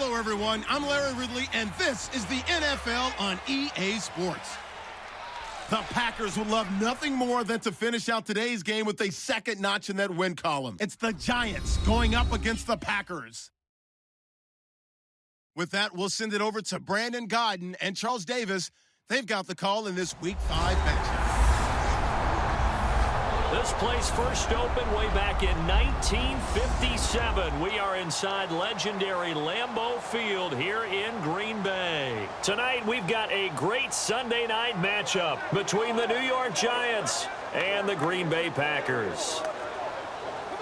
Hello, everyone. I'm Larry Ridley, and this is the NFL on EA Sports. The Packers would love nothing more than to finish out today's game with a second notch in that win column. It's the Giants going up against the Packers. With that, we'll send it over to Brandon Gaudin and Charles Davis. They've got the call in this Week 5 matchup. This place first opened way back in 1957. We are inside legendary Lambeau Field here in Green Bay. Tonight, we've got a great Sunday night matchup between the New York Giants and the Green Bay Packers.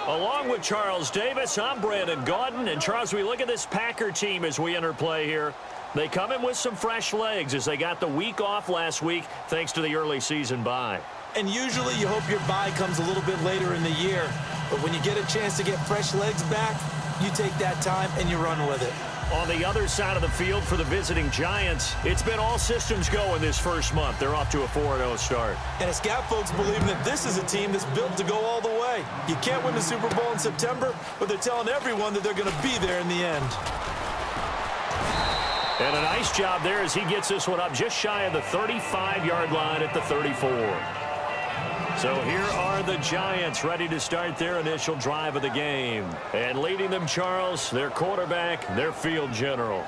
Along with Charles Davis, I'm Brandon Gaudin. And Charles, we look at this Packer team as we enter play here. They come in with some fresh legs as they got the week off last week thanks to the early season bye. And usually you hope your bye comes a little bit later in the year. But when you get a chance to get fresh legs back, you take that time and you run with it. On the other side of the field for the visiting Giants, it's been all systems go in this first month. They're off to a 4-0 start. And it's got folks believing that this is a team that's built to go all the way. You can't win the Super Bowl in September, but they're telling everyone that they're going to be there in the end. And a nice job there as he gets this one up just shy of the 35-yard line at the 34. So here are the Giants ready to start their initial drive of the game. And leading them, Charles, their quarterback, their field general.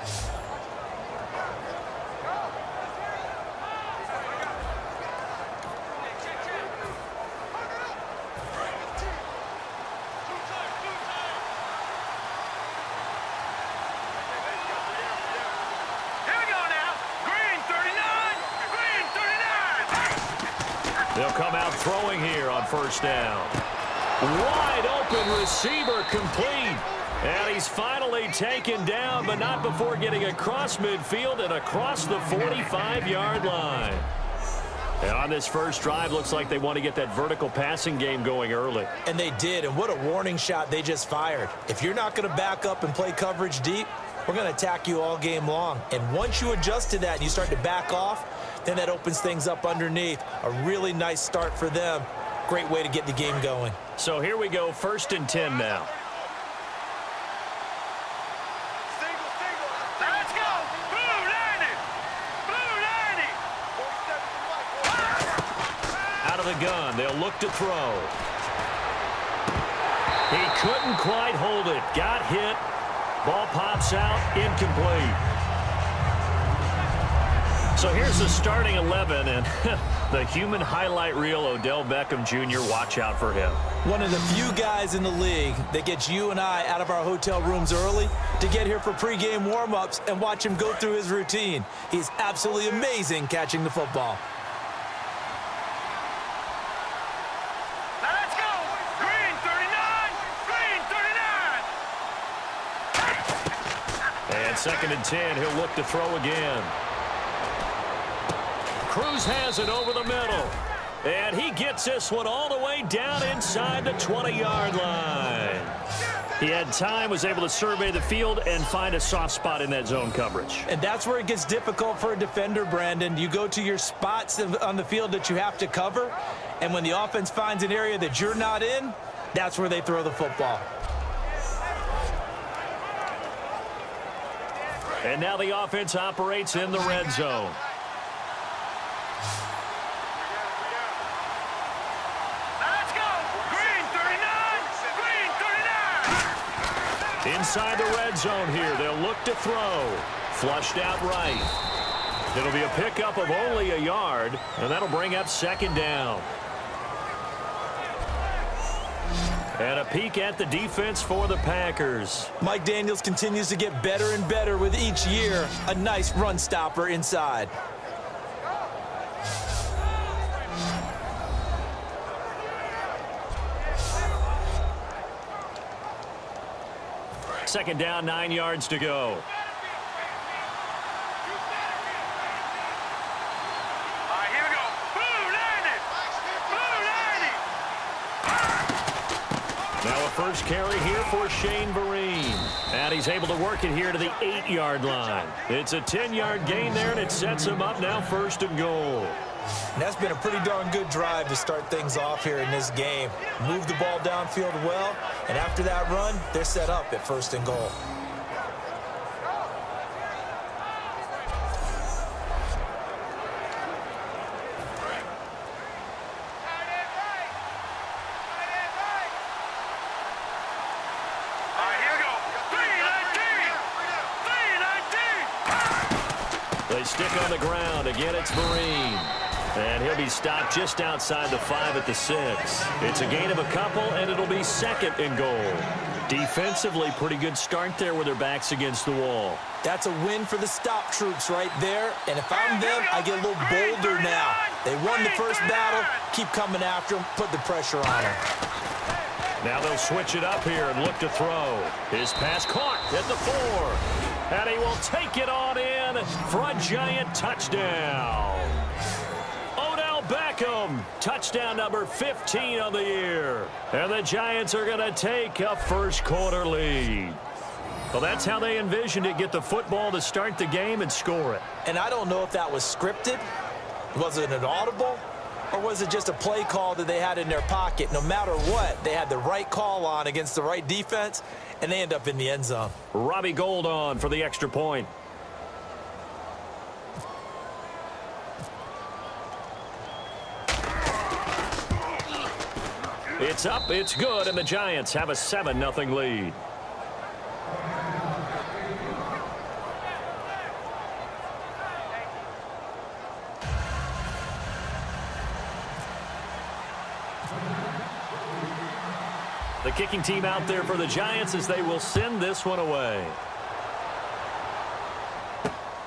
They'll come out throwing here on first down. Wide open receiver complete. And he's finally taken down, but not before getting across midfield and across the 45-yard line. And on this first drive, looks like they want to get that vertical passing game going early. And they did, and what a warning shot they just fired. If you're not going to back up and play coverage deep, we're going to attack you all game long. And once you adjust to that and you start to back off, then that opens things up underneath. A really nice start for them. Great way to get the game going. So here we go, 1st and 10 now. Let's go! Blue 90! Blue 90! Out of the gun, they'll look to throw. He couldn't quite hold it. Got hit. Ball pops out, incomplete. So here's the starting 11, and the human highlight reel, Odell Beckham Jr., watch out for him. One of the few guys in the league that gets you and I out of our hotel rooms early to get here for pregame warm-ups and watch him go through his routine. He's absolutely amazing catching the football. Let's go! Green 39! Green 39! And 2nd and 10, he'll look to throw again. Cruz has it over the middle. And he gets this one all the way down inside the 20-yard line. He had time, was able to survey the field and find a soft spot in that zone coverage. And that's where it gets difficult for a defender, Brandon. You go to your spots on the field that you have to cover, and when the offense finds an area that you're not in, that's where they throw the football. And now the offense operates in the red zone. Inside the red zone here, they'll look to throw. Flushed out right. It'll be a pickup of only a yard, and that'll bring up 2nd down. And a peek at the defense for the Packers. Mike Daniels continues to get better and better with each year. A nice run stopper inside. Second down, 9 yards to go. Here we go. Blue 90! Blue 90! Now a first carry here for Shane Vereen. And he's able to work it here to the 8-yard line. It's a 10-yard gain there, and it sets him up now 1st and goal. And that's been a pretty darn good drive to start things off here in this game. Move the ball downfield well, and after that run, they're set up at 1st and goal. stick on the ground. Again, it's Marine. And he'll be stopped just outside the 5 at the 6. It's a gain of a couple, and it'll be second and goal. Defensively, pretty good start there with their backs against the wall. That's a win for the stop troops right there. And if I'm them, I get a little bolder now. They won the first battle. Keep coming after them. Put the pressure on them. Now they'll switch it up here and look to throw. His pass caught at the 4. And he will take it on in for a giant touchdown. Beckham, touchdown number 15 on the year. And the Giants are going to take a first quarter lead. Well, that's how they envisioned it, get the football to start the game and score it. And I don't know if that was scripted. Was it an audible? Or was it just a play call that they had in their pocket? No matter what, they had the right call on against the right defense, and they end up in the end zone. Robbie Gould on for the extra point. It's up, it's good, and the Giants have a 7-0 lead. The kicking team out there for the Giants as they will send this one away.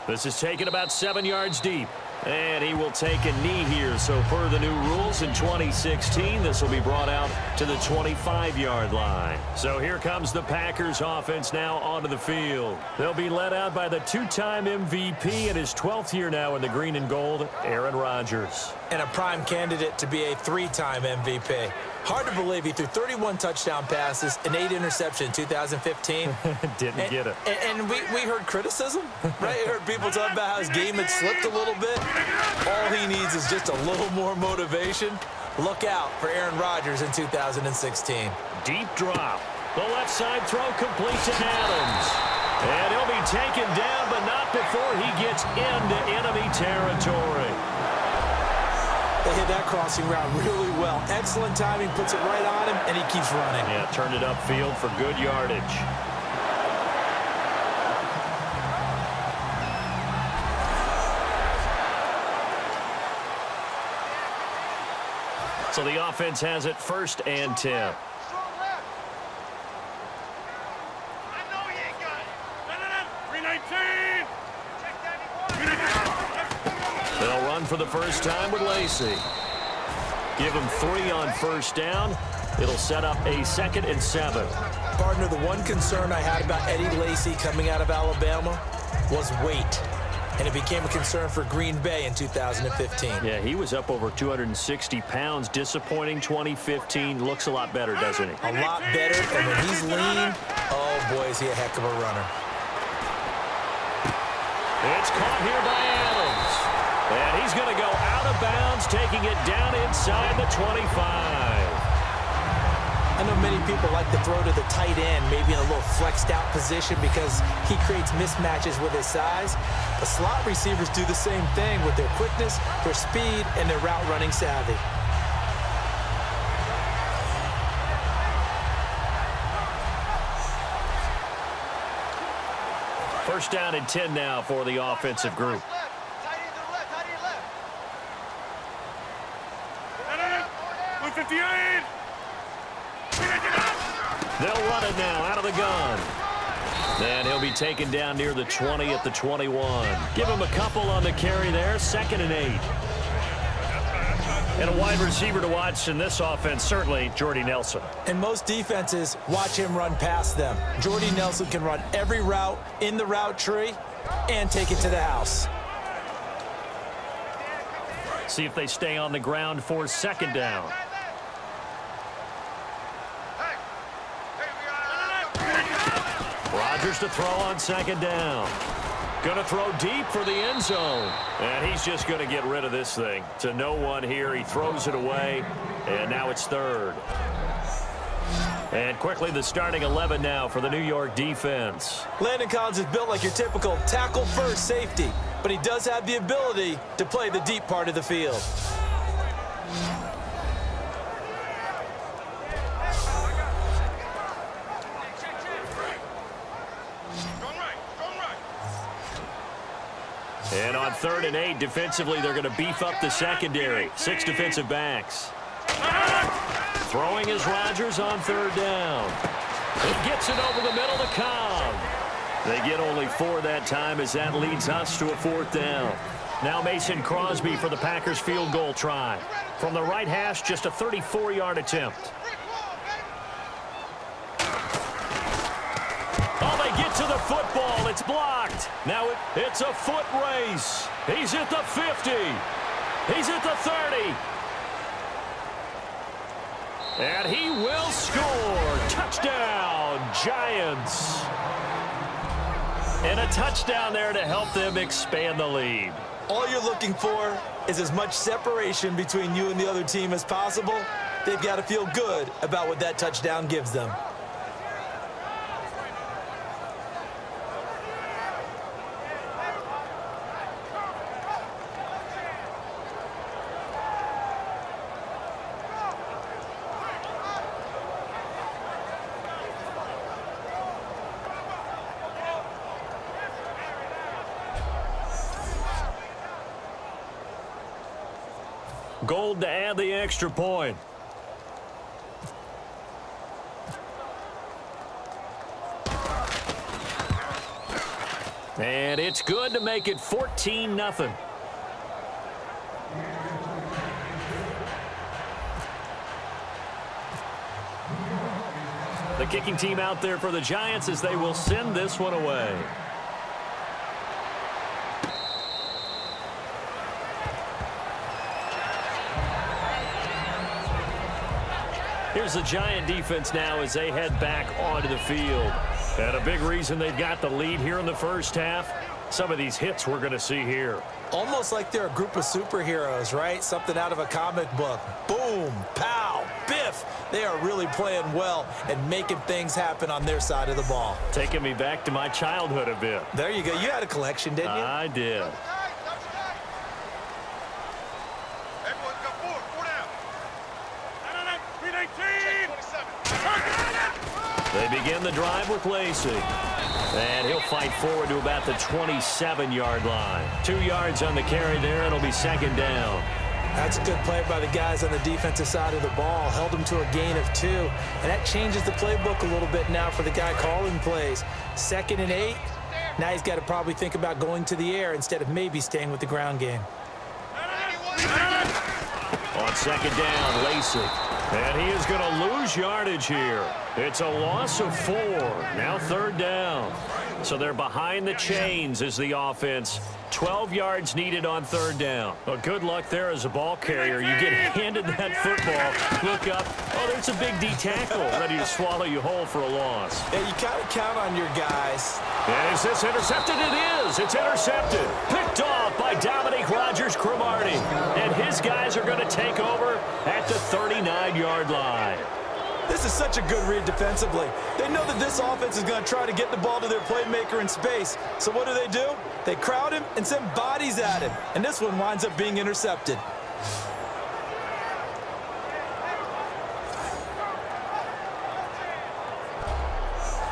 This is taken about 7 yards deep. And he will take a knee here. So per the new rules in 2016, this will be brought out to the 25-yard line. So here comes the Packers offense now onto the field. They'll be led out by the 2-time MVP in his 12th year now in the green and gold, Aaron Rodgers. And a prime candidate to be a 3-time MVP. Hard to believe he threw 31 touchdown passes and 8 interceptions in 2015. Didn't get it. And we heard criticism, right? We heard people talk about how his game had slipped a little bit. All he needs is just a little more motivation. Look out for Aaron Rodgers in 2016. Deep drop. The left side throw complete to Adams. And he'll be taken down, but not before he gets into enemy territory. They hit that crossing route really well. Excellent timing, puts it right on him, and he keeps running. Yeah, turned it upfield for good yardage. So the offense has it 1st and 10. They'll run for the first time with Lacey. Give him 3 on 1st down. It'll set up a 2nd and 7. Partner, the one concern I had about Eddie Lacy coming out of Alabama was weight. And it became a concern for Green Bay in 2015. Yeah, he was up over 260 pounds. Disappointing 2015. Looks a lot better, doesn't he? A lot better. And when he's lean, oh, boy, is he a heck of a runner. It's caught here by Adams. And he's going to go out of bounds, taking it down inside the 25. I know many people like to throw to the tight end, maybe in a little flexed out position because he creates mismatches with his size. The slot receivers do the same thing with their quickness, their speed, and their route running savvy. First down and 10 now for the offensive group. They'll run it now out of the gun. And he'll be taken down near the 20 at the 21. Give him a couple on the carry there. 2nd and 8. And a wide receiver to watch in this offense, certainly Jordy Nelson. And most defenses watch him run past them. Jordy Nelson can run every route in the route tree and take it to the house. See if they stay on the ground for 2nd down. Rodgers to throw on 2nd down. Going to throw deep for the end zone. And he's just going to get rid of this thing. To no one here. He throws it away. And now it's 3rd. And quickly the starting 11 now for the New York defense. Landon Collins is built like your typical tackle first safety. But he does have the ability to play the deep part of the field. And on 3rd and 8, defensively, they're going to beef up the secondary. 6 defensive backs. Throwing is Rodgers on 3rd down. He gets it over the middle to Cobb. They get only 4 that time as that leads us to a 4th down. Now Mason Crosby for the Packers field goal try. From the right hash, just a 34-yard attempt. Oh, they get to the football. It's blocked. Now it's a foot race. He's at the 50. He's at the 30. And he will score. Touchdown, Giants. And a touchdown there to help them expand the lead. All you're looking for is as much separation between you and the other team as possible. They've got to feel good about what that touchdown gives them. Gold to add the extra point. And it's good to make it 14-0. The kicking team out there for the Giants as they will send this one away. Here's the Giant defense now as they head back onto the field. And a big reason they've got the lead here in the first half, some of these hits we're going to see here. Almost like they're a group of superheroes, right? Something out of a comic book. Boom, pow, biff. They are really playing well and making things happen on their side of the ball. Taking me back to my childhood a bit. There you go. You had a collection, didn't you? I did. They begin the drive with Lacey. And he'll fight forward to about the 27-yard line. 2 yards on the carry there. It'll be 2nd down. That's a good play by the guys on the defensive side of the ball. Held them to a gain of 2. And that changes the playbook a little bit now for the guy calling plays. 2nd and 8. Now he's got to probably think about going to the air instead of maybe staying with the ground game. On 2nd down, Lacey. And he is going to lose yardage here. It's a loss of 4. Now 3rd down. So they're behind the chains as the offense. 12 yards needed on 3rd down. Well, good luck there as a ball carrier. You get handed that football, look up. Oh, there's a big D tackle ready to swallow you whole for a loss. Yeah, you kind of count on your guys. And is this intercepted? It is. It's intercepted. Picked off by Dominique Rodgers-Cromartie. And his guys are going to take over at the 39-yard line. This is such a good read defensively. They know that this offense is going to try to get the ball to their playmaker in space. So what do? They crowd him and send bodies at him. And this one winds up being intercepted.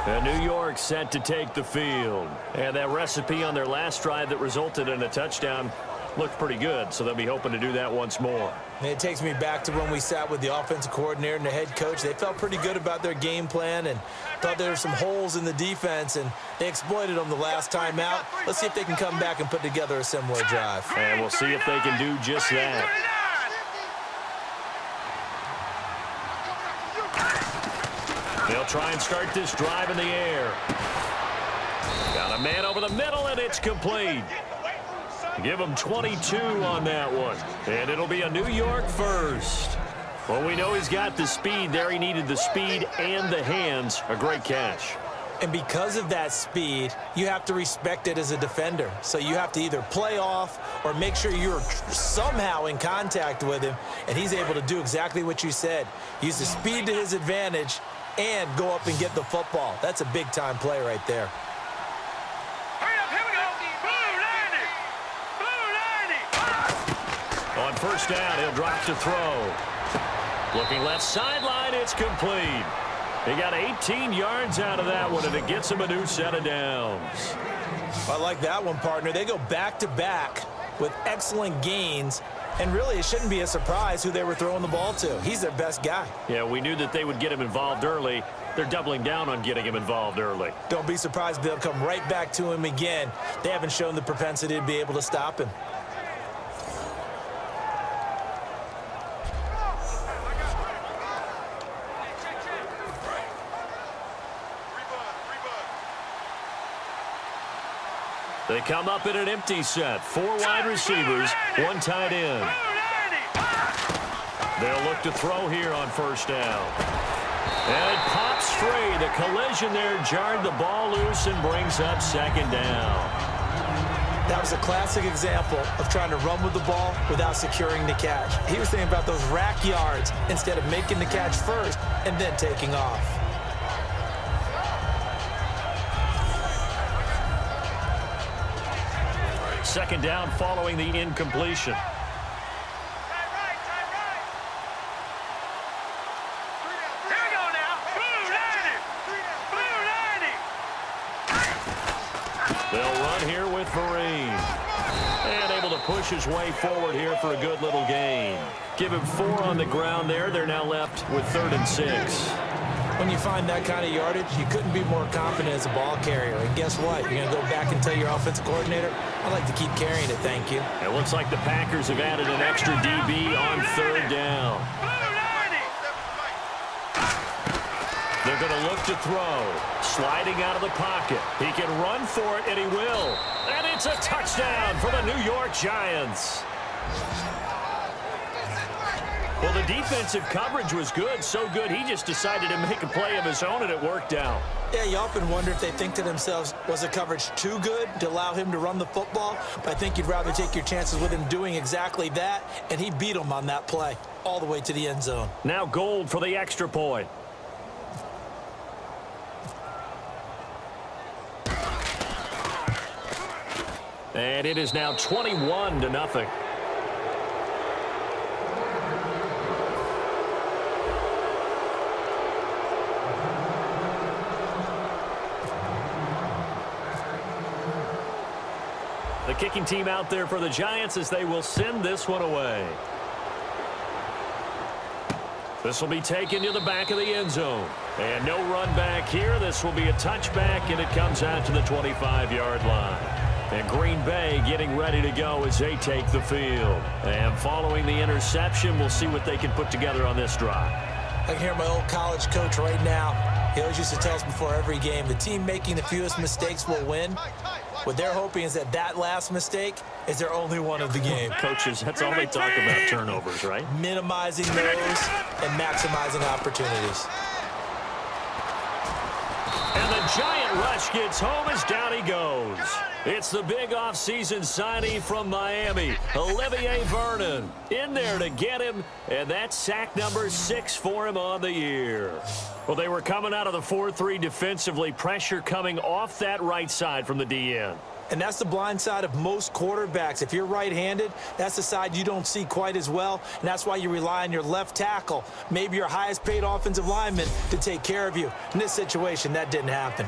And New York set to take the field. And that recipe on their last drive that resulted in a touchdown looked pretty good, so they'll be hoping to do that once more. And it takes me back to when we sat with the offensive coordinator and the head coach. They felt pretty good about their game plan and thought there were some holes in the defense, and they exploited them the last time out. Let's see if they can come back and put together a similar drive. And we'll see if they can do just that. They'll try and start this drive in the air. Got a man over the middle, and it's complete. Give him 22 on that one. And it'll be a New York first. Well, we know he's got the speed there. He needed the speed and the hands. A great catch. And because of that speed, you have to respect it as a defender. So you have to either play off or make sure you're somehow in contact with him. And he's able to do exactly what you said. Use the speed to his advantage and go up and get the football. That's a big-time play right there. On 1st down, he'll drop to throw. Looking left sideline, it's complete. He got 18 yards out of that one, and it gets him a new set of downs. I like that one, partner. They go back-to-back with excellent gains, and really it shouldn't be a surprise who they were throwing the ball to. He's their best guy. Yeah, we knew that they would get him involved early. They're doubling down on getting him involved early. Don't be surprised they'll come right back to him again. They haven't shown the propensity to be able to stop him. They come up in an empty set. 4 wide receivers, 1 tight end. They'll look to throw here on first down. And it pops free. The collision there jarred the ball loose and brings up second down. That was a classic example of trying to run with the ball without securing the catch. He was thinking about those rack yards instead of making the catch first and then taking off. Second down following the incompletion. They'll run here with Vereen. And able to push his way forward here for a good little gain. Give him 4 on the ground there. They're now left with 3rd and 6. When you find that kind of yardage, you couldn't be more confident as a ball carrier. And guess what? You're going to go back and tell your offensive coordinator, I'd like to keep carrying it, thank you. It looks like the Packers have added an extra DB on 3rd down. They're going to look to throw. Sliding out of the pocket. He can run for it, and he will. And it's a touchdown for the New York Giants. Well, the defensive coverage was good, so good he just decided to make a play of his own, and it worked out. Yeah, you often wonder if they think to themselves, was the coverage too good to allow him to run the football? But I think you'd rather take your chances with him doing exactly that, and he beat him on that play all the way to the end zone. Now Gold for the extra point. And it is now 21-0. The kicking team out there for the Giants as they will send this one away. This will be taken to the back of the end zone. And no run back here. This will be a touchback, and it comes out to the 25-yard line. And Green Bay getting ready to go as they take the field. And following the interception, we'll see what they can put together on this drive. I can hear my old college coach right now. He always used to tell us before every game, the team making the fewest mistakes will win. What they're hoping is that that last mistake is their only one of the game. Coaches, that's all they talk about, turnovers, right? Minimizing those and maximizing opportunities. And the Giant rush gets home as down he goes. It's the big offseason signing from Miami, Olivier Vernon, in there to get him, and that's sack number 6 for him on the year. Well, they were coming out of the 4-3 defensively, pressure coming off that right side from the DN. And that's the blind side of most quarterbacks. If you're right-handed, that's the side you don't see quite as well, and that's why you rely on your left tackle, maybe your highest-paid offensive lineman, to take care of you. In this situation, that didn't happen.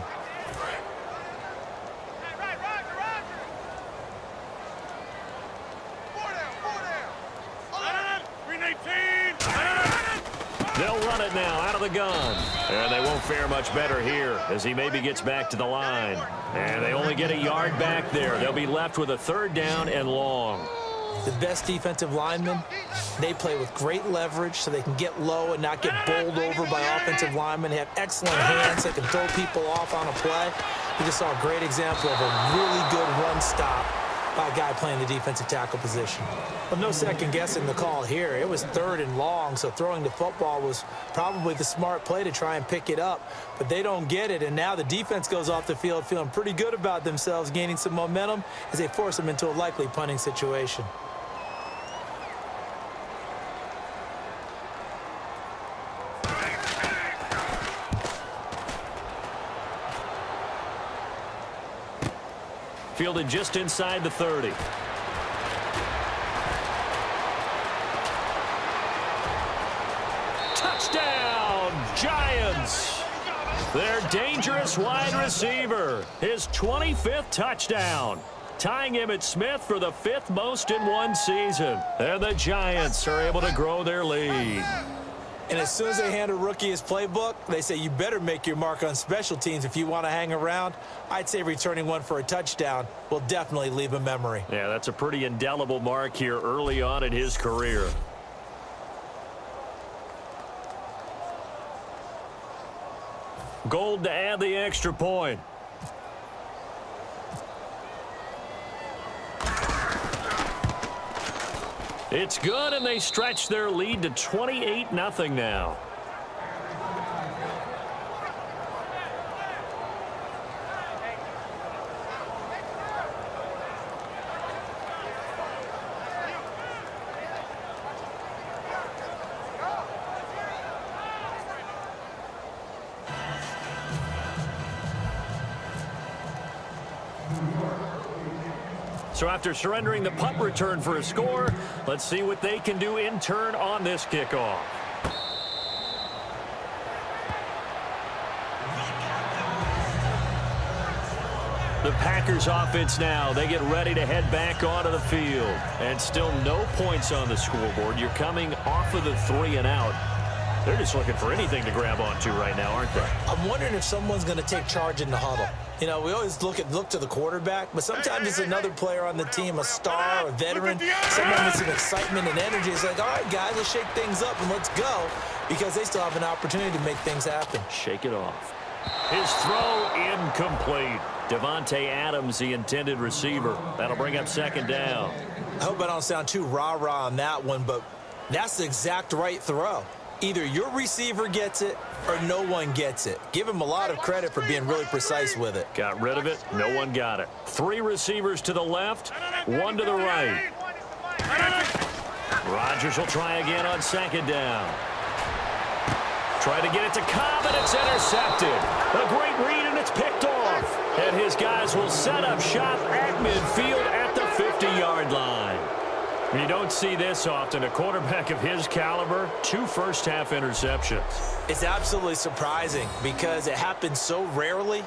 They'll run it now out of the gun. And they won't fare much better here as he maybe gets back to the line. And they only get a yard back there. They'll be left with a 3rd down and long. The best defensive linemen, they play with great leverage so they can get low and not get bowled over by offensive linemen. They have excellent hands that can throw people off on a play. We just saw a great example of a really good run stop by a guy playing the defensive tackle position. But no second guessing the call here. It was 3rd and long, so throwing the football was probably the smart play to try and pick it up. But they don't get it, and now the defense goes off the field feeling pretty good about themselves, gaining some momentum as they force them into a likely punting situation. Fielded just inside the 30. Touchdown, Giants! Their dangerous wide receiver, his 25th touchdown, tying Emmitt Smith for the 5th most in one season. And the Giants are able to grow their lead. And as soon as they hand a rookie his playbook, they say you better make your mark on special teams if you want to hang around. I'd say returning one for a touchdown will definitely leave a memory. Yeah, that's a pretty indelible mark here early on in his career. Gold to add the extra point. It's good, and they stretch their lead to 28-0 now. So after surrendering the punt return for a score, let's see what they can do in turn on this kickoff. The Packers offense now, they get ready to head back onto the field. And still no points on the scoreboard. You're coming off of the 3 and out. They're just looking for anything to grab onto right now, aren't they? I'm wondering if someone's going to take charge in the huddle. You know, we always look to the quarterback, but sometimes it's another player on the team, a star, a veteran, someone with some excitement and energy. It's like, all right, guys, let's shake things up and let's go, because they still have an opportunity to make things happen. Shake it off. His throw incomplete. Devontae Adams, the intended receiver. That'll bring up second down. I hope I don't sound too rah-rah on that one, but that's the exact right throw. Either your receiver gets it or no one gets it. Give him a lot of credit for being really precise with it. Got rid of it. No one got it. 3 receivers to the left, 1 to the right. Rodgers will try again on second down. Try to get it to Cobb, and it's intercepted. A great read, and it's picked off. And his guys will set up shop at midfield at the 50-yard line. You don't see this often. A quarterback of his caliber, 2 first-half interceptions. It's absolutely surprising because it happens so rarely.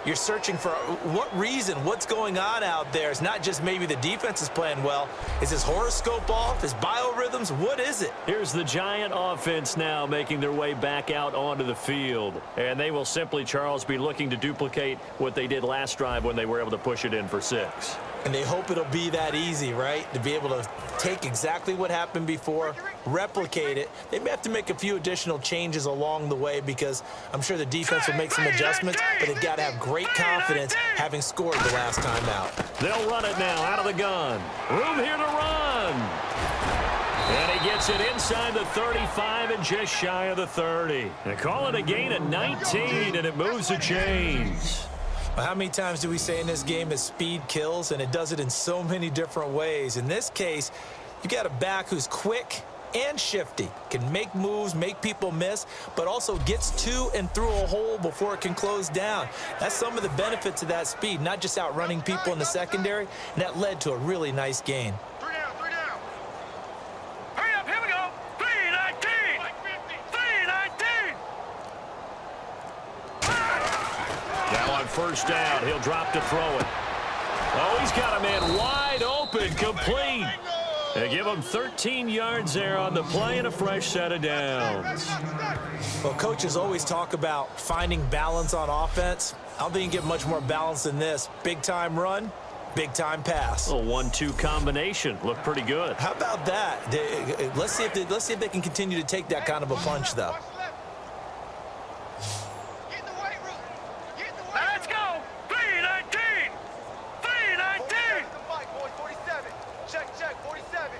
You're searching for what reason, what's going on out there. It's not just maybe the defense is playing well. Is his horoscope off? His biorhythms? What is it? Here's the Giant offense now making their way back out onto the field. And they will simply, Charles, be looking to duplicate what they did last drive when they were able to push it in for 6. And they hope it'll be that easy, right? To be able to take exactly what happened before, replicate it. They may have to make a few additional changes along the way because I'm sure the defense will make some adjustments, but they've got to have great confidence having scored the last time out. They'll run it now out of the gun. Room here to run. And he gets it inside the 35 and just shy of the 30. They call it a gain of 19, and it moves the chains. Well, how many times do we say in this game that speed kills, and it does it in so many different ways? In this case, you got a back who's quick and shifty, can make moves, make people miss, but also gets to and through a hole before it can close down. That's some of the benefits of that speed, not just outrunning people in the secondary, and that led to a really nice gain. 3 down. Hurry up, here we go. 3-19. 3-19. Now on first down, he'll drop to throw it. Oh, he's got a man wide open, complete. They give him 13 yards there on the play and a fresh set of downs. Well, coaches always talk about finding balance on offense. I don't think you can get much more balance than this. Big-time run, big-time pass. A 1-2 combination. Looked pretty good. How about that? Let's see if they can continue to take that kind of a punch, though. Let's go. 3-19. 3-19. Check, 47.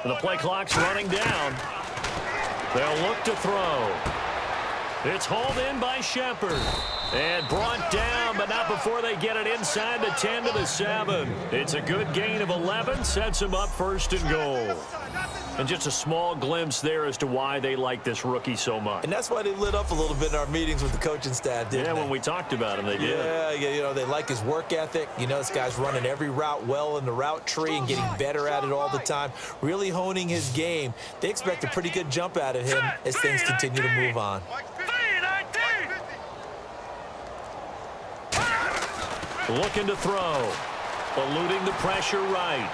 The play clock's running down. They'll look to throw. It's hauled in by Shepard. And brought down, but not before they get it inside the 10 to the 7. It's a good gain of 11, sets them up first and goal. And just a small glimpse there as to why they like this rookie so much. And that's why they lit up a little bit in our meetings with the coaching staff, didn't they? Yeah, when we talked about him, they did. Yeah, you know, they like his work ethic. You know, this guy's running every route well in the route tree and getting better at it all the time, really honing his game. They expect a pretty good jump out of him as things continue to move on. Looking to throw. Eluding the pressure right.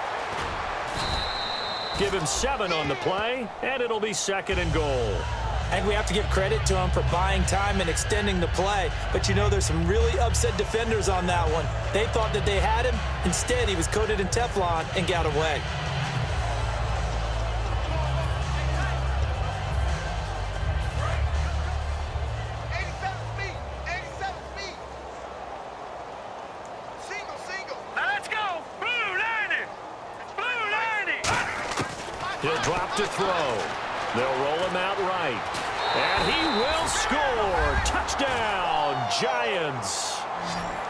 Give him 7 on the play, and it'll be 2nd and goal. And we have to give credit to him for buying time and extending the play. But, you know, there's some really upset defenders on that one. They thought that they had him. Instead, he was coated in Teflon and got away. He'll drop to throw. They'll roll him out right. And he will score. Touchdown, Giants.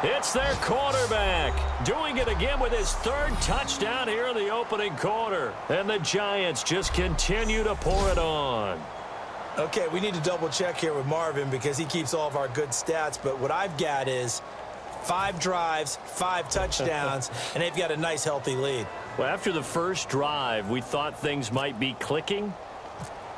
It's their quarterback doing it again with his 3rd touchdown here in the opening quarter. And the Giants just continue to pour it on. Okay, we need to double check here with Marvin because he keeps all of our good stats. But what I've got is 5 drives, 5 touchdowns, and they've got a nice, healthy lead. Well, after the first drive, we thought things might be clicking.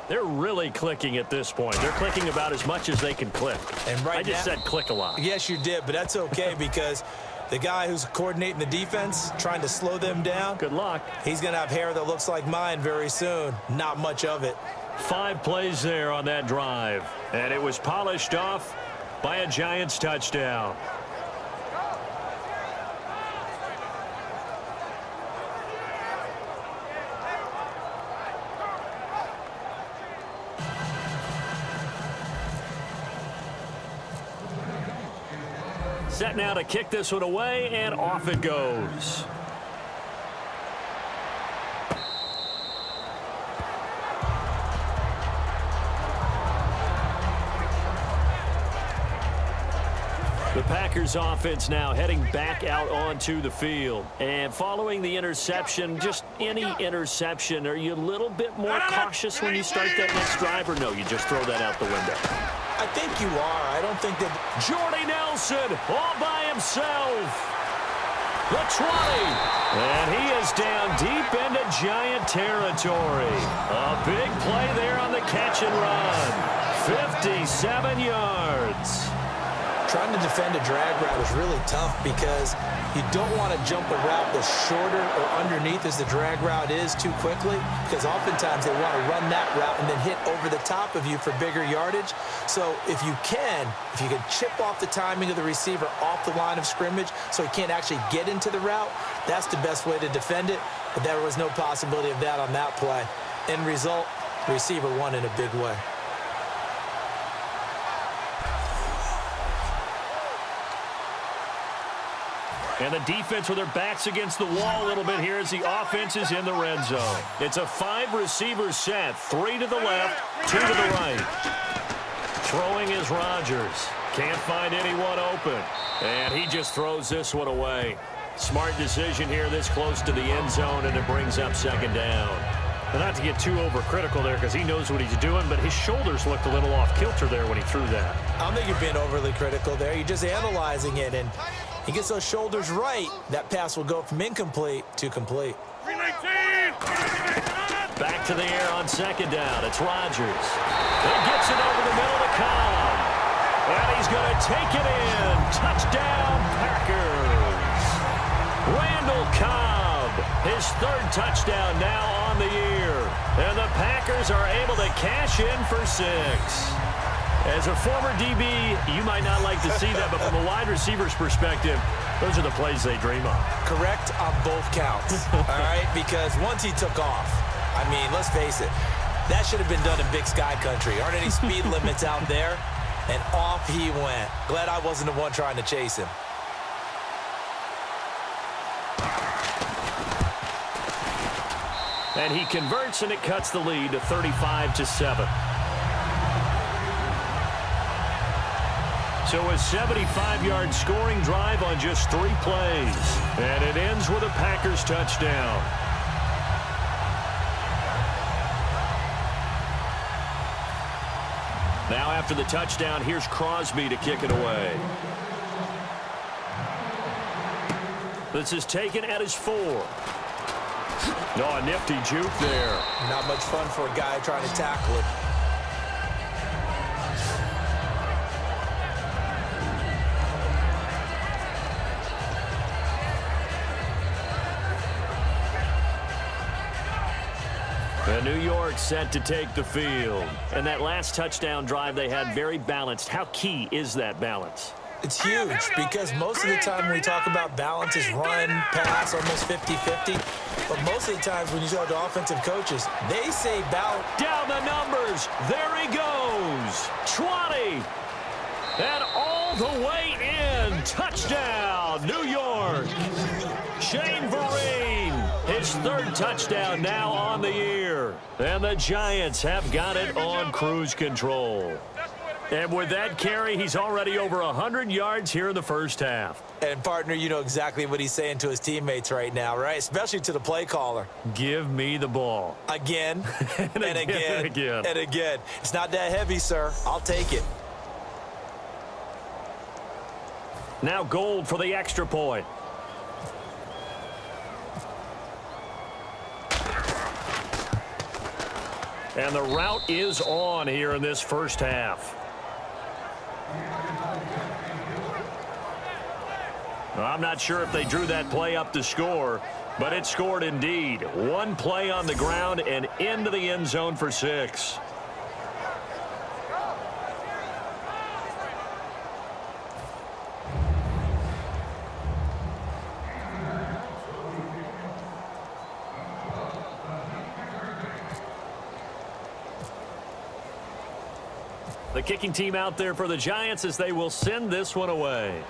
They're really clicking at this point. They're clicking about as much as they can click. And right I just now, said click a lot. Yes, you did, but that's okay because the guy who's coordinating the defense, trying to slow them down, good luck. He's going to have hair that looks like mine very soon. Not much of it. 5 plays there on that drive, and it was polished off by a Giants touchdown. Set now to kick this one away, and off it goes. The Packers offense now heading back out onto the field. And following the interception, just any interception, are you a little bit more cautious when you start that next drive, or no, you just throw that out the window? I think you are. I don't think that... Jordy Nelson all by himself. The 20. And he is down deep into Giant territory. A big play there on the catch and run. 57 yards. Trying to defend a drag route is really tough because you don't want to jump a route that's shorter or underneath as the drag route is too quickly, because oftentimes they want to run that route and then hit over the top of you for bigger yardage. So if you can chip off the timing of the receiver off the line of scrimmage so he can't actually get into the route, that's the best way to defend it. But there was no possibility of that on that play. End result, the receiver won in a big way. And the defense with their backs against the wall a little bit here as the offense is in the red zone. It's a 5-receiver set. 3 to the left, 2 to the right. Throwing is Rodgers. Can't find anyone open. And he just throws this one away. Smart decision here this close to the end zone, and it brings up 2nd down. Well, not to get too overcritical there because he knows what he's doing, but his shoulders looked a little off kilter there when he threw that. I don't think you're being overly critical there. You're just analyzing it, and he gets those shoulders right. That pass will go from incomplete to complete. Back to the air on 2nd down. It's Rodgers. He gets it over the middle to Cobb. And he's going to take it in. Touchdown, Packers. Randall Cobb, his 3rd touchdown now on the year. And the Packers are able to cash in for 6. As a former DB, you might not like to see that, but from a wide receiver's perspective, those are the plays they dream of. Correct on both counts, all right? Because once he took off, I mean, let's face it, that should have been done in Big Sky Country. Aren't any speed limits out there? And off he went. Glad I wasn't the one trying to chase him. And he converts, and it cuts the lead to 35-7. So a 75-yard scoring drive on just 3 plays. And it ends with a Packers touchdown. Now after the touchdown, here's Crosby to kick it away. This is taken at his 4. Oh, a nifty juke there. Not much fun for a guy trying to tackle it. And New York set to take the field. And that last touchdown drive they had very balanced. How key is that balance? It's huge because most of the time when we talk about balance is run, pass, almost 50-50. But most of the times when you talk to offensive coaches, they say balance. Down the numbers. There he goes. 20. And all the way in. Touchdown, New York. Shane Vereen, his 3rd touchdown now on the year. And the Giants have got it on cruise control. And with that carry, he's already over 100 yards here in the first half. And, partner, you know exactly what he's saying to his teammates right now, right? Especially to the play caller. Give me the ball. Again, and again. and again. It's not that heavy, sir. I'll take it. Now Gold for the extra point. And the route is on here in this first half. I'm not sure if they drew that play up to score, but it scored indeed. One play on the ground and into the end zone for 6. The kicking team out there for the Giants as they will send this one away.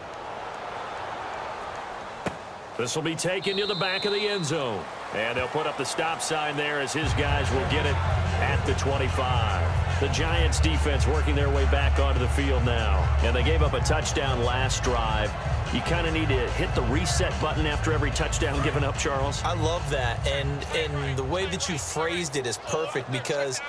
This will be taken to the back of the end zone. And they'll put up the stop sign there as his guys will get it at the 25. The Giants defense working their way back onto the field now. And they gave up a touchdown last drive. You kind of need to hit the reset button after every touchdown given up, Charles. I love that. And the way that you phrased it is perfect because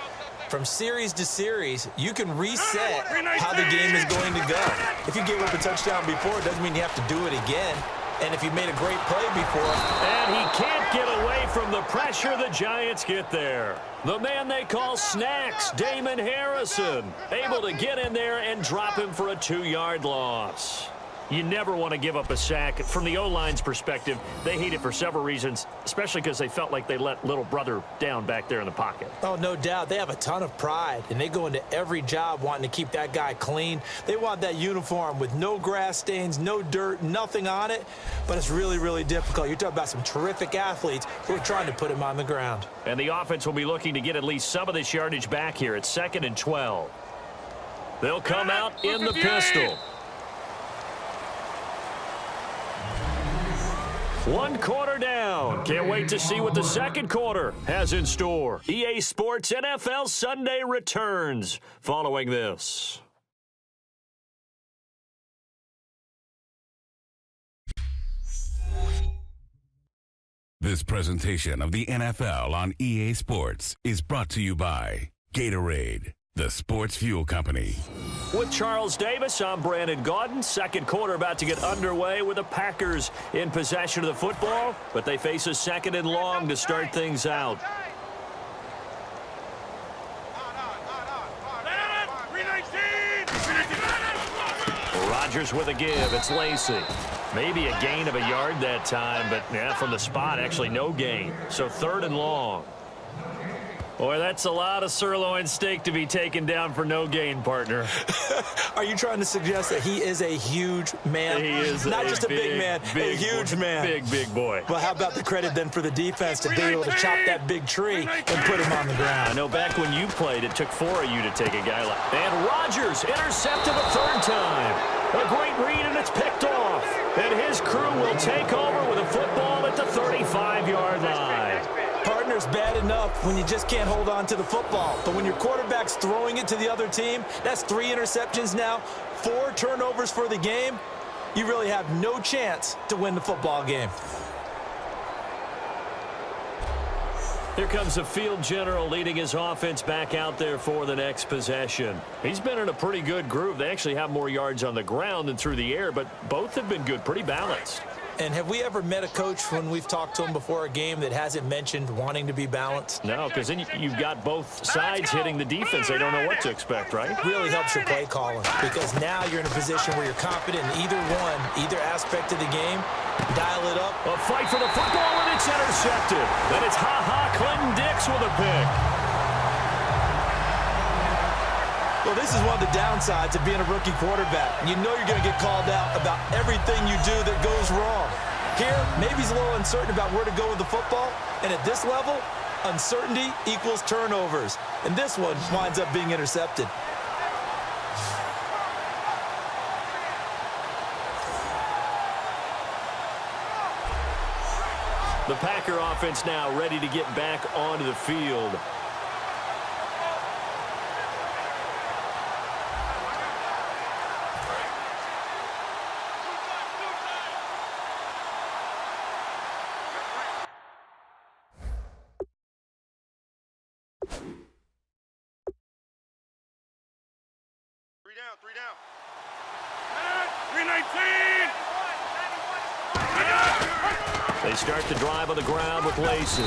from series to series, you can reset how the game is going to go. If you gave up a touchdown before, it doesn't mean you have to do it again. And if you made a great play before. And he can't get away from the pressure the Giants get there. The man they call Snacks, Damon Harrison, able to get in there and drop him for a 2-yard loss. You never want to give up a sack. From the O-line's perspective, they hate it for several reasons, especially because they felt like they let little brother down back there in the pocket. Oh, no doubt. They have a ton of pride, and they go into every job wanting to keep that guy clean. They want that uniform with no grass stains, no dirt, nothing on it, but it's really, really difficult. You're talking about some terrific athletes who are trying to put him on the ground. And the offense will be looking to get at least some of this yardage back here. It's 2nd and 12. They'll come out in the pistol. 1 quarter down. Can't wait to see what the second quarter has in store. EA Sports NFL Sunday returns following this. This presentation of the NFL on EA Sports is brought to you by Gatorade, the sports fuel company. With Charles Davis, I'm Brandon Gaudin. Second quarter about to get underway with the Packers in possession of the football, but they face a 2nd and long to start things out. Rodgers with a give. It's Lacy. Maybe a gain of a yard that time, but yeah, from the spot, actually no gain. So 3rd and long. Boy, that's a lot of sirloin steak to be taken down for no gain, partner. Are you trying to suggest that he is a huge man? He is not just a big man, a huge man. Big boy. Well, how about the credit then for the defense to be able to chop that big tree and put him on the ground? I know back when you played, it took 4 of you to take a guy like. And Rodgers intercepted a 3rd time. A great read, and it's picked off. And his crew will take over with a football at the 35-yard line. Partner's bad enough when you just can't hold on to the football. But when your quarterback's throwing it to the other team, that's 3 interceptions now, 4 turnovers for the game. You really have no chance to win the football game. Here comes the field general leading his offense back out there for the next possession. He's been in a pretty good groove. They actually have more yards on the ground than through the air, but both have been good, pretty balanced. And have we ever met a coach when we've talked to him before a game that hasn't mentioned wanting to be balanced? No, because then you've got both sides hitting the defense. They don't know what to expect, right? Really helps your play calling, because now you're in a position where you're confident in either aspect of the game. Dial it up. A fight for the football, and it's intercepted. Then it's Clinton Dix with a pick. Well, this is one of the downsides of being a rookie quarterback. You know you're going to get called out about everything you do that goes wrong. Here, maybe he's a little uncertain about where to go with the football. And at this level, uncertainty equals turnovers. And this one winds up being intercepted. The Packer offense now ready to get back onto the field. Three down. 319. They start the drive on the ground with Lacey.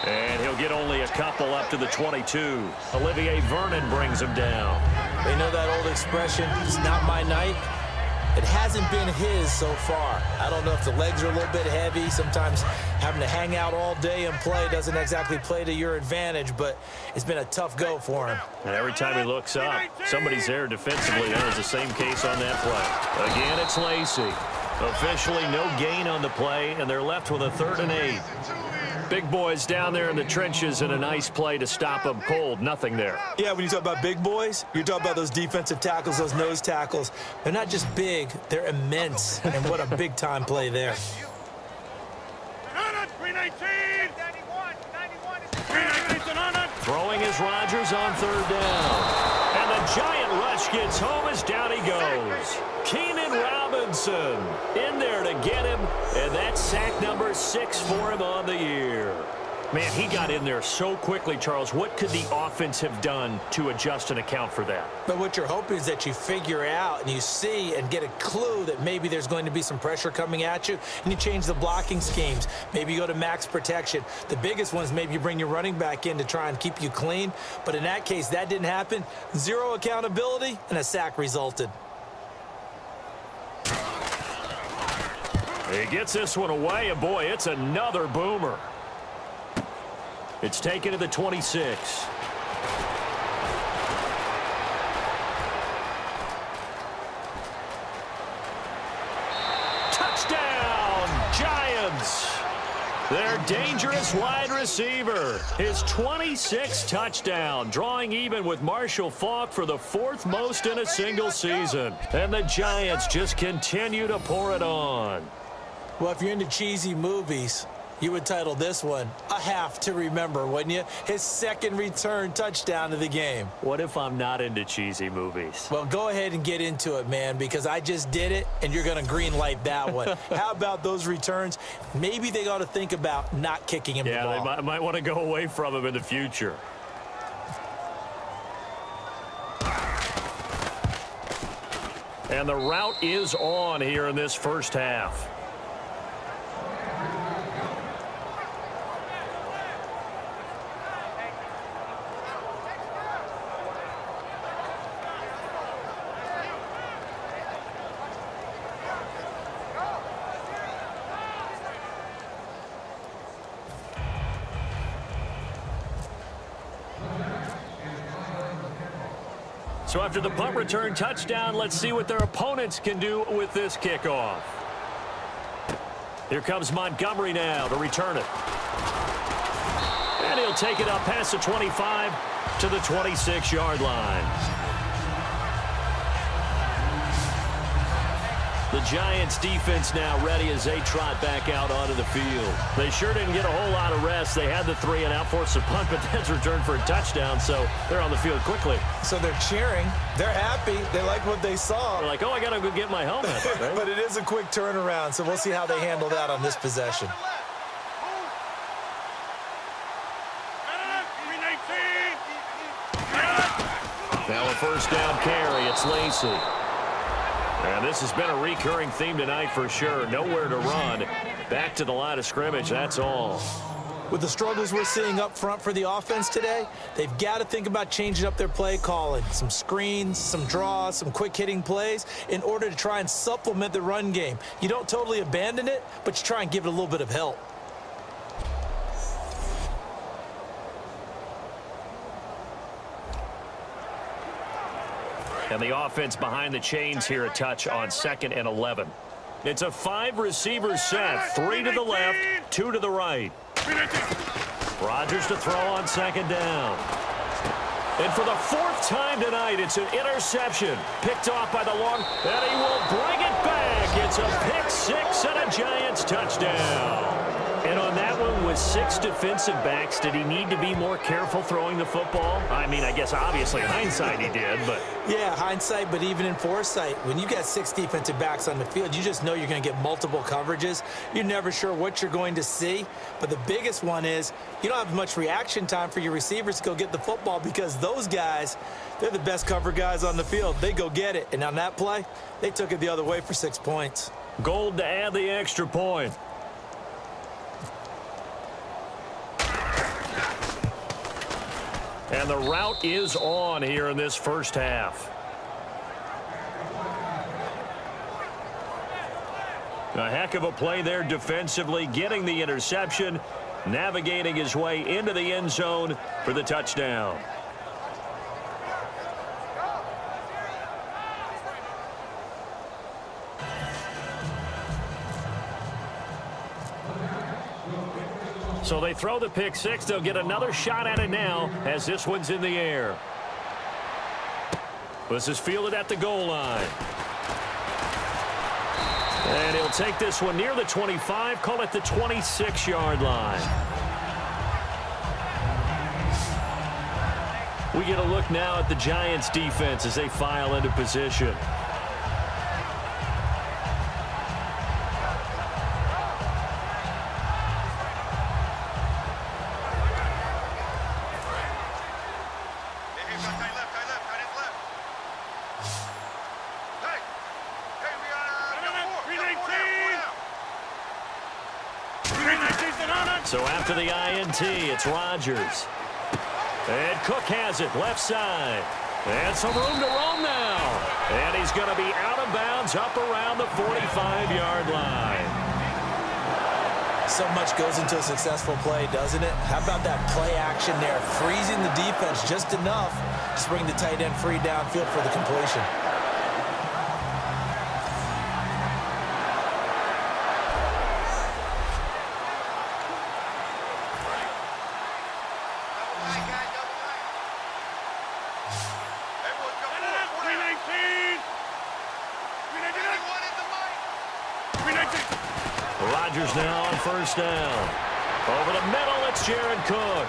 And he'll get only a couple up to the 22. Olivier Vernon brings him down. They know that old expression, it's not my night. It hasn't been his so far. I don't know if the legs are a little bit heavy. Sometimes having to hang out all day and play doesn't exactly play to your advantage, but it's been a tough go for him. And every time he looks up, somebody's there defensively. That was the same case on that play. Again, it's Lacey. Officially no gain on the play, and they're left with a 3rd and 8. Big boys down there in the trenches, and a nice play to stop them cold. Nothing there. Yeah, when you talk about big boys, you're talking about those defensive tackles, those nose tackles. They're not just big, they're immense. And what a big-time play there. 319. Throwing is Rodgers on 3rd down. And the giant rush gets home as down he goes. Keenan Robinson in there to get him, and that's sack number 6 for him on the year. Man, he got in there so quickly, Charles. What could the offense have done to adjust and account for that? But what you're hoping is that you figure out and you see and get a clue that maybe there's going to be some pressure coming at you, and you change the blocking schemes. Maybe you go to max protection. The biggest one is maybe you bring your running back in to try and keep you clean. But in that case, that didn't happen. 0 accountability, and a sack resulted. He gets this one away, and boy, it's another boomer. It's taken to the 26. Touchdown, Giants. Their dangerous wide receiver. His 26th touchdown, drawing even with Marshall Faulk for the 4th most in a single season. And the Giants just continue to pour it on. Well, if you're into cheesy movies, you would title this one A Half to Remember, wouldn't you? His 2nd return touchdown of the game. What if I'm not into cheesy movies? Well, go ahead and get into it, man, because I just did it, and you're going to green light that one. How about those returns? Maybe they ought to think about not kicking him the ball. Yeah, they might want to go away from him in the future. And the route is on here in this first half. So after the punt return touchdown, let's see what their opponents can do with this kickoff. Here comes Montgomery now to return it. And he'll take it up past the 25 to the 26-yard line. The Giants defense now ready as they trot back out onto the field. They sure didn't get a whole lot of rest. They had the 3 and out, forced a punt, but that's returned for a touchdown, so they're on the field quickly. So they're cheering. They're happy. They like what they saw. They're like, oh, I got to go get my helmet. Right? But it is a quick turnaround, so we'll see how they handle that on this possession. Now a first down carry. It's Lacy. And this has been a recurring theme tonight for sure. Nowhere to run. Back to the line of scrimmage. That's all. With the struggles we're seeing up front for the offense today, they've got to think about changing up their play calling. Some screens, some draws, some quick-hitting plays in order to try and supplement the run game. You don't totally abandon it, but you try and give it a little bit of help. And the offense behind the chains here a touch on 2nd and 11. It's a 5-receiver set. 3 to the left, 2 to the right. Rodgers to throw on 2nd down. And for the 4th time tonight, it's an interception. Picked off by the long, and he will bring it back. It's a pick 6 and a Giants touchdown. And on that one, with 6 defensive backs, did he need to be more careful throwing the football? I mean, I guess obviously hindsight he did, but... Yeah, hindsight, but even in foresight, when you got 6 defensive backs on the field, you just know you're going to get multiple coverages. You're never sure what you're going to see. But the biggest one is you don't have much reaction time for your receivers to go get the football because those guys, they're the best cover guys on the field. They go get it. And on that play, they took it the other way for 6 points. Gold to add the extra point. And the route is on here in this first half. A heck of a play there defensively, getting the interception, navigating his way into the end zone for the touchdown. So they throw the pick 6. They'll get another shot at it now as this one's in the air. This is fielded at the goal line. And he'll take this one near the 25, call it the 26-yard line. We get a look now at the Giants defense as they file into position. So after the INT, it's Rodgers. And Cook has it, left side. And some room to roam now. And he's going to be out of bounds up around the 45-yard line. So much goes into a successful play, doesn't it? How about that play action there, freezing the defense just enough to bring the tight end free downfield for the completion. Rodgers now on first down. Over the middle, it's Jared Cook.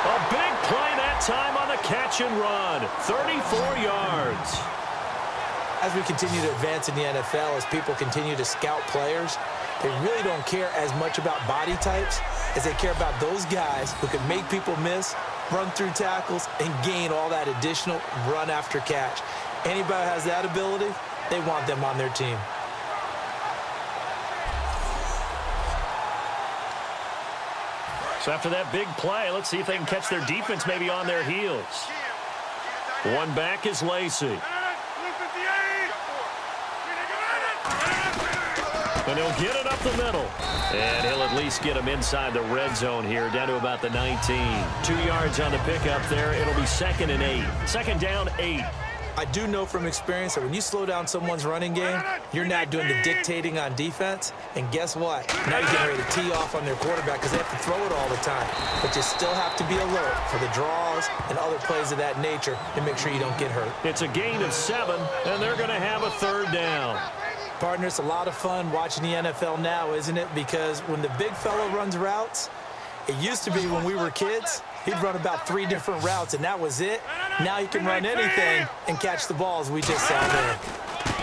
A big play that time on the catch and run. 34 yards. As we continue to advance in the NFL, as people continue to scout players, they really don't care as much about body types as they care about those guys who can make people miss, run through tackles, and gain all that additional run after catch. Anybody who has that ability, they want them on their team. So after that big play, let's see if they can catch their defense maybe on their heels. One back is Lacy. And he'll get it up the middle. And he'll at least get him inside the red zone here, down to about the 19. 2 yards on the pickup there. It'll be 2nd and 8. 2nd down, 8. I do know from experience that when you slow down someone's running game, you're not doing the dictating on defense. And guess what? Now you're getting ready to tee off on their quarterback because they have to throw it all the time. But you still have to be alert for the draws and other plays of that nature to make sure you don't get hurt. It's a gain of 7, and they're going to have a 3rd down. Partner, it's a lot of fun watching the NFL now, isn't it? Because when the big fella runs routes, it used to be when we were kids, he'd run about 3 different routes, and that was it. Now he can run anything and catch the balls we just saw there.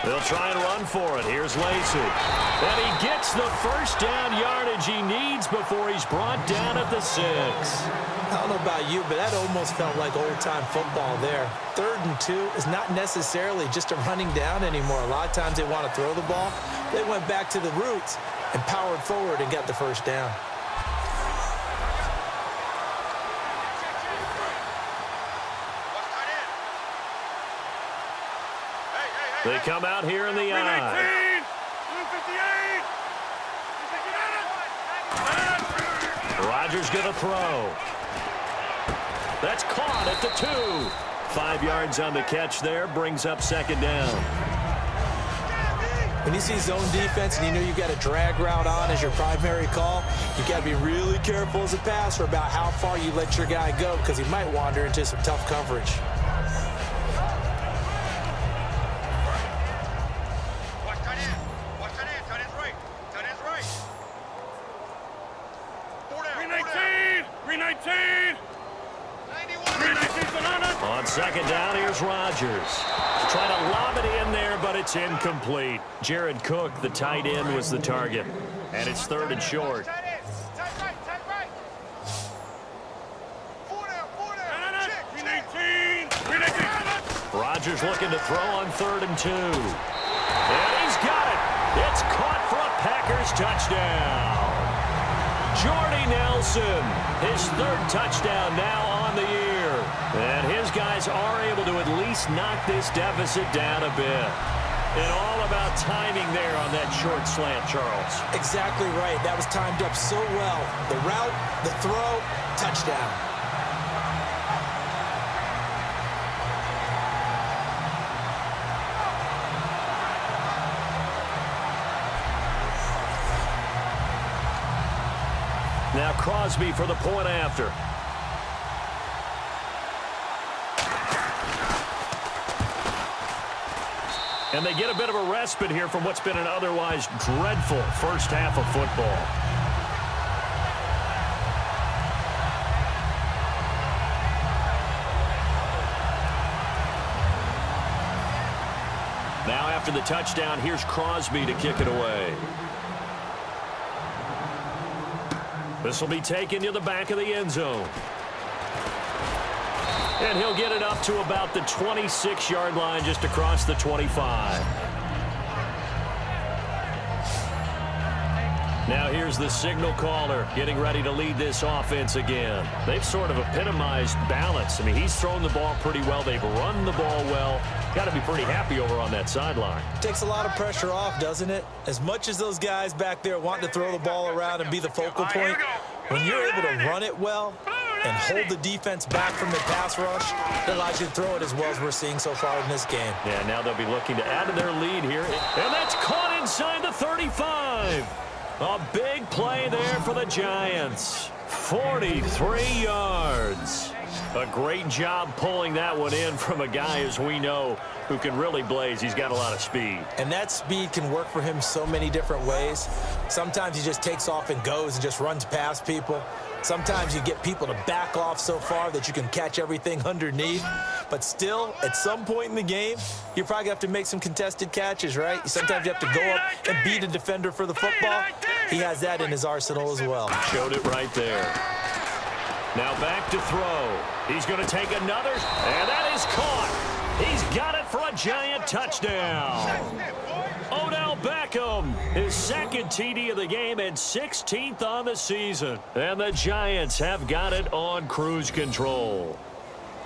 They'll try and run for it. Here's Lacey. And he gets the first down yardage he needs before he's brought down at the 6. I don't know about you, but that almost felt like old-time football there. 3rd and 2 is not necessarily just a running down anymore. A lot of times they want to throw the ball. They went back to the roots and powered forward and got the first down. They come out here in the eye. Rodgers going to throw. That's caught at the 2. 5 yards on the catch there, brings up 2nd down. When you see zone defense and you know you've got a drag route on as your primary call, you've got to be really careful as a passer about how far you let your guy go because he might wander into some tough coverage. On 2nd down, here's Rodgers. Trying to lob it in there, but it's incomplete. Jared Cook, the tight end, was the target. And it's 3rd and short. Rodgers looking to throw on 3rd and 2. And he's got it. It's caught for a Packers touchdown. Jordy Nelson, his 3rd touchdown now on the year. And his guys are able to at least knock this deficit down a bit. And all about timing there on that short slant, Charles. Exactly right. That was timed up so well. The route, the throw, touchdown. Now Crosby for the point after. And they get a bit of a respite here from what's been an otherwise dreadful first half of football. Now after the touchdown, here's Crosby to kick it away. This will be taken to the back of the end zone. And he'll get it up to about the 26-yard line, just across the 25. Now here's the signal caller getting ready to lead this offense again. They've sort of epitomized balance. I mean, he's thrown the ball pretty well. They've run the ball well. Got to be pretty happy over on that sideline. Takes a lot of pressure off, doesn't it? As much as those guys back there want to throw the ball around and be the focal point, when you're able to run it well and hold the defense back from the pass rush, that allows you to throw it as well as we're seeing so far in this game. Yeah, now they'll be looking to add to their lead here. And that's caught inside the 35. A big play there for the Giants. 43 yards. A great job pulling that one in from a guy, as we know, who can really blaze. He's got a lot of speed. And that speed can work for him so many different ways. Sometimes he just takes off and goes and just runs past people. Sometimes you get people to back off so far that you can catch everything underneath. But still, at some point in the game, you're probably going to have to make some contested catches, right? Sometimes you have to go up and beat a defender for the football. He has that in his arsenal as well. Showed it right there. Now back to throw. He's going to take another, and that is caught. He's got it for a Giant touchdown. Odell Beckham, his 2nd TD of the game and 16th on the season. And the Giants have got it on cruise control.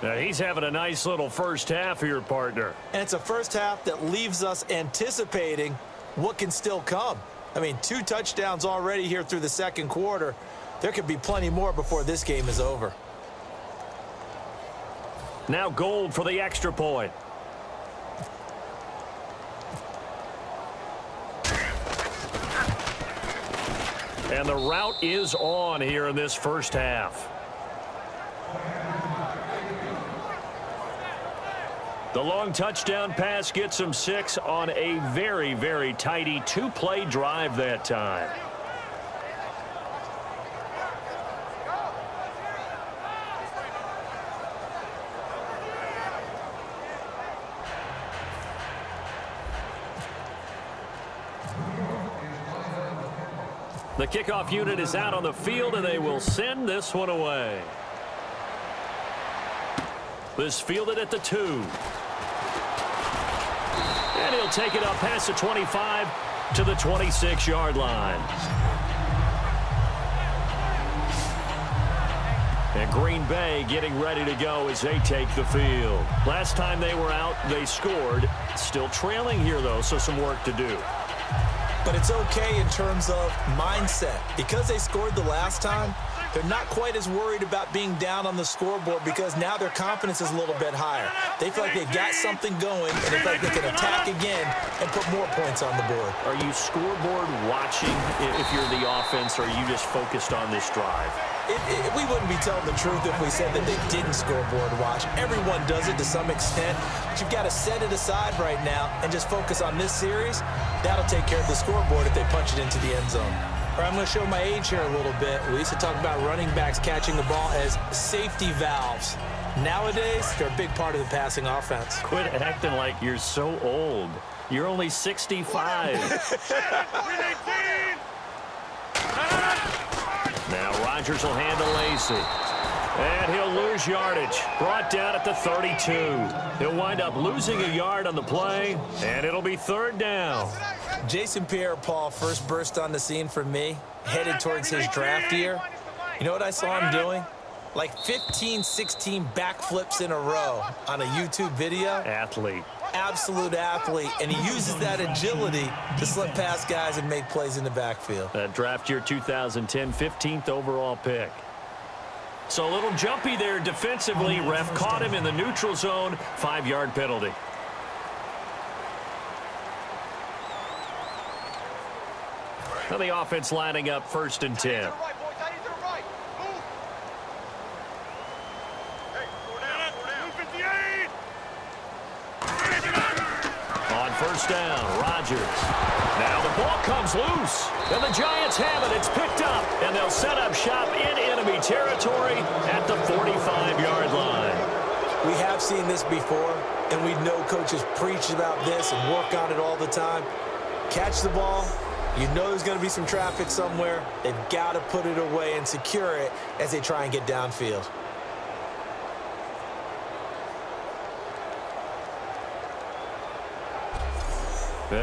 Now he's having a nice little first half here, partner. And it's a first half that leaves us anticipating what can still come. I mean, 2 touchdowns already here through the 2nd quarter. There could be plenty more before this game is over. Now Gold for the extra point. And the route is on here in this first half. The long touchdown pass gets him 6 on a very, very tidy 2-play drive that time. The kickoff unit is out on the field, and they will send this one away. This fielded at the 2. And he'll take it up past the 25 to the 26-yard line. And Green Bay getting ready to go as they take the field. Last time they were out, they scored. Still trailing here, though, so some work to do. But it's okay in terms of mindset. Because they scored the last time, they're not quite as worried about being down on the scoreboard because now their confidence is a little bit higher. They feel like they've got something going, and they feel like they can attack again and put more points on the board. Are you scoreboard watching if you're the offense, or are you just focused on this drive? We wouldn't be telling the truth if we said that they didn't scoreboard watch. Everyone does it to some extent, but you've got to set it aside right now and just focus on this series. That'll take care of the scoreboard if they punch it into the end zone. All right, I'm going to show my age here a little bit. We used to talk about running backs catching the ball as safety valves. Nowadays, they're a big part of the passing offense. Quit acting like you're so old. You're only 65. Now Rodgers will handle Lacey. And he'll lose yardage. Brought down at the 32. He'll wind up losing a yard on the play, and it'll be 3rd down. Jason Pierre-Paul first burst on the scene for me, headed towards his draft year. You know what I saw him doing? Like 15, 16 backflips in a row on a YouTube video. Athlete. Absolute athlete, and he uses that agility to slip past guys and make plays in the backfield. That draft year 2010, 15th overall pick. So a little jumpy there defensively. Ref caught him in the neutral zone. 5-yard penalty. Now the offense lining up 1st and 10. On 1st down, Rodgers. Now the ball comes loose, and the Giants have it. It's picked up, and they'll set up shop in enemy territory at the 45-yard line. We have seen this before, and we know coaches preach about this and work on it all the time. Catch the ball. You know there's going to be some traffic somewhere. They've got to put it away and secure it as they try and get downfield.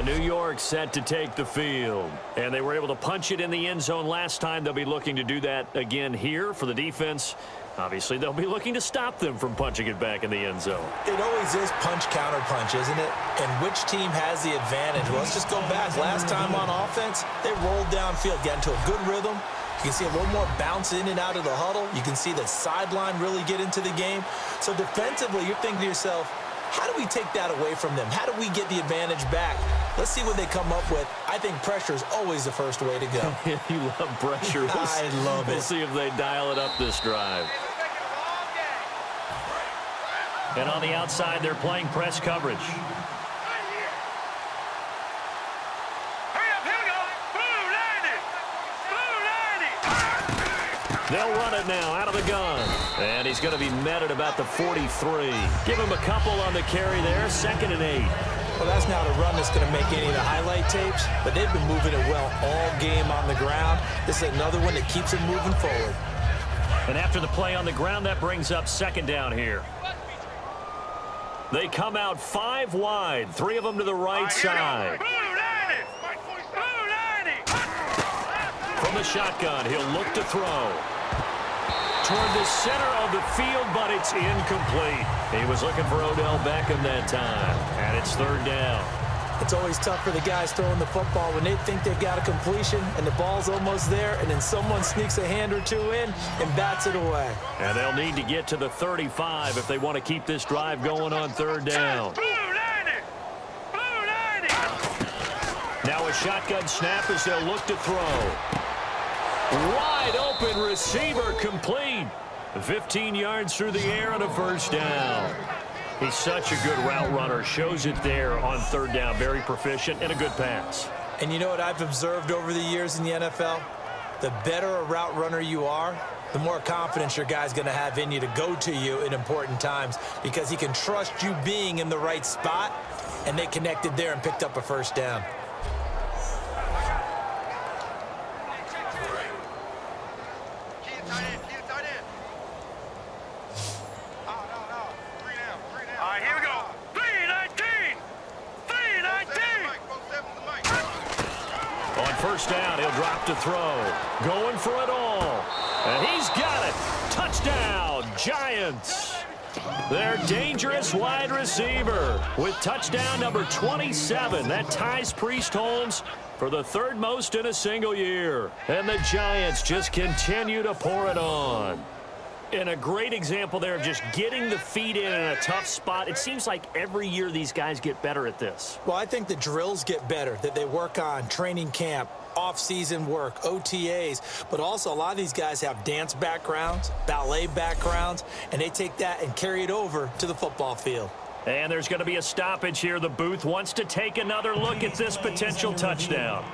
New York set to take the field, and they were able to punch it in the end zone last time. They'll be looking to do that again here for the defense. Obviously, they'll be looking to stop them from punching it back in the end zone. It always is punch-counter-punch, isn't it? And which team has the advantage? Well, let's just go back. Last time on offense, they rolled downfield, got into a good rhythm. You can see a little more bounce in and out of the huddle. You can see the sideline really get into the game. So defensively, you're thinking to yourself, how do we take that away from them? How do we get the advantage back? Let's see what they come up with. I think pressure is always the first way to go. You love pressure. I love it. We'll see if they dial it up this drive. And on the outside, they're playing press coverage. They'll run it now out of the gun. And he's going to be met at about the 43. Give him a couple on the carry there. 2nd and 8. Well, that's not a run that's going to make any of the highlight tapes, but they've been moving it well all game on the ground. This is another one that keeps them moving forward. And after the play on the ground, that brings up 2nd down here. They come out 5 wide, 3 of them to the right side. From the shotgun, he'll look to throw. Toward the center of the field, but it's incomplete. He was looking for Odell Beckham that time, and it's 3rd down. It's always tough for the guys throwing the football when they think they've got a completion and the ball's almost there, and then someone sneaks a hand or two in and bats it away. And they'll need to get to the 35 if they want to keep this drive going on 3rd down. Now a shotgun snap as they'll look to throw. Wide open receiver complete. 15 yards through the air and a 1st down. He's such a good route runner. Shows it there on 3rd down. Very proficient and a good pass. And you know what I've observed over the years in the NFL? The better a route runner you are, the more confidence your guy's going to have in you to go to you in important times because he can trust you being in the right spot, and they connected there and picked up a 1st down. first down. He'll drop to throw. Going for it all. And he's got it. Touchdown, Giants. Their dangerous wide receiver with touchdown number 27. That ties Priest Holmes for the third most in a single year. And the Giants just continue to pour it on. And a great example there of just getting the feet in a tough spot. It seems like every year these guys get better at this. Well, I think the drills get better that they work on, training camp, off-season work, OTAs, but also a lot of these guys have dance backgrounds, ballet backgrounds, and they take that and carry it over to the football field. And there's going to be a stoppage here. The booth wants to take another look at this potential touchdown.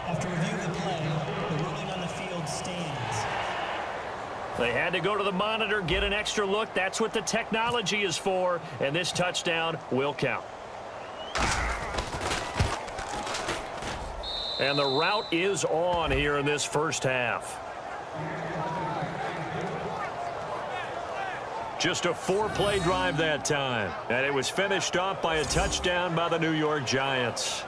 After reviewing the play, the ruling on the field stands. They had to go to the monitor, get an extra look. That's what the technology is for, and this touchdown will count. And the route is on here in this first half. Just a 4-play drive that time, and it was finished off by a touchdown by the New York Giants.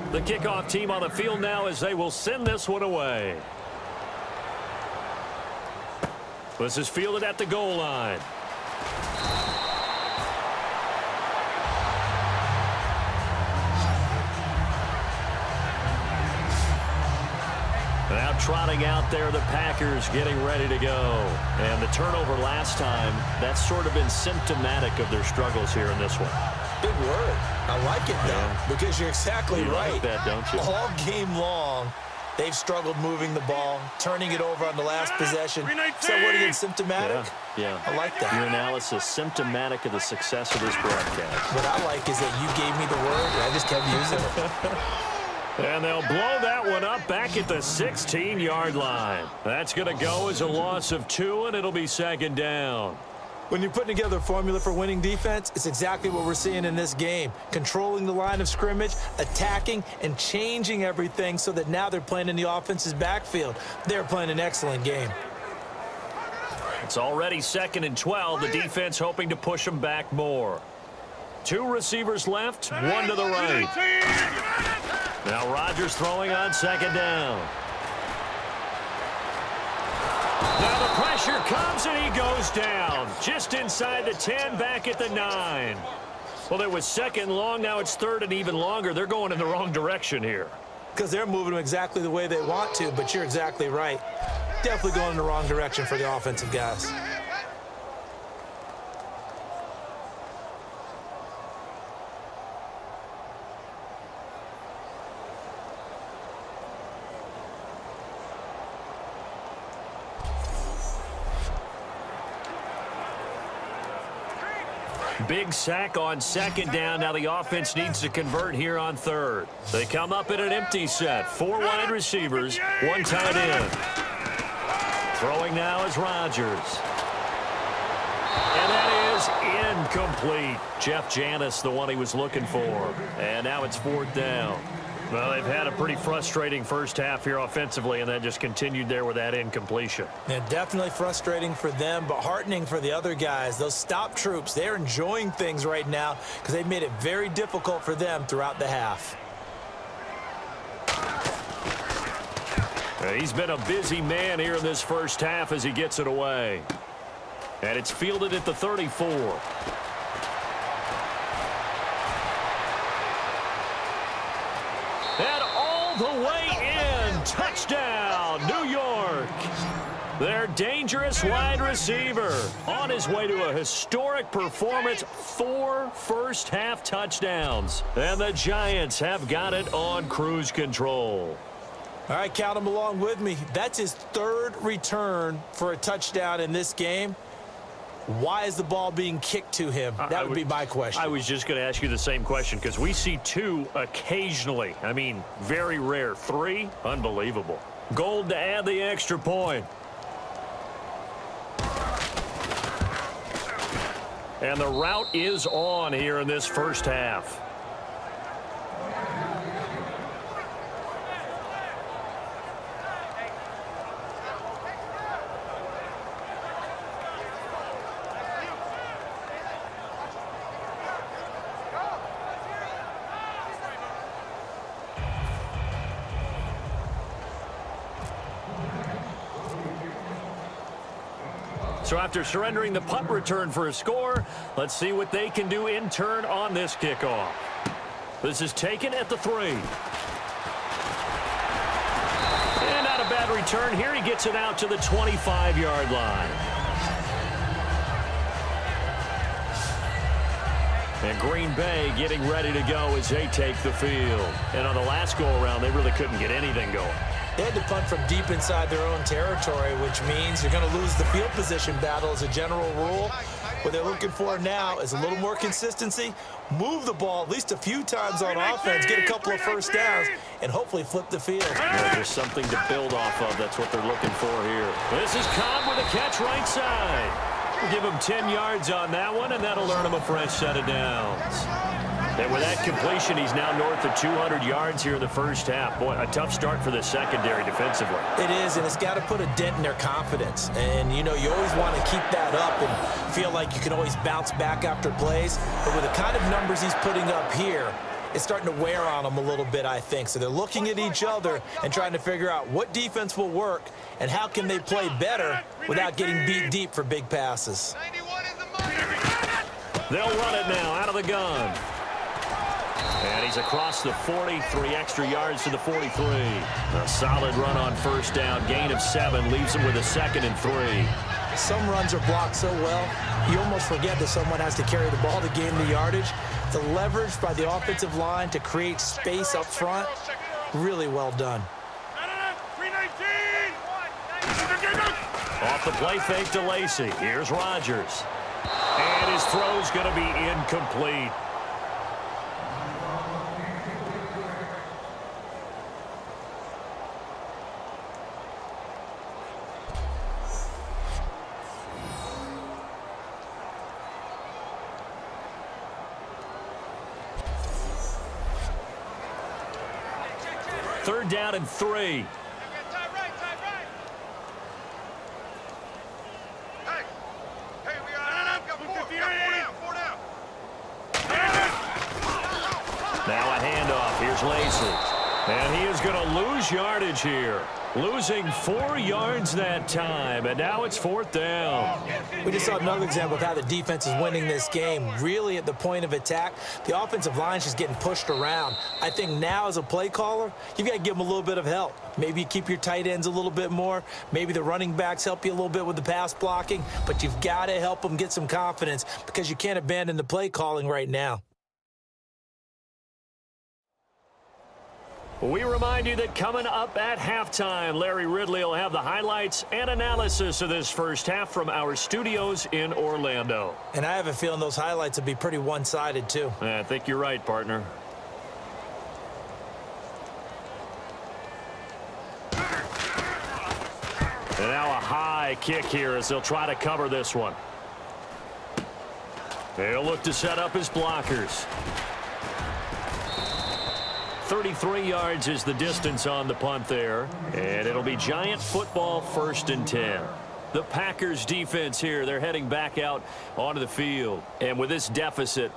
The kickoff team on the field now as they will send this one away. This is fielded at the goal line. Now trotting out there, the Packers getting ready to go. And the turnover last time, that's sort of been symptomatic of their struggles here in this one. Big word. I like it, though, because you're exactly right. Like that, don't you? All game long, they've struggled moving the ball, turning it over on the last possession. Is that word again, symptomatic? Yeah. I like that. Your analysis, symptomatic of the success of this broadcast. What I like is that you gave me the word, and I just kept using it. And they'll blow that one up back at the 16-yard line. That's going to go as a loss of 2, and it'll be second down. When you're putting together a formula for winning defense, it's exactly what we're seeing in this game. Controlling the line of scrimmage, attacking, and changing everything so that now they're playing in the offense's backfield. They're playing an excellent game. It's already 2nd and 12. The defense hoping to push them back more. 2 receivers left, 1 to the right. Now Rodgers throwing on 2nd down. Now the pressure comes and he goes down. Just inside the 10, back at the 9. Well, it was 2nd long, now it's 3rd and even longer. They're going in the wrong direction here. Because they're moving them exactly the way they want to, but you're exactly right. Definitely going in the wrong direction for the offensive guys. Big sack on 2nd down. Now the offense needs to convert here on 3rd. They come up in an empty set. 4 wide receivers, 1 tight end. Throwing now is Rodgers. And that is incomplete. Jeff Janis, the one he was looking for. And now it's 4th down. Well, they've had a pretty frustrating first half here offensively, and then just continued there with that incompletion. Yeah, definitely frustrating for them, but heartening for the other guys. Those stop troops, they're enjoying things right now because they've made it very difficult for them throughout the half. He's been a busy man here in this first half as he gets it away. And it's fielded at the 34. And all the way in. Touchdown, New York. Their dangerous wide receiver on his way to a historic performance. 4 first-half touchdowns. And the Giants have got it on cruise control. All right, count them along with me. That's his 3rd return for a touchdown in this game. Why is the ball being kicked to him? That would be my question. I was just going to ask you the same question because we see 2 occasionally. I mean, very rare. 3, unbelievable. Gold to add the extra point. And the route is on here in this first half. So after surrendering the punt return for a score, let's see what they can do in turn on this kickoff. This is taken at the 3. And not a bad return here. He gets it out to the 25-yard line. And Green Bay getting ready to go as they take the field. And on the last go-around, they really couldn't get anything going. They had to punt from deep inside their own territory, which means you're going to lose the field position battle as a general rule. What they're looking for now is a little more consistency, move the ball at least a few times on offense, get a couple of first downs, and hopefully flip the field. Yeah, there's something to build off of. That's what they're looking for here. This is Cobb with a catch right side. We'll give him 10 yards on that one, and that'll earn him a fresh set of downs. And with that completion, he's now north of 200 yards here in the first half. Boy, a tough start for the secondary defensively. It is, and it's got to put a dent in their confidence. And, you know, you always want to keep that up and feel like you can always bounce back after plays. But with the kind of numbers he's putting up here, it's starting to wear on them a little bit, I think. So they're looking at each other and trying to figure out what defense will work and how can they play better without getting beat deep for big passes. They'll run it now out of the gun. And he's across the 40, 3 extra yards to the 43. A solid run on first down, gain of 7, leaves him with a 2nd and 3. Some runs are blocked so well, you almost forget that someone has to carry the ball to gain the yardage. The leverage by the offensive line to create space up front, really well done. Off the play fake to Lacy. Here's Rodgers. And his throw's going to be incomplete. Third down and 3. Now a handoff. Here's Lacy. And he is going to lose yardage here. Losing 4 yards that time. And now it's 4th down. We just saw another example of how the defense is winning this game. Really at the point of attack, the offensive line's just getting pushed around. I think now as a play caller, you've got to give them a little bit of help. Maybe you keep your tight ends a little bit more. Maybe the running backs help you a little bit with the pass blocking. But you've got to help them get some confidence because you can't abandon the play calling right now. We remind you that coming up at halftime, Larry Ridley will have the highlights and analysis of this first half from our studios in Orlando. And I have a feeling those highlights will be pretty one-sided, too. I think you're right, partner. And now a high kick here as they'll try to cover this one. They'll look to set up his blockers. 33 yards is the distance on the punt there. And it'll be Giant football, 1st and 10. The Packers defense here, they're heading back out onto the field. And with this deficit,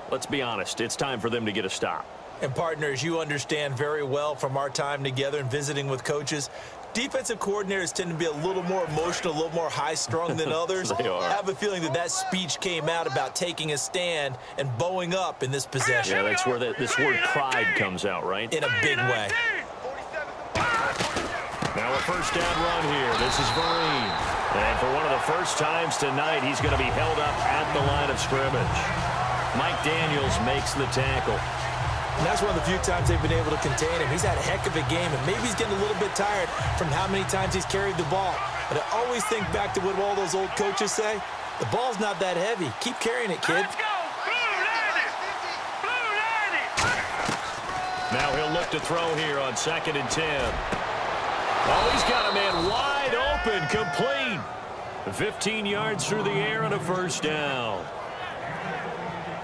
let's be honest, it's time for them to get a stop. And partners, you understand very well from our time together and visiting with coaches, defensive coordinators tend to be a little more emotional, a little more high-strung than others. They are. I have a feeling that speech came out about taking a stand and bowing up in this possession. Yeah, that's where this word pride comes out, right? In a big way. Now a first down run here. This is Vereen. And for one of the first times tonight, he's going to be held up at the line of scrimmage. Mike Daniels makes the tackle. And that's one of the few times they've been able to contain him. He's had a heck of a game, and maybe he's getting a little bit tired from how many times he's carried the ball. But I always think back to what all those old coaches say. The ball's not that heavy. Keep carrying it, kid. Let's go. Blue 90. Blue 90. Now he'll look to throw here on 2nd and 10. Oh, he's got a man wide open, complete. 15 yards through the air and a first down.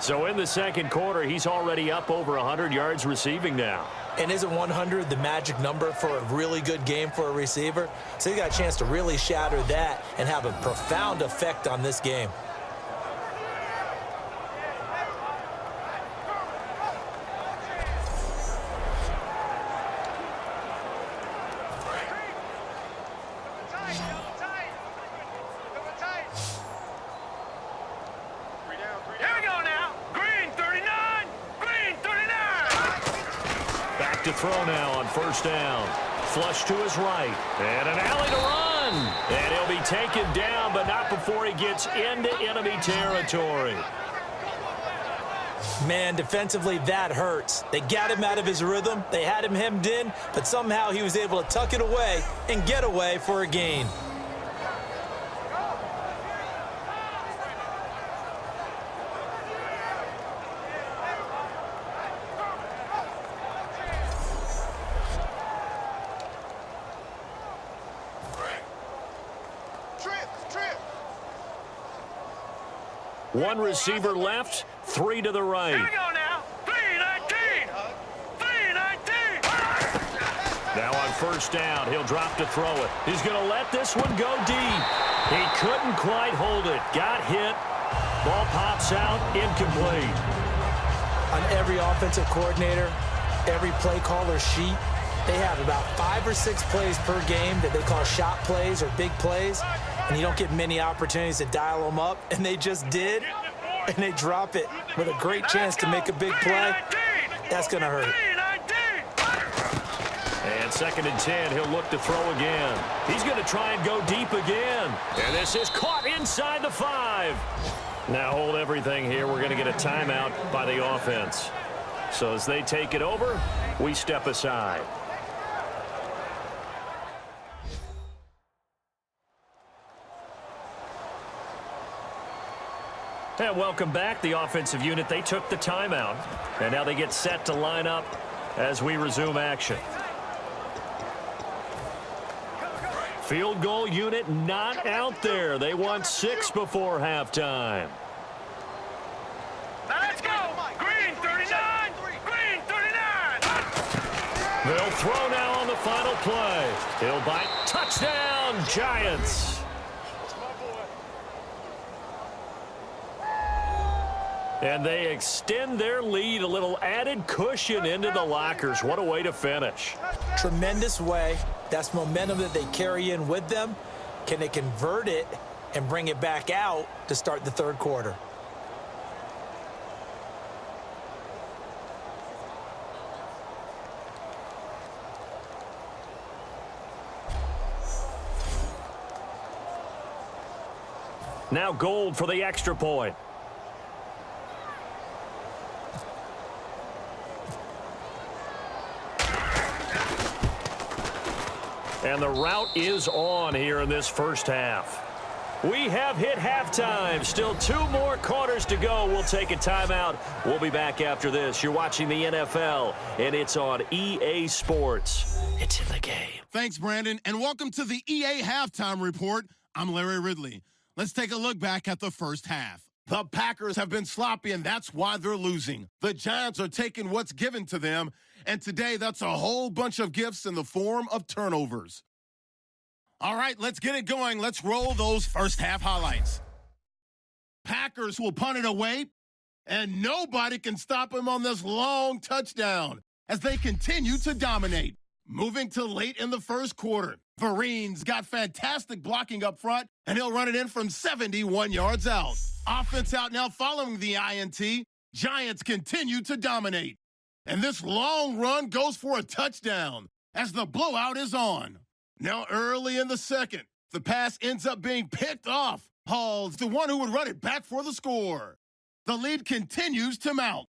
So in the second quarter, he's already up over 100 yards receiving now. And isn't 100 the magic number for a really good game for a receiver? So he got a chance to really shatter that and have a profound effect on this game. Here we go now. Green 39. Green 39. Back to throw now on first down. Flush to his right. And an alley to run. And he'll be taken down, but not before he gets into enemy territory. Man, defensively, that hurts. They got him out of his rhythm. They had him hemmed in, but somehow he was able to tuck it away and get away for a gain. One receiver left, 3 to the right. Here we go now. 319. 319. Now on first down, he'll drop to throw it. He's going to let this one go deep. He couldn't quite hold it. Got hit. Ball pops out, incomplete. On every offensive coordinator, every play caller sheet, they have about 5 or 6 plays per game that they call shot plays or big plays, and you don't get many opportunities to dial them up, and they just did, and they drop it with a great chance to make a big play. That's going to hurt. 319. And 2nd and 10, he'll look to throw again. He's going to try and go deep again. And this is caught inside the 5. Now hold everything here. We're going to get a timeout by the offense. So as they take it over, we step aside. And welcome back. The offensive unit, they took the timeout. And now they get set to line up as we resume action. Field goal unit not out there. They won 6 before halftime. Now let's go. Green 39. Green 39. They'll throw now on the final play. He'll bite. Touchdown, Giants. And they extend their lead, a little added cushion into the lockers. What a way to finish. Tremendous way. That's momentum that they carry in with them. Can they convert it and bring it back out to start the third quarter? Now Gold for the extra point. And the route is on here in this first half. We have hit halftime. Still 2 more quarters to go. We'll take a timeout. We'll be back after this. You're watching the NFL, and it's on EA Sports. It's in the game. Thanks, Brandon, and welcome to the EA Halftime Report. I'm Larry Ridley. Let's take a look back at the first half. The Packers have been sloppy, and that's why they're losing. The Giants are taking what's given to them, and today that's a whole bunch of gifts in the form of turnovers. All right, let's get it going. Let's roll those first half highlights. Packers will punt it away, and nobody can stop them on this long touchdown as they continue to dominate. Moving to late in the first quarter, Vereen's got fantastic blocking up front, and he'll run it in from 71 yards out. Offense out now following the INT. Giants continue to dominate. And this long run goes for a touchdown as the blowout is on. Now early in the second, the pass ends up being picked off. Hall's the one who would run it back for the score. The lead continues to mount.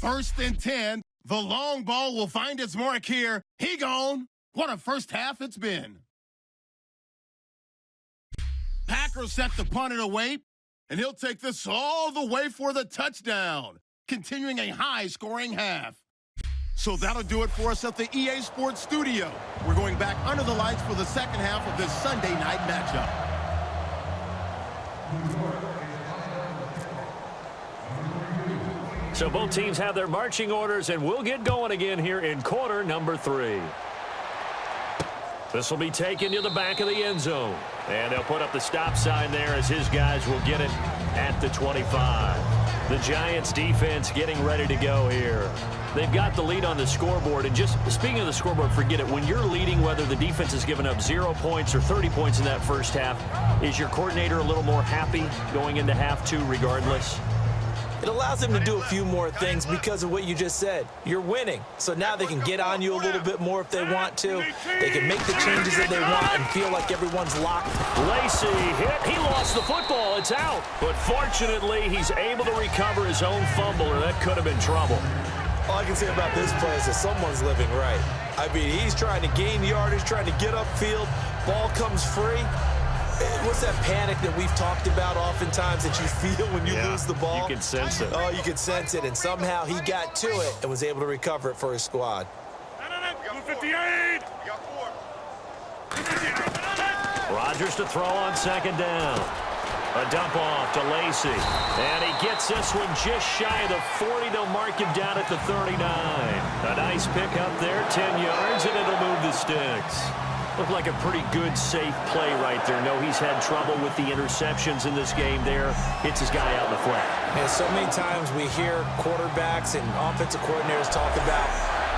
1st and 10. The long ball will find its mark here. He gone. What a first half it's been. Packers set to punt it away, and he'll take this all the way for the touchdown, continuing a high-scoring half. So that'll do it for us at the EA Sports Studio. We're going back under the lights for the second half of this Sunday night matchup. So both teams have their marching orders, and we'll get going again here in quarter number 3. This will be taken to the back of the end zone. And they'll put up the stop sign there as his guys will get it at the 25. The Giants defense getting ready to go here. They've got the lead on the scoreboard. And just speaking of the scoreboard, forget it. When you're leading, whether the defense has given up 0 points or 30 points in that first half, is your coordinator a little more happy going into half 2 regardless? It allows them to do a few more things because of what you just said. You're winning, so now they can get on you a little bit more if they want to. They can make the changes that they want and feel like everyone's locked. Lacey hit. He lost the football. It's out. But fortunately, he's able to recover his own fumble, or that could have been trouble. All I can say about this play is that someone's living right. I mean, he's trying to gain yardage, trying to get upfield. Ball comes free. What's that panic that we've talked about oftentimes that you feel when you lose the ball? You can sense it. Oh, you can sense it, and somehow he got to it and was able to recover it for his squad. 58! Rodgers to throw on second down. A dump off to Lacey. And he gets this one just shy of the 40. They'll mark him down at the 39. A nice pick up there, 10 yards, and it'll move the sticks. Looked like a pretty good, safe play right there. No, he's had trouble with the interceptions in this game there. Hits his guy out in the flat. And so many times we hear quarterbacks and offensive coordinators talk about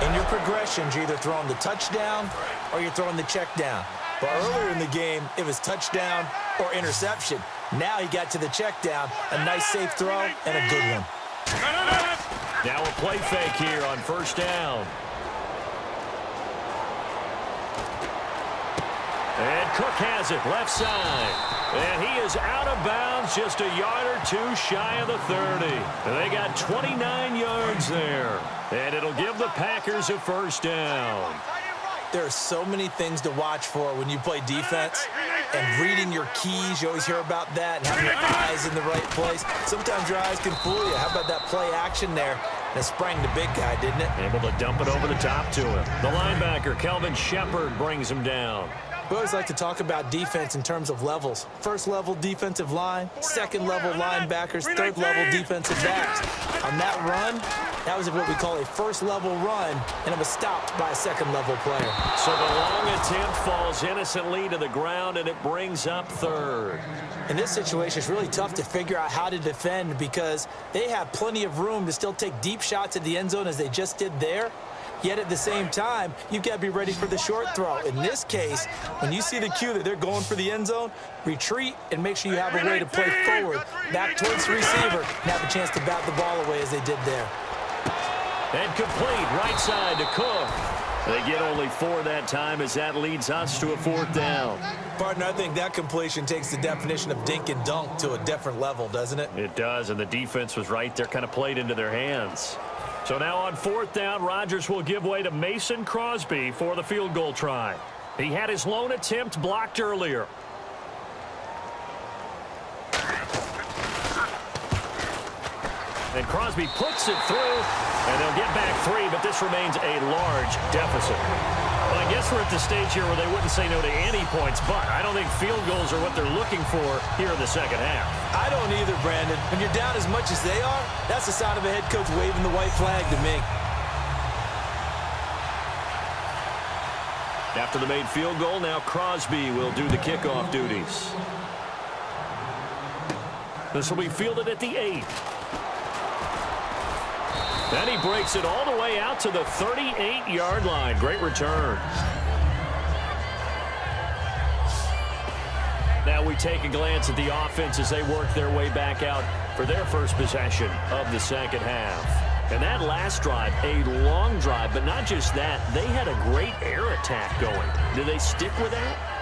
in your progressions, you're either throwing the touchdown or you're throwing the check down. But earlier in the game, it was touchdown or interception. Now he got to the check down, a nice safe throw, and a good one. Now a play fake here on first down. And Cook has it, left side. And he is out of bounds, just a yard or 2 shy of the 30. They got 29 yards there. And it'll give the Packers a first down. There are so many things to watch for when you play defense. And reading your keys, you always hear about that, and having your eyes in the right place. Sometimes your eyes can fool you. How about that play action there? That sprang the big guy, didn't it? Able to dump it over the top to him. The linebacker, Kelvin Shepard, brings him down. We always like to talk about defense in terms of levels. First level defensive line, second level linebackers, third level defensive backs. On that run, that was what we call a first level run, and it was stopped by a second level player. So the long attempt falls innocently to the ground, and it brings up third. In this situation, it's really tough to figure out how to defend because they have plenty of room to still take deep shots at the end zone as they just did there. Yet at the same time, you've got to be ready for the short throw. In this case, when you see the cue that they're going for the end zone, retreat and make sure you have a way to play forward, back towards the receiver, and have a chance to bat the ball away as they did there. And complete, right side to Cook. They get only 4 that time as that leads us to a 4th down. Partner, I think that completion takes the definition of dink and dunk to a different level, doesn't it? It does, and the defense was right there, kind of played into their hands. So now on 4th down, Rodgers will give way to Mason Crosby for the field goal try. He had his lone attempt blocked earlier. And Crosby puts it through, and they'll get back 3, but this remains a large deficit. Well, I guess we're at the stage here where they wouldn't say no to any points, but I don't think field goals are what they're looking for here in the second half. I don't either, Brandon. When you're down as much as they are, that's the sign of a head coach waving the white flag to me. After the made field goal, now Crosby will do the kickoff duties. This will be fielded at the 8. Then he breaks it all the way out to the 38-yard line. Great return. Now we take a glance at the offense as they work their way back out for their first possession of the second half. And that last drive, a long drive, but not just that, they had a great air attack going. Do they stick with that?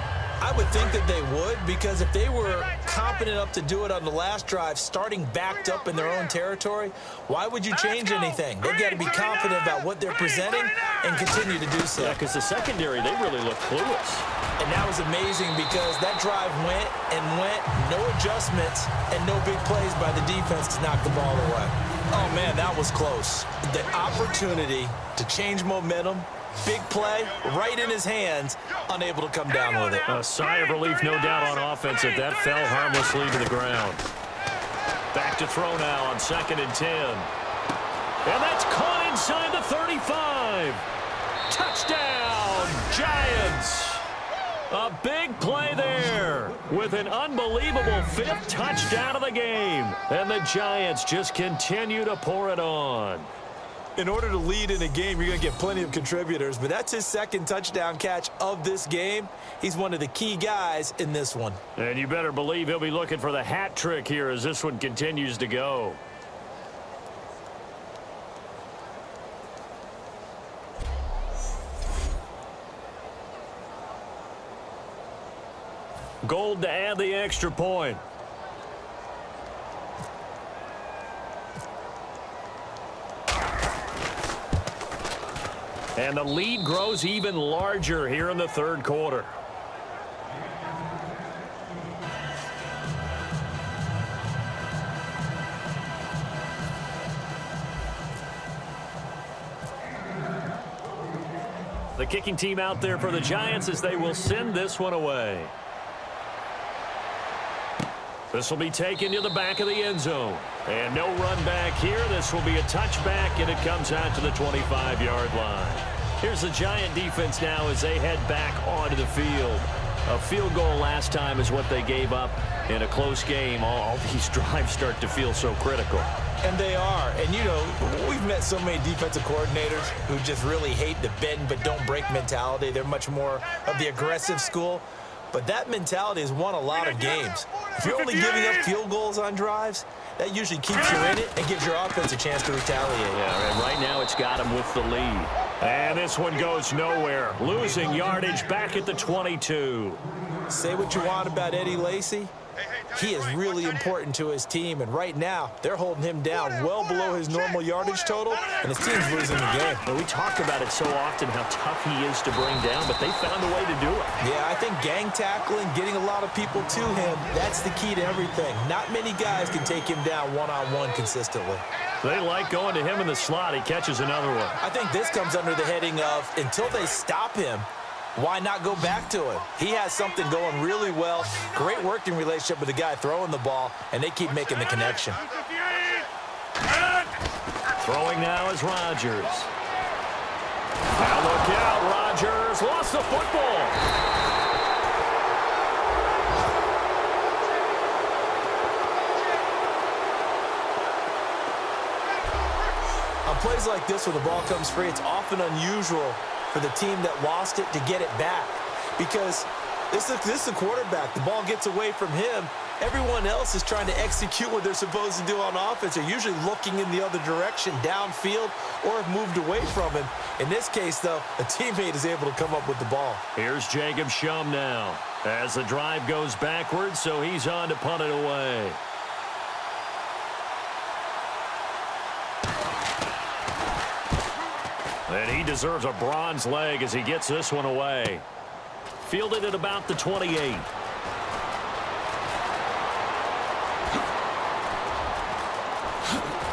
I would think that they would, because if they were competent enough to do it on the last drive, starting backed up in their own territory, why would you change anything? They've got to be confident about what they're presenting and continue to do so. Yeah, because the secondary, they really look clueless. And that was amazing because that drive went and went, no adjustments and no big plays by the defense to knock the ball away. Oh, man, that was close. The opportunity to change momentum, big play, right in his hands, unable to come down with it. A sigh of relief, no doubt, on offense that that fell harmlessly to the ground. Back to throw now on 2nd and 10. And that's caught inside the 35. Touchdown, Giants. A big play there with an unbelievable 5th touchdown of the game. And the Giants just continue to pour it on. In order to lead in a game, you're going to get plenty of contributors, but that's his 2nd touchdown catch of this game. He's one of the key guys in this one. And you better believe he'll be looking for the hat trick here as this one continues to go. Gold to add the extra point. And the lead grows even larger here in the 3rd quarter. The kicking team out there for the Giants as they will send this one away. This will be taken to the back of the end zone. And no run back here. This will be a touchback, and it comes out to the 25-yard line. Here's the Giant defense now as they head back onto the field. A field goal last time is what they gave up in a close game. All these drives start to feel so critical. And they are. And, you know, we've met so many defensive coordinators who just really hate the bend but don't break mentality. They're much more of the aggressive school. But that mentality has won a lot of games. If you're only giving up field goals on drives, that usually keeps you in it and gives your offense a chance to retaliate. Yeah, and right now it's got him with the lead. And this one goes nowhere. Losing yardage back at the 22. Say what you want about Eddie Lacy. He is really important to his team, and right now they're holding him down well below his normal yardage total, and his team's losing the game. Well, we talk about it so often how tough he is to bring down, but they found a way to do it. Yeah, I think gang tackling, getting a lot of people to him, that's the key to everything. Not many guys can take him down one-on-one consistently. They like going to him in the slot. He catches another one. I think this comes under the heading of until they stop him, why not go back to him? He has something going really well. Great working relationship with the guy throwing the ball, and they keep making the connection. Throwing now is Rodgers. Now look out, Rodgers lost the football. On plays like this where the ball comes free, it's often unusual for the team that lost it to get it back, because this is the quarterback. The ball gets away from him. Everyone else is trying to execute what they're supposed to do on offense. They're usually looking in the other direction, downfield, or have moved away from him. In this case, though, a teammate is able to come up with the ball. Here's Jacob Shum now as the drive goes backwards, so he's on to punt it away. And he deserves a bronze leg as he gets this one away. Fielded at about the 28.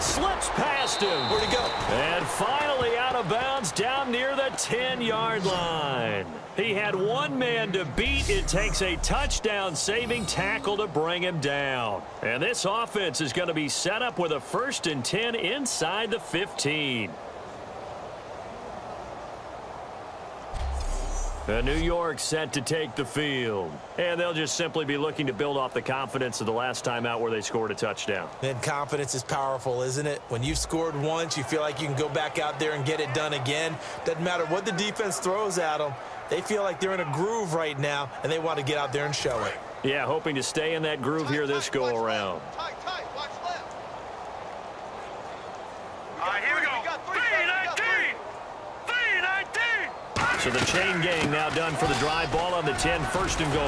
Slips past him. Where'd he go? And finally out of bounds down near the 10-yard line. He had one man to beat. It takes a touchdown-saving tackle to bring him down. And this offense is going to be set up with a 1st and 10 inside the 15. New York set to take the field. And they'll just simply be looking to build off the confidence of the last time out where they scored a touchdown. And confidence is powerful, isn't it? When you've scored once, you feel like you can go back out there and get it done again. Doesn't matter what the defense throws at them. They feel like they're in a groove right now, and they want to get out there and show it. Yeah, hoping to stay in that groove here this go-around. Here we go. 3-19. 3-19. So the chain gang now done for the drive. Ball on the 10, 1st and goal.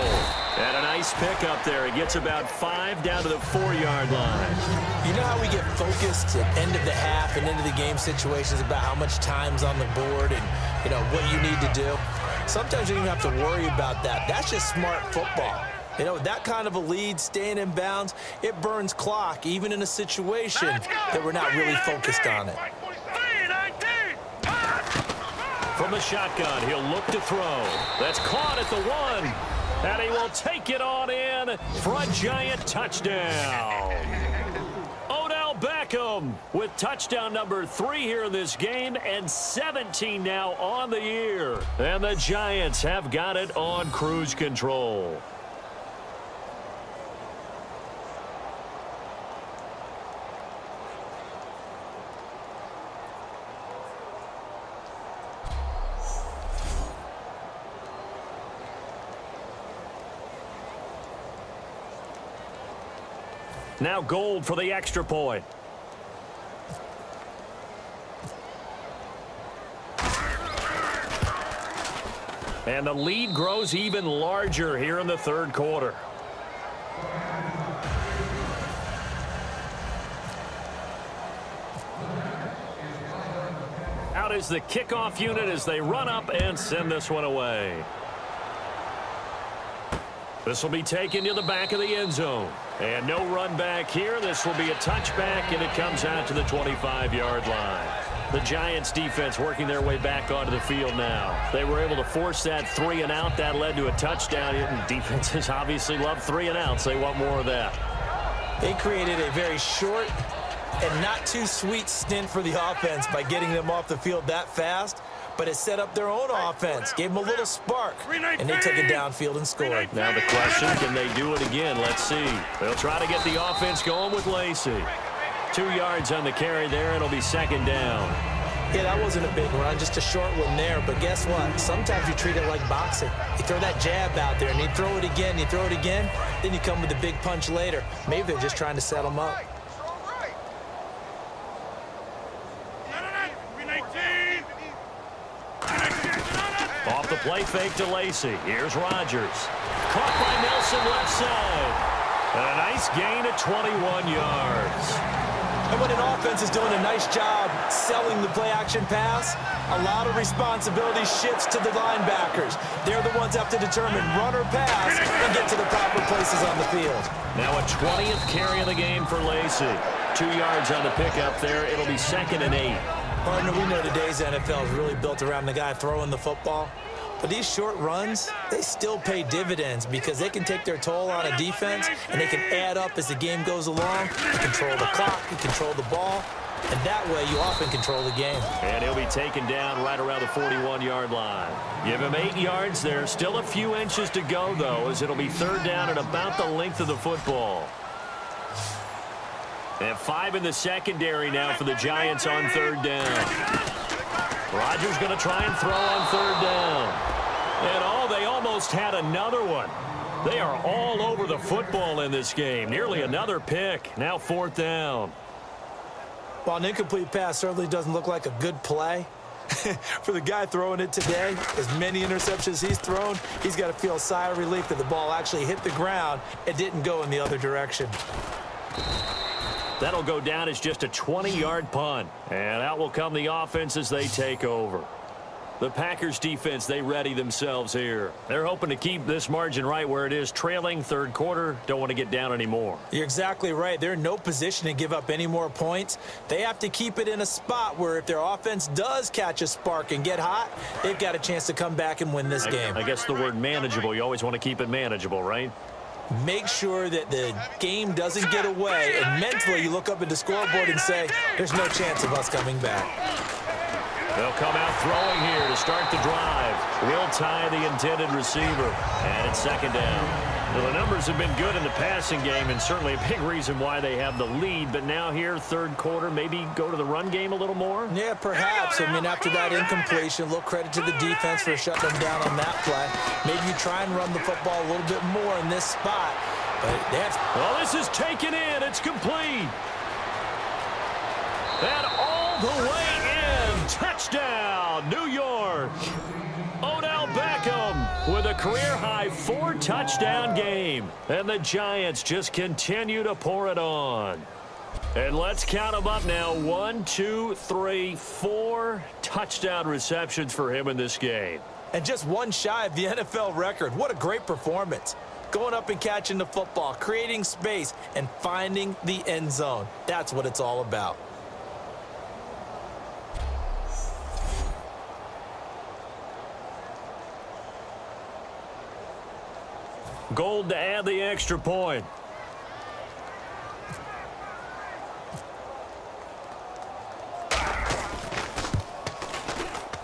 And a nice pick up there. He gets about 5 down to the 4-yard line. You know how we get focused at end of the half and into the game situations about how much time's on the board and, you know, what you need to do? sometimes you don't even have to worry about that. That's just smart football. You know, that kind of a lead, staying in bounds, it burns clock, even in a situation that we're not really focused on it. From the shotgun, he'll look to throw. That's caught at the 1. And he will take it on in for a giant touchdown. Odell Beckham with touchdown number 3 here in this game, and 17 now on the year. And the Giants have got it on cruise control. Now Gold for the extra point. And the lead grows even larger here in the third quarter. Out is the kickoff unit as they run up and send this one away. This will be taken to the back of the end zone. And no run back here. This will be a touchback, and it comes out to the 25-yard line. The Giants defense working their way back onto the field now. They were able to force that 3 and out. That led to a touchdown. And defenses obviously love 3 and outs. They want more of that. They created a very short and not too sweet stint for the offense by getting them off the field that fast. But it set up their own offense, gave them a little spark, and they took it downfield and scored. Now the question, can they do it again? Let's see. They'll try to get the offense going with Lacy. 2 yards on the carry there. It'll be second down. Yeah, that wasn't a big run, just a short one there. But guess what? Sometimes you treat it like boxing. You throw that jab out there, and you throw it again, you throw it again, then you come with a big punch later. Maybe they're just trying to set them up. Off the play fake to Lacy. Here's Rodgers. Caught by Nelson left side. And a nice gain at 21 yards. And when an offense is doing a nice job selling the play-action pass, a lot of responsibility shifts to the linebackers. They're the ones that have to determine run or pass and get to the proper places on the field. Now a 20th carry of the game for Lacy. 2 yards on the pickup there. It'll be second and 8. Partner, we know today's NFL is really built around the guy throwing the football. But these short runs, they still pay dividends because they can take their toll on a defense, and they can add up as the game goes along. You control the clock, you control the ball, and that way you often control the game. And he'll be taken down right around the 41-yard line. Give him 8 yards there. Still a few inches to go, though, as it'll be third down at about the length of the football. And 5 in the secondary now for the Giants on third down. Rodgers going to try and throw on third down. And they almost had another one. They are all over the football in this game. Nearly another pick. Now fourth down. Well, an incomplete pass certainly doesn't look like a good play. For the guy throwing it today, as many interceptions he's thrown, he's got to feel a sigh of relief that the ball actually hit the ground and didn't go in the other direction. That'll go down as just a 20-yard punt. And out will come the offense as they take over. The Packers defense, they ready themselves here. They're hoping to keep this margin right where it is, trailing third quarter. Don't want to get down anymore. You're exactly right. They're in no position to give up any more points. They have to keep it in a spot where if their offense does catch a spark and get hot, they've got a chance to come back and win this game. I guess the word manageable, you always want to keep it manageable, right? Make sure that the game doesn't get away, and mentally you look up at the scoreboard and say, there's no chance of us coming back. They'll come out throwing here to start the drive. Will tie the intended receiver. And it's second down. Well, the numbers have been good in the passing game, and certainly a big reason why they have the lead. But now here, third quarter, maybe go to the run game a little more? Yeah, perhaps. I mean, after that incompletion, a little credit to the defense for shutting them down on that play. Maybe you try and run the football a little bit more in this spot. But they have... Well, this is taken in. It's complete. And all the way in. Touchdown, New York. Odell Beckham with a career-high 4-touchdown game. And the Giants just continue to pour it on. And let's count them up now. 1, 2, 3, 4 touchdown receptions for him in this game. And just one shy of the NFL record. What a great performance. Going up and catching the football, creating space, and finding the end zone. That's what it's all about. Gold to add the extra point.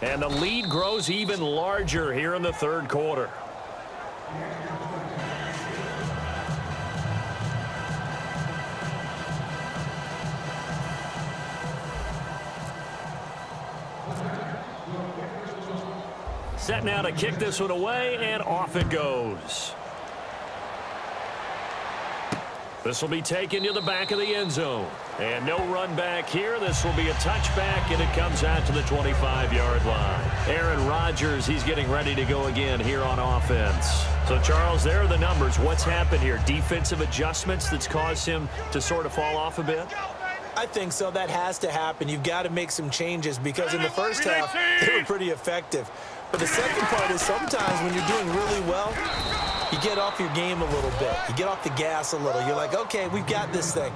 And the lead grows even larger here in the third quarter. Set now to kick this one away, and off it goes. This will be taken to the back of the end zone. And no run back here. This will be a touchback, and it comes out to the 25-yard line. Aaron Rodgers, he's getting ready to go again here on offense. So, Charles, there are the numbers. What's happened here? Defensive adjustments that's caused him to sort of fall off a bit? I think so. That has to happen. You've got to make some changes because in the first half, they were pretty effective. But the second part is sometimes when you're doing really well, you get off your game a little bit. You get off the gas a little. You're like, okay, we've got this thing.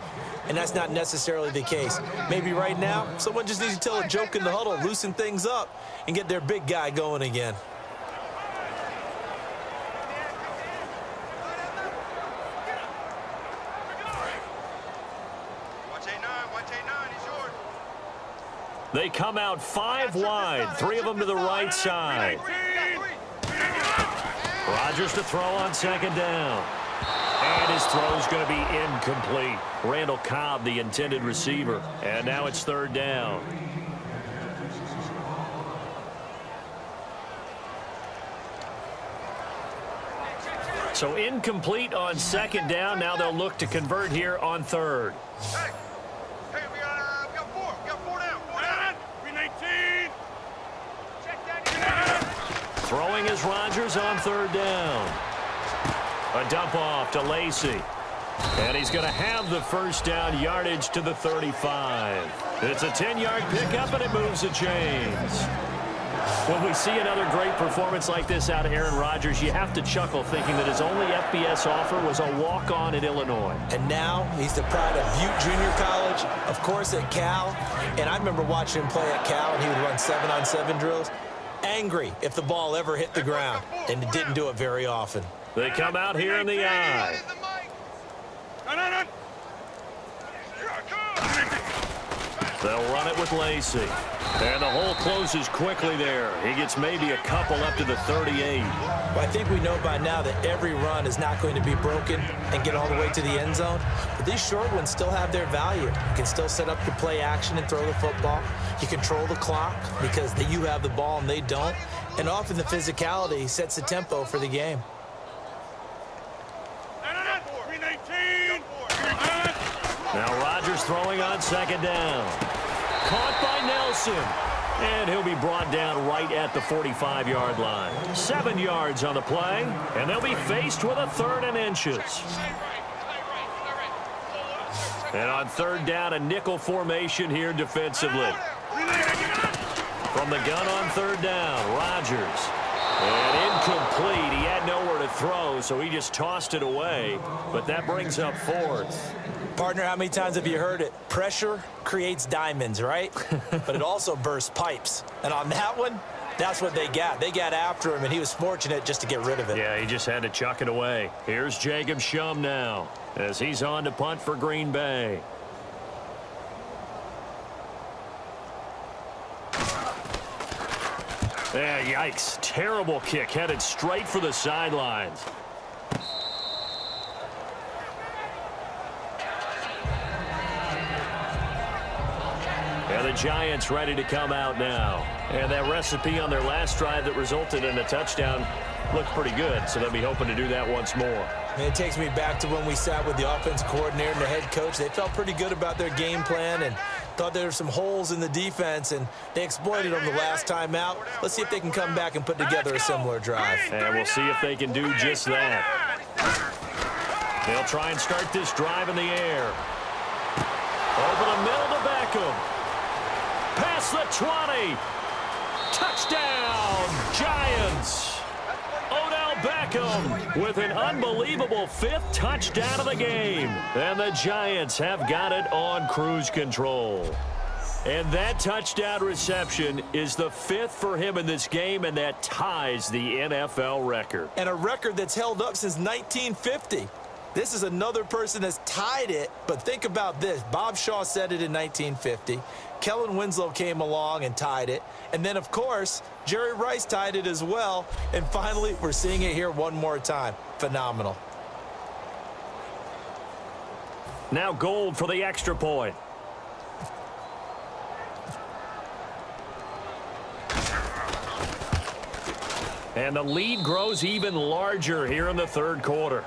And that's not necessarily the case. Maybe right now, someone just needs to tell a joke in the huddle, loosen things up, and get their big guy going again. They come out 5 wide, 3 of them to the right side. Rodgers to throw on second down. And his throw is going to be incomplete. Randall Cobb, the intended receiver. And now it's third down. So incomplete on second down. Now they'll look to convert here on third. Hey, we got 4. We got 4 down. 4 down. Green 18. Check that. Throwing is Rodgers on third down. A dump off to Lacy. And he's going to have the first down, yardage to the 35. It's a 10-yard pickup, and it moves the chains. When we see another great performance like this out of Aaron Rodgers, you have to chuckle thinking that his only FBS offer was a walk-on at Illinois. And now he's the pride of Butte Junior College, of course at Cal. And I remember watching him play at Cal, and he would run 7-on-7 drills. Angry if the ball ever hit the ground, and it didn't do it very often. They come out here in the eye. They'll run it with Lacy. And the hole closes quickly there. He gets maybe a couple up to the 38. Well, I think we know by now that every run is not going to be broken and get all the way to the end zone. But these short ones still have their value. You can still set up your play action and throw the football. You control the clock because you have the ball and they don't. And often the physicality sets the tempo for the game. Now Rodgers throwing on second down. Caught by Nelson. And he'll be brought down right at the 45-yard line. 7 yards on the play. And they'll be faced with a 3rd and inches. And on third down, a nickel formation here defensively. From the gun on third down, Rodgers. And incomplete. He had nowhere to throw, so he just tossed it away. But that brings up 4th. Partner, how many times have you heard it? Pressure creates diamonds, right? But it also bursts pipes. And on that one, that's what they got. They got after him, and he was fortunate just to get rid of it. Yeah, he just had to chuck it away. Here's Jacob Shum now as he's on to punt for Green Bay. Yeah, yikes. Terrible kick headed straight for the sidelines. And the Giants ready to come out now. And that recipe on their last drive that resulted in a touchdown looked pretty good, so they'll be hoping to do that once more. And it takes me back to when we sat with the offensive coordinator and the head coach. They felt pretty good about their game plan and thought there were some holes in the defense, and they exploited them the last time out. Let's see if they can come back and put together a similar drive. And we'll see if they can do just that. They'll try and start this drive in the air. Over the middle to Beckham. Past the 20. Touchdown, Giants! Odell Beckham with an unbelievable 5th touchdown of the game. And the Giants have got it on cruise control. And that touchdown reception is the 5th for him in this game, and that ties the NFL record. And a record that's held up since 1950. This is another person that's tied it, but think about this. Bob Shaw said it in 1950. Kellen Winslow came along and tied it. And then, of course, Jerry Rice tied it as well. And finally, we're seeing it here one more time. Phenomenal. Now Gold for the extra point. And the lead grows even larger here in the 3rd quarter.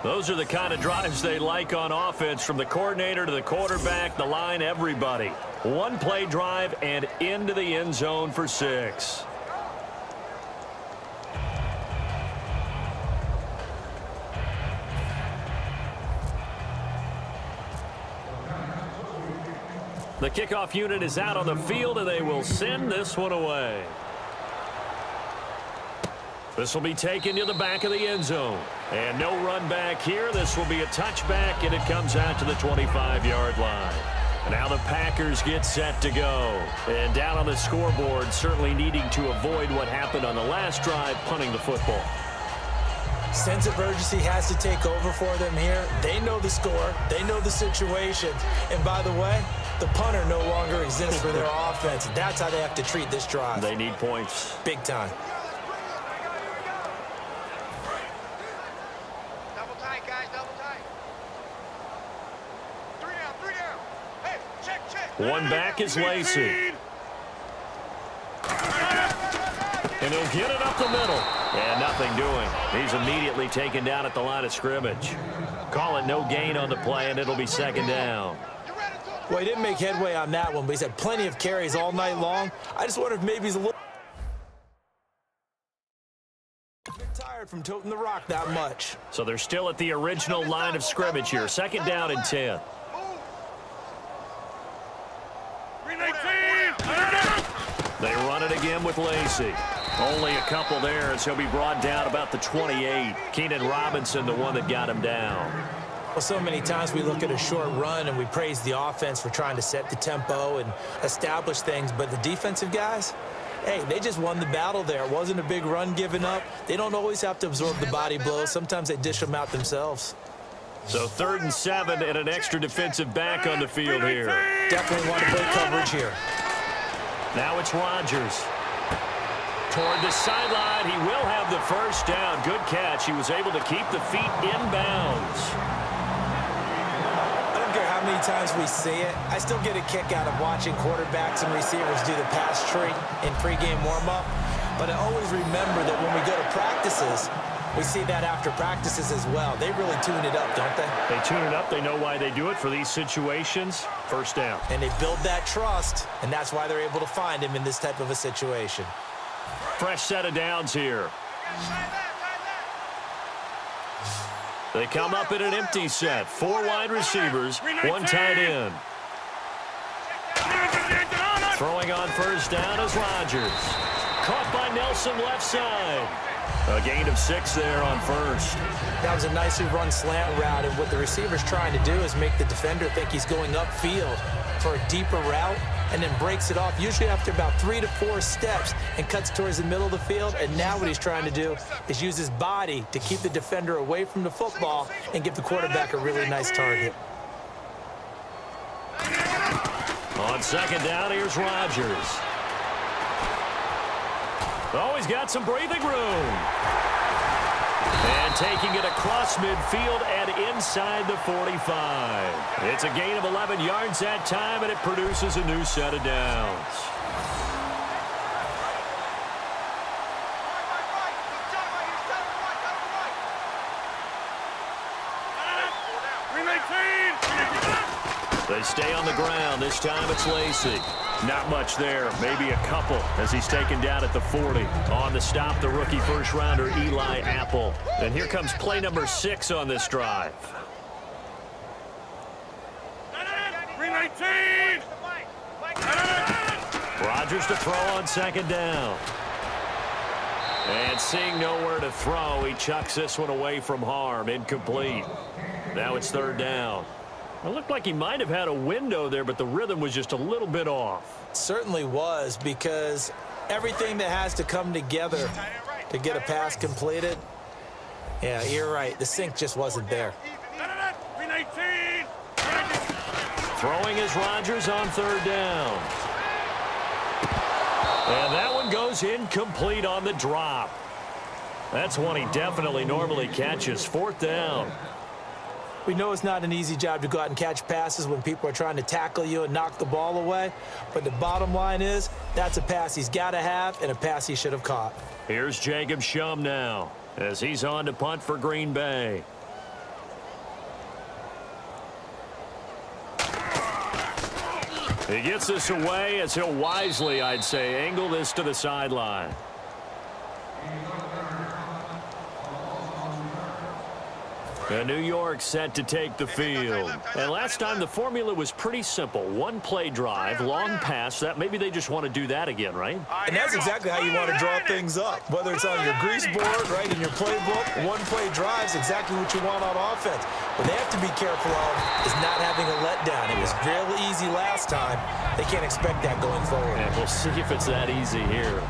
Those are the kind of drives they like on offense, from the coordinator to the quarterback, the line, everybody. 1-play drive and into the end zone for 6. The kickoff unit is out on the field, and they will send this one away. This will be taken to the back of the end zone. And no run back here. This will be a touchback, and it comes out to the 25-yard line. And now the Packers get set to go. And down on the scoreboard, certainly needing to avoid what happened on the last drive, punting the football. Sense of urgency has to take over for them here. They know the score. They know the situation. And by the way, the punter no longer exists for their offense. That's how they have to treat this drive. They need points. Big time. Double tight, guys, double tight. 3 down, 3 down. Hey, check. One back is Lacey. And he'll get it up the middle. And nothing doing. He's immediately taken down at the line of scrimmage. Call it no gain on the play, and it'll be 2nd down. Well, he didn't make headway on that one, but he's had plenty of carries all night long. I just wonder if maybe he's a little tired from toting the rock that much. So they're still at the original line of scrimmage here. 2nd down and 10. They run it again with Lacey. Only a couple there, as he'll be brought down about the 28. Keenan Robinson, the one that got him down. Well, so many times we look at a short run and we praise the offense for trying to set the tempo and establish things, but the defensive guys, hey, they just won the battle there. It wasn't a big run given up. They don't always have to absorb the body blows. Sometimes they dish them out themselves. So 3rd and 7 and an extra defensive back on the field here. Definitely want to play coverage here. Now it's Rodgers. Toward the sideline, he will have the 1st down. Good catch. He was able to keep the feet inbounds. I don't care how many times we see it. I still get a kick out of watching quarterbacks and receivers do the pass tree in pregame warm-up. But I always remember that when we go to practices, we see that after practices as well. They really tune it up, don't they? They tune it up. They know why they do it for these situations. 1st down. And they build that trust, and that's why they're able to find him in this type of a situation. Fresh set of downs here. They come up in an empty set. 4 wide receivers, 1 tight end. Throwing on 1st down is Rodgers. Caught by Nelson left side. A gain of 6 there on 1st. That was a nicely run slant route, and what the receiver's trying to do is make the defender think he's going upfield for a deeper route, and then breaks it off, usually after about 3 to 4 steps, and cuts towards the middle of the field. And now what he's trying to do is use his body to keep the defender away from the football and give the quarterback a really nice target. On 2nd down, here's Rodgers. Oh, he's got some breathing room. And taking it across midfield and inside the 45. It's a gain of 11 yards that time, and it produces a new set of downs. They stay on the ground. This time it's Lacey. Not much there. Maybe a couple as he's taken down at the 40. On the stop, the rookie first-rounder Eli Apple. And here comes play number 6 on this drive. 319. Rodgers to throw on second down. And seeing nowhere to throw, he chucks this one away from harm. Incomplete. Now it's third down. It looked like he might have had a window there, but the rhythm was just a little bit off. Certainly was, because everything that has to come together to get a pass completed, yeah, you're right. The sync just wasn't there. Throwing is Rodgers on third down. And that one goes incomplete on the drop. That's one he definitely normally catches. Fourth down. We know it's not an easy job to go out and catch passes when people are trying to tackle you and knock the ball away. But the bottom line is, that's a pass he's got to have and a pass he should have caught. Here's Jacob Shum now as he's on to punt for Green Bay. He gets this away as he'll wisely, I'd say, angle this to the sideline. And New York set to take the field. And last time the formula was pretty simple. One play drive, long pass. That maybe they just want to do that again, right? And that's exactly how you want to draw things up. Whether it's on your grease board, right, in your playbook, one play drive's exactly what you want on offense. What they have to be careful of is not having a letdown. It was real easy last time. They can't expect that going forward. And we'll see if it's that easy here.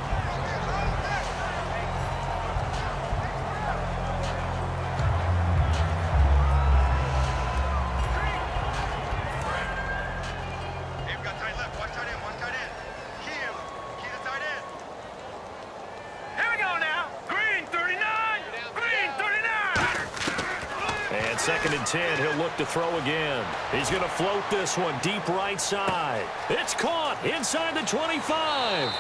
Second and 10, he'll look to throw again. He's going to float this one deep right side. It's caught inside the 25.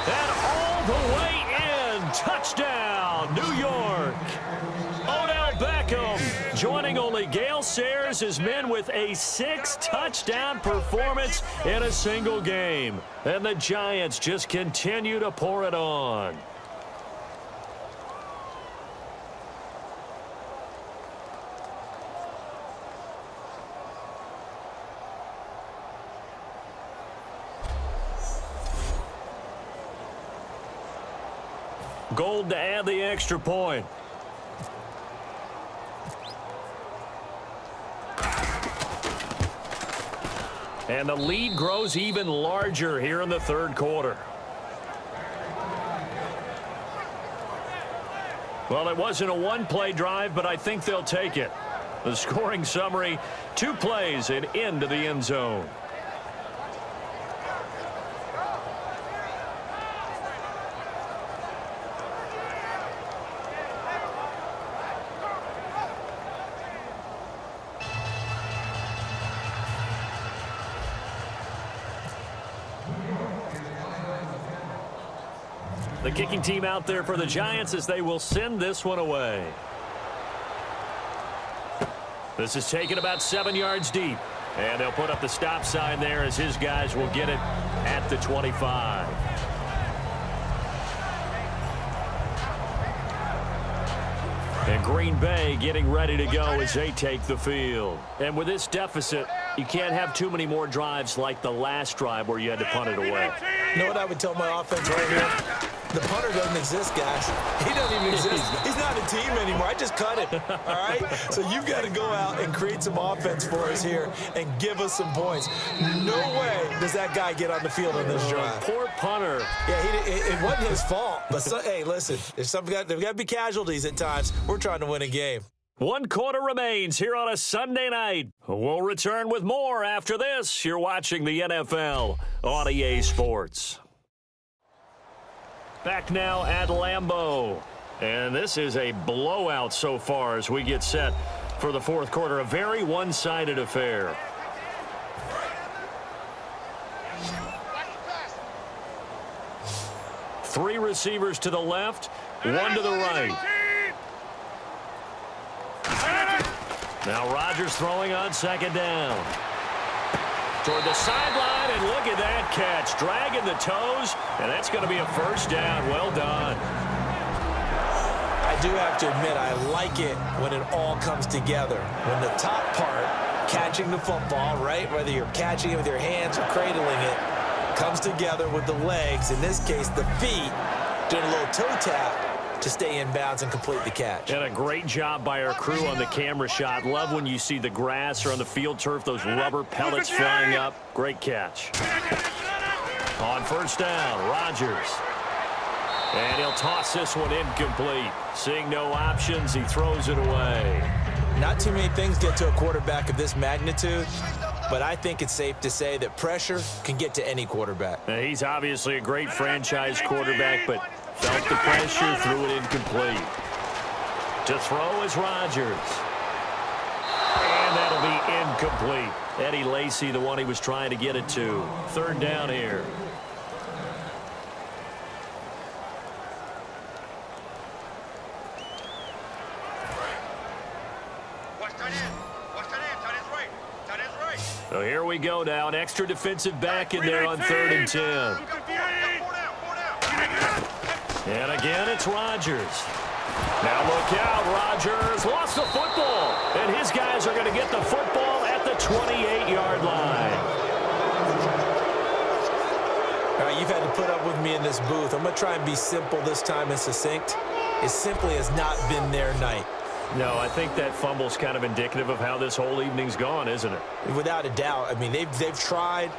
And all the way in. Touchdown, New York. Odell Beckham joining only Gale Sayers, his men with a 6-touchdown performance in a single game. And the Giants just continue to pour it on. Gold to add the extra point. And the lead grows even larger here in the third quarter. Well, it wasn't a one-play drive, but I think they'll take it. The scoring summary, 2 plays and into the end zone. The kicking team out there for the Giants as they will send this one away. This is taken about 7 yards deep. And they'll put up the stop sign there as his guys will get it at the 25. And Green Bay getting ready to go as they take the field. And with this deficit, you can't have too many more drives like the last drive where you had to punt it away. You know what I would tell my offense right here? The punter doesn't exist, guys. He doesn't even exist. He's not a team anymore. I just cut him, all right? So you've got to go out and create some offense for us here and give us some points. No way does that guy get on the field on this drive. Poor punter. Yeah, it wasn't his fault. But, hey, listen, there's got to be casualties at times. We're trying to win a game. 1 quarter remains here on a Sunday night. We'll return with more after this. You're watching the NFL on EA Sports. Back now at Lambeau. And this is a blowout so far as we get set for the fourth quarter. A very one-sided affair. Three receivers to the left, one to the right. Now Rodgers throwing on second down. Toward the sideline, and look at that catch. Dragging the toes, and that's going to be a first down. Well done. I do have to admit, I like it when it all comes together. When the top part, catching the football, right, whether you're catching it with your hands or cradling it, comes together with the legs, in this case the feet, doing a little toe tap to stay in bounds and complete the catch. And a great job by our crew on the camera shot. Love when you see the grass or on the field turf, those rubber pellets flying up. Great catch. On first down, Rodgers. And he'll toss this one incomplete. Seeing no options, he throws it away. Not too many things get to a quarterback of this magnitude, but I think it's safe to say that pressure can get to any quarterback. Now, he's obviously a great franchise quarterback, but felt the pressure, threw it incomplete. To throw is Rodgers. And that'll be incomplete. Eddie Lacy, the one he was trying to get it to. Third down here. So here we go now. An extra defensive back in there on 3rd and 10. And again, it's Rodgers. Now look out, Rodgers lost the football. And his guys are going to get the football at the 28-yard line. All right, you've had to put up with me in this booth. I'm going to try and be simple this time and succinct. It simply has not been their night. No, I think that fumble's kind of indicative of how this whole evening's gone, isn't it? Without a doubt. I mean, they've tried,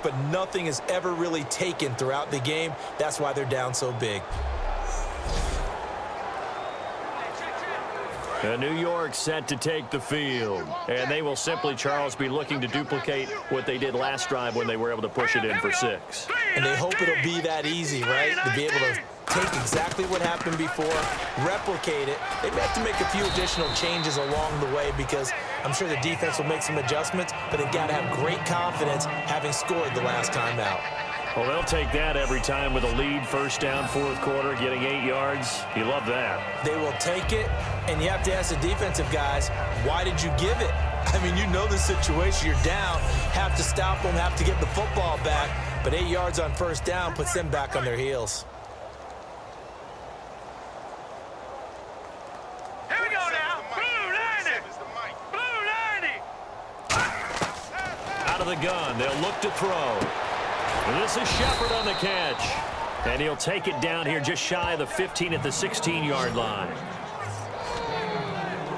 but nothing is ever really taken throughout the game. That's why they're down so big. New York set to take the field. And they will simply, Charles, be looking to duplicate what they did last drive when they were able to push it in for 6. And they hope it'll be that easy, right? To be able to take exactly what happened before, replicate it. They may have to make a few additional changes along the way because I'm sure the defense will make some adjustments, but they've got to have great confidence having scored the last time out. Well, they'll take that every time with a lead, first down, 4th quarter, getting 8 yards. You love that. They will take it, and you have to ask the defensive guys, why did you give it? I mean, you know the situation. You're down, have to stop them, have to get the football back, but 8 yards on first down puts them back on their heels. Here we go now. Blue 90. Blue 90. Out of the gun, they'll look to throw. And this is Shepard on the catch. And he'll take it down here just shy of the 15 at the 16-yard line.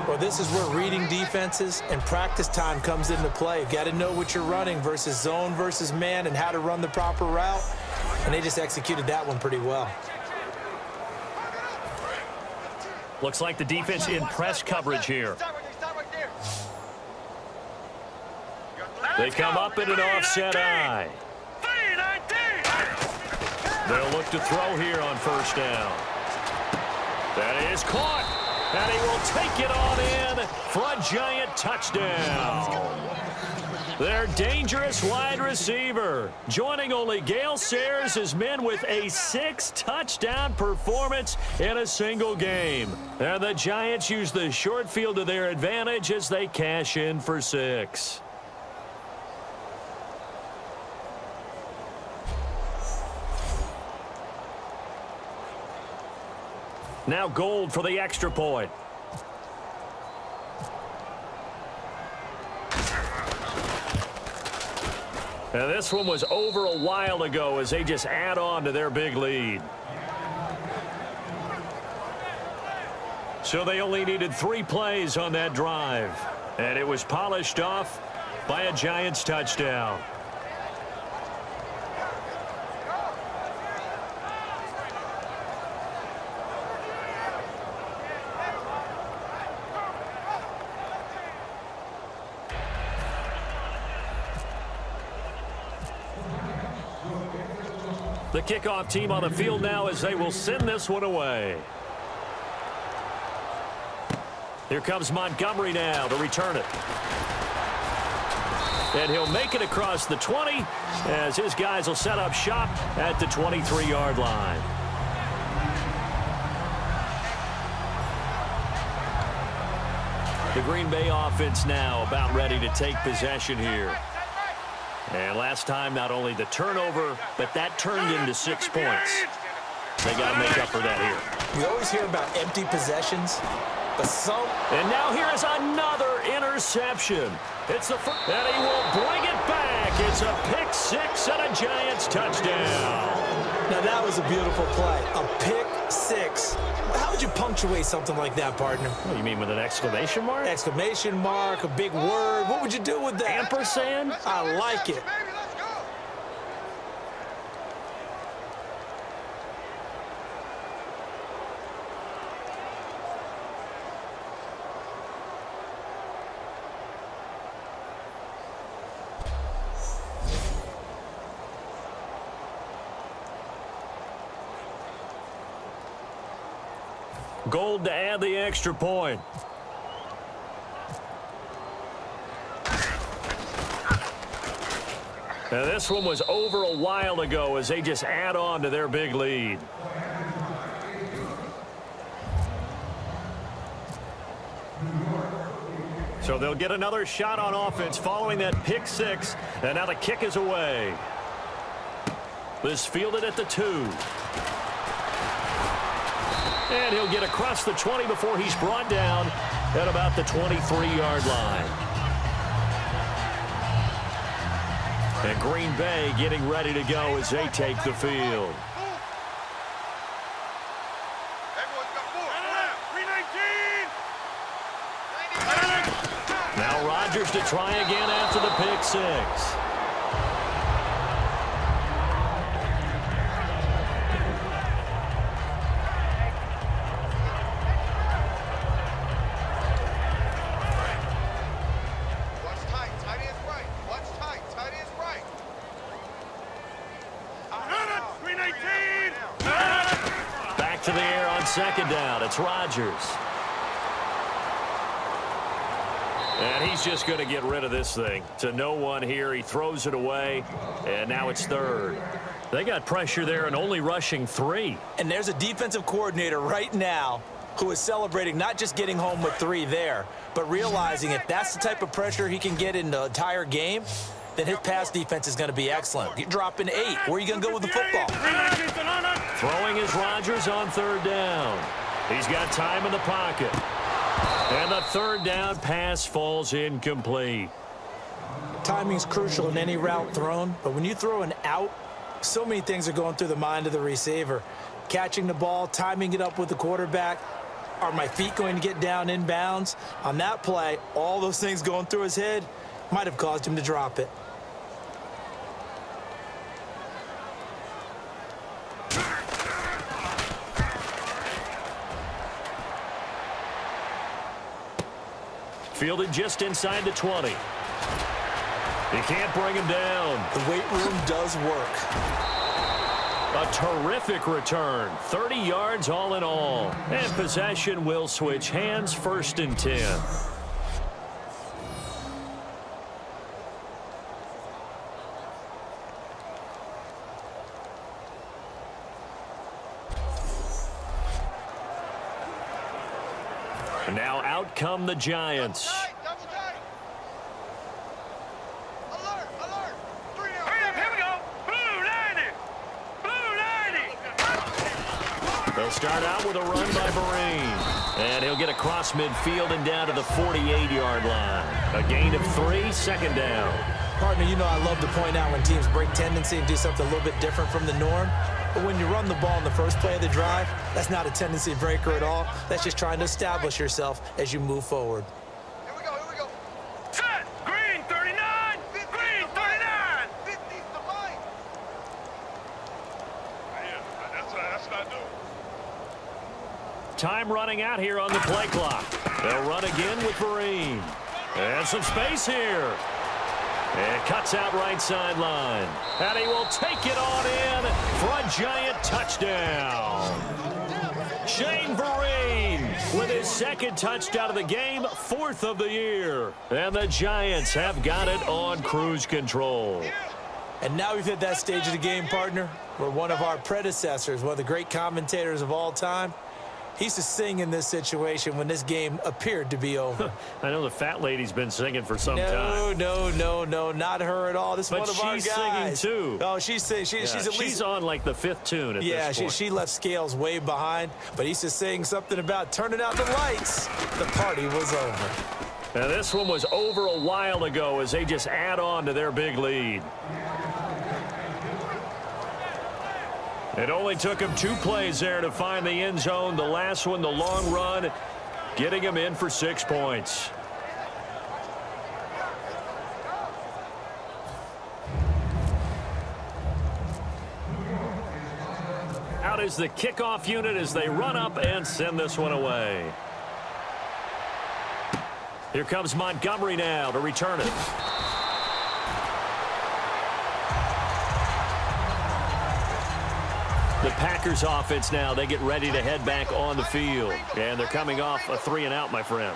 Well, this is where reading defenses and practice time comes into play. You've got to know what you're running versus zone versus man and how to run the proper route. And they just executed that one pretty well. Looks like the defense in press coverage here. They come up in an offset eye. They'll look to throw here on first down. That is caught. And he will take it on in for a giant touchdown. Their dangerous wide receiver. Joining only Gale Sayers, his men with a 6-touchdown performance in a single game. And the Giants use the short field to their advantage as they cash in for 6. Now Gold for the extra point. And this one was over a while ago as they just add on to their big lead. So they only needed 3 plays on that drive. And it was polished off by a Giants touchdown. The kickoff team on the field now as they will send this one away. Here comes Montgomery now to return it. And he'll make it across the 20 as his guys will set up shop at the 23-yard line. The Green Bay offense now about ready to take possession here. And last time, not only the turnover, but that turned into 6 points. They got to make up for that here. We always hear about empty possessions, but some... And now here is another interception. It's the first, and he will bring it back It's a pick six and a Giants touchdown. Now, that was a beautiful play. A pick six. How would you punctuate something like that, partner? What do you mean, with an exclamation mark? Exclamation mark, a big word. What would you do with that? Ampersand? I like it. Baby, let's go. Gold to add the extra point. Now, this one was over a while ago as they just add on to their big lead. So they'll get another shot on offense following that pick six. And now the kick is away. This fielded at the 2. And he'll get across the 20 before he's brought down at about the 23-yard line. And Green Bay getting ready to go as they take the field. Everyone's got 4. 319. Now Rodgers to try again after the pick six. To the air on second down. It's Rodgers. And he's just going to get rid of this thing. To no one here. He throws it away. And now it's third. They got pressure there and only rushing 3. And there's a defensive coordinator right now who is celebrating not just getting home with 3 there, but realizing if that's the type of pressure he can get in the entire game, then his pass defense is going to be excellent. You're dropping 8. Where are you going to go with the football? Throwing is Rodgers on third down. He's got time in the pocket. And the third down pass falls incomplete. Timing's crucial in any route thrown, but when you throw an out, so many things are going through the mind of the receiver. Catching the ball, timing it up with the quarterback. Are my feet going to get down in bounds? On that play, all those things going through his head might have caused him to drop it. Fielded just inside the 20. He can't bring him down. The weight room does work. A terrific return. 30 yards all in all. And possession will switch hands, 1st and 10. Now out come the Giants. Double tight. Alert, alert. 3 down. Hurry up, here we go. Blue 90. Blue 90. They'll start out with a run by Vereen. And he'll get across midfield and down to the 48-yard line. A gain of 3, 2nd down. Partner, you know I love to point out when teams break tendency and do something a little bit different from the norm. But when you run the ball in the first play of the drive, that's not a tendency breaker at all. That's just trying to establish yourself as you move forward. Here we go, here we go. Set. Green 39. Green 39. 50's the line. Yeah, that's what I do. Time running out here on the play clock. They'll run again with Vereen. And some space here. And cuts out right sideline. And he will take it on in for a Giant touchdown. Shane Vereen with his 2nd touchdown of the game, 4th of the year. And the Giants have got it on cruise control. And now we've hit that stage of the game, partner, where one of our predecessors, one of the great commentators of all time, he used to sing in this situation when this game appeared to be over. I know the fat lady's been singing for some time. No, not her at all. This is one of our guys. But she's singing too. Oh, she's singing. She's at least. She's on like the 5th tune at this point. She left Scales way behind, but he used to sing something about turning out the lights. The party was over. Now this one was over a while ago as they just add on to their big lead. It only took him 2 plays there to find the end zone. The last one, the long run, getting him in for 6 points. Out is the kickoff unit as they run up and send this one away. Here comes Montgomery now to return it. The Packers offense now, they get ready to head back on the field. And they're coming off a 3-and-out, my friend.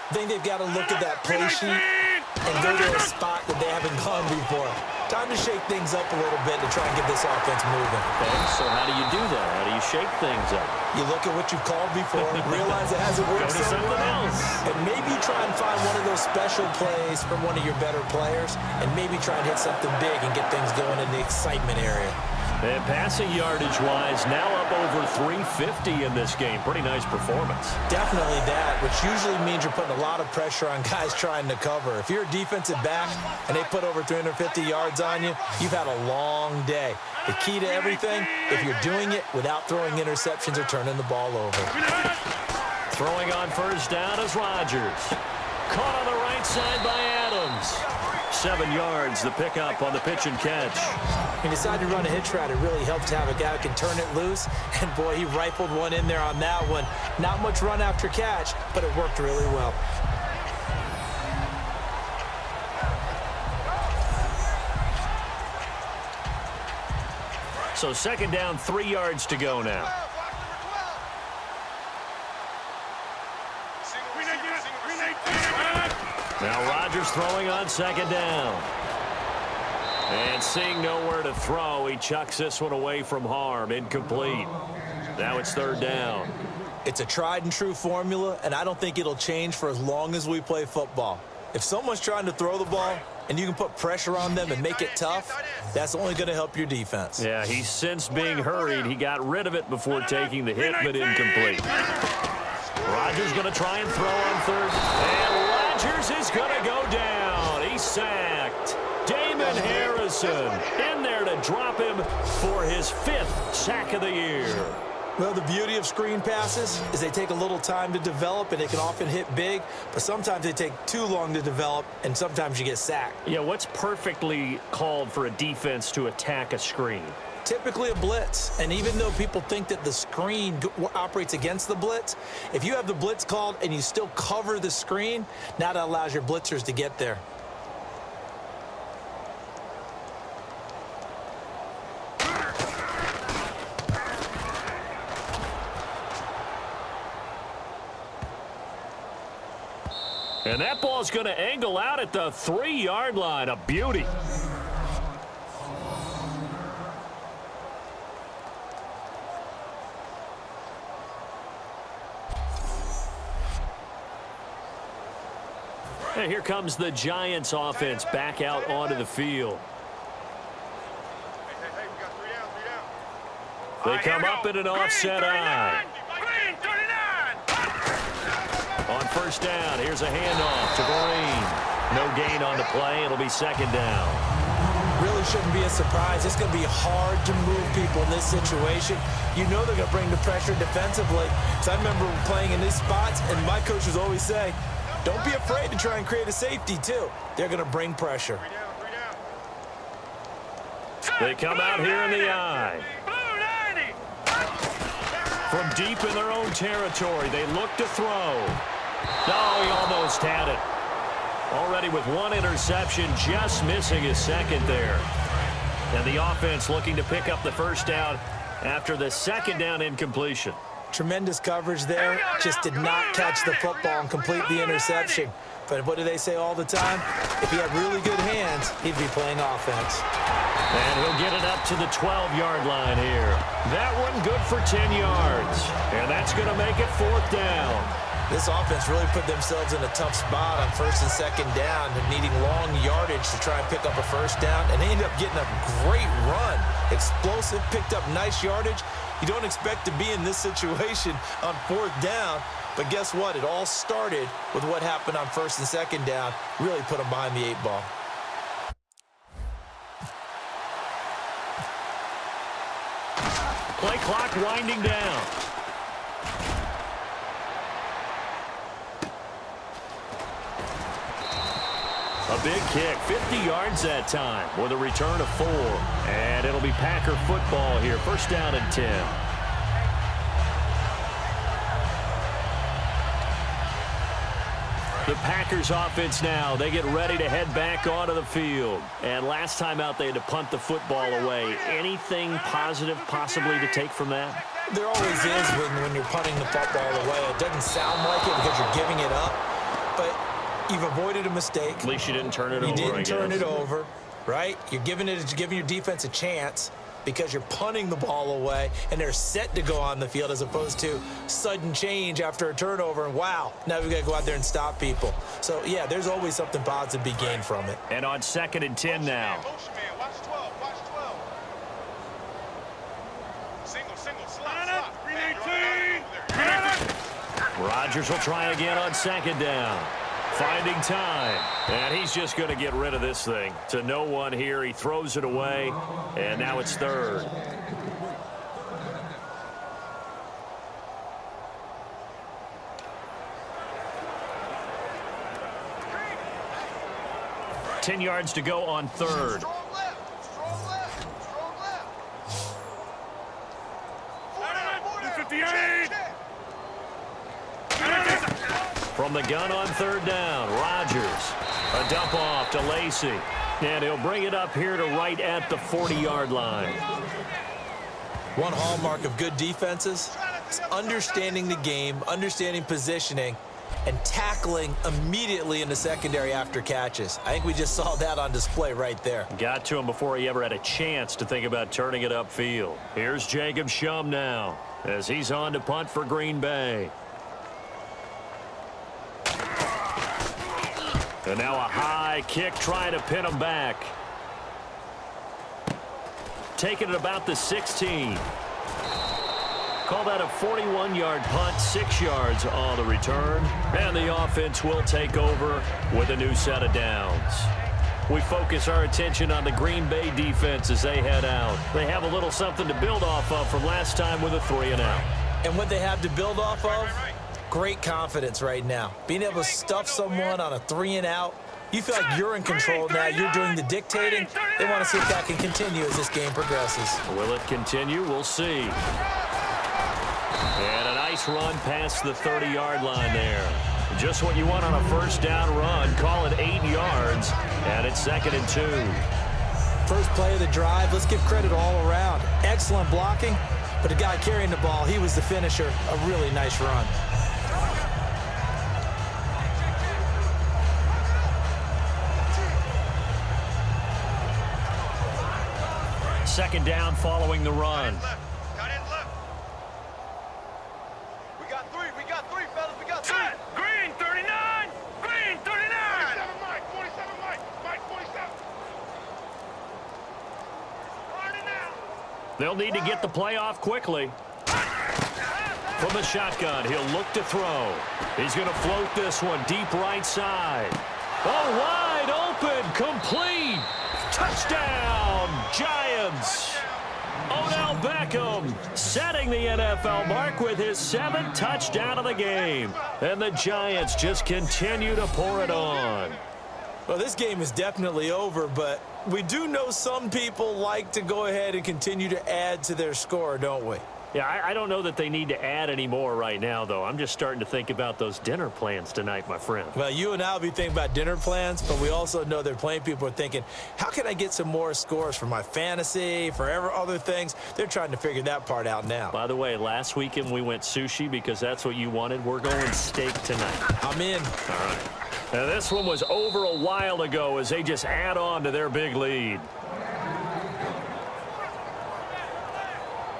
I think they've got to look at that play sheet and go to a spot that they haven't gone before. Time to shake things up a little bit to try and get this offense moving. Okay, so how do you do that? How do you shake things up? You look at what you've called before, realize it hasn't worked Go to so something well, else. and maybe try and find one of those special plays from one of your better players, and maybe try and hit something big and get things going in the excitement area. And passing yardage-wise, now up over 350 in this game. Pretty nice performance. Definitely that, which usually means you're putting a lot of pressure on guys trying to cover. If you're a defensive back and they put over 350 yards on you, you've had a long day. The key to everything, if you're doing it without throwing interceptions or turning the ball over. Throwing on first down is Rodgers. Caught on the right side by Adams. 7 yards, the pickup on the pitch and catch. He decided to run a hitch route. It really helps to have a guy who can turn it loose. And, boy, he rifled one in there on that one. Not much run after catch, but it worked really well. So 2nd down, 3 yards to go now. Now Rodgers throwing on 2nd down. And seeing nowhere to throw, he chucks this one away from harm. Incomplete. Now it's 3rd down. It's a tried and true formula, and I don't think it'll change for as long as we play football. If someone's trying to throw the ball and you can put pressure on them and make it tough, that's only going to help your defense. Yeah, he's since being hurried. He got rid of it before taking the hit, but incomplete. Rodgers going to try and throw on 3rd. And Rodgers is going to go down. He's sacked. Damon Harrison in there to drop him for his 5th sack of the year. Well, the beauty of screen passes is they take a little time to develop, and they can often hit big, but sometimes they take too long to develop, and sometimes you get sacked. Yeah, what's perfectly called for a defense to attack a screen? Typically a blitz, and even though people think that the screen operates against the blitz, if you have the blitz called and you still cover the screen, now that allows your blitzers to get there. And that ball's going to angle out at the 3-yard line. A beauty. And here comes the Giants offense back out onto the field. Hey, we got 3 down, 3 down. They come up in an offset eye. Green, 39. On first down, here's a handoff to Green. No gain on the play. It'll be 2nd down. Really shouldn't be a surprise. It's going to be hard to move people in this situation. You know they're going to bring the pressure defensively. So I remember playing in these spots, and my coaches always say, don't be afraid to try and create a safety, too. They're going to bring pressure. 3 down. They come out here in the eye. Blue 90. From deep in their own territory, they look to throw. No, he almost had it. Already with 1 interception, just missing his 2nd there. And the offense looking to pick up the 1st down after the 2nd down incompletion. Tremendous coverage there. Just did not catch the football and complete the interception. But what do they say all the time? If he had really good hands, he'd be playing offense. And he'll get it up to the 12-yard line here. That one good for 10 yards. And that's going to make it 4th down. This offense really put themselves in a tough spot on 1st and 2nd down and needing long yardage to try and pick up a 1st down. And they ended up getting a great run. Explosive, picked up nice yardage. You don't expect to be in this situation on 4th down, But guess what? It all started with what happened on first and second down. Really put them behind the 8 ball. Play clock winding down. A big kick, 50 yards that time with a return of 4. And it'll be Packer football here, first down and 10. The Packers offense now, they get ready to head back onto the field. And last time out, they had to punt the football away. Anything positive possibly to take from that? There always is when you're punting the football away. It doesn't sound like it because you're giving it up, but you've avoided a mistake. At least you didn't turn it over, You didn't turn it over, right? You're giving your defense a chance because you're punting the ball away, and they're set to go on the field as opposed to sudden change after a turnover, and wow, now we've got to go out there and stop people. So, yeah, there's always something positive to be gained from it. And on second and 10 now. Motion man, watch 12, watch 12. Single, slot. 319. Rodgers will try again on second down. Finding time. And he's just going to get rid of this thing. To no one here. He throws it away. And now it's third. Ten yards to go on third. Strong left. 58. From the gun on third down, Rodgers. A dump off to Lacy. And he'll bring it up here to right at the 40-yard line. One hallmark of good defenses is understanding the game, understanding positioning, and tackling immediately in the secondary after catches. I think we just saw that on display right there. Got to him before he ever had a chance to think about turning it upfield. Here's Jacob Shum now as he's on to punt for Green Bay. And now a high kick trying to pin him back. Taking it about the 16. Call that a 41-yard punt, 6 yards on the return. And the offense will take over with a new set of downs. We focus our attention on the Green Bay defense as they head out. They have a little something to build off of from last time with a 3-and-out. And what they have to build off of? Great confidence right now. Being able to stuff someone on a 3-and-out. You feel like you're in control now. You're doing the dictating. They want to see if that can continue as this game progresses. Will it continue? We'll see. And a nice run past the 30-yard line there. Just what you want on a first down run. Call it 8 yards. And it's second and 2. First play of the drive. Let's give credit all around. Excellent blocking. But the guy carrying the ball, he was the finisher. A really nice run. Second down following the run. Got in left. We got three, fellas. We got three. Green, 39. Green, 39. 47 Mike. Mike, 47. Running out. They'll need to get the play off quickly. From the shotgun, he'll look to throw. He's going to float this one deep right side. Oh, wide open, complete. Touchdown, Giants. Odell Beckham setting the NFL mark with his 7th touchdown of the game. And the Giants just continue to pour it on. Well, this game is definitely over, but we do know some people like to go ahead and continue to add to their score, don't we? Yeah, I don't know that they need to add any more right now, though. I'm just starting to think about those dinner plans tonight, my friend. Well, you and I will be thinking about dinner plans, but we also know there are plenty of people are thinking, how can I get some more scores for my fantasy, for other things? They're trying to figure that part out now. By the way, last weekend we went sushi because that's what you wanted. We're going steak tonight. I'm in. All right. Now, this one was over a while ago as they just add on to their big lead.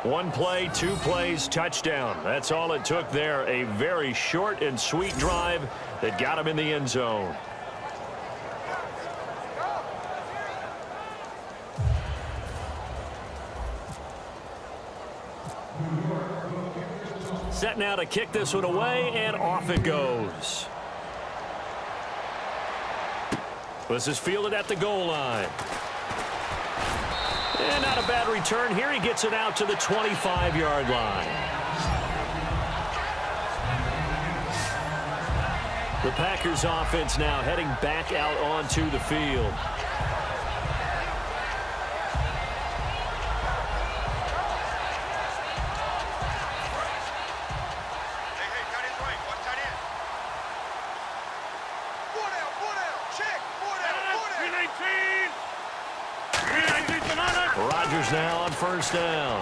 One play, 2 plays, touchdown. That's all it took there. A very short and sweet drive that got him in the end zone. Set now to kick this one away, and off it goes. This is fielded at the goal line. And not a bad return here. He gets it out to the 25-yard line. The Packers offense now heading back out onto the field. Rodgers now on first down.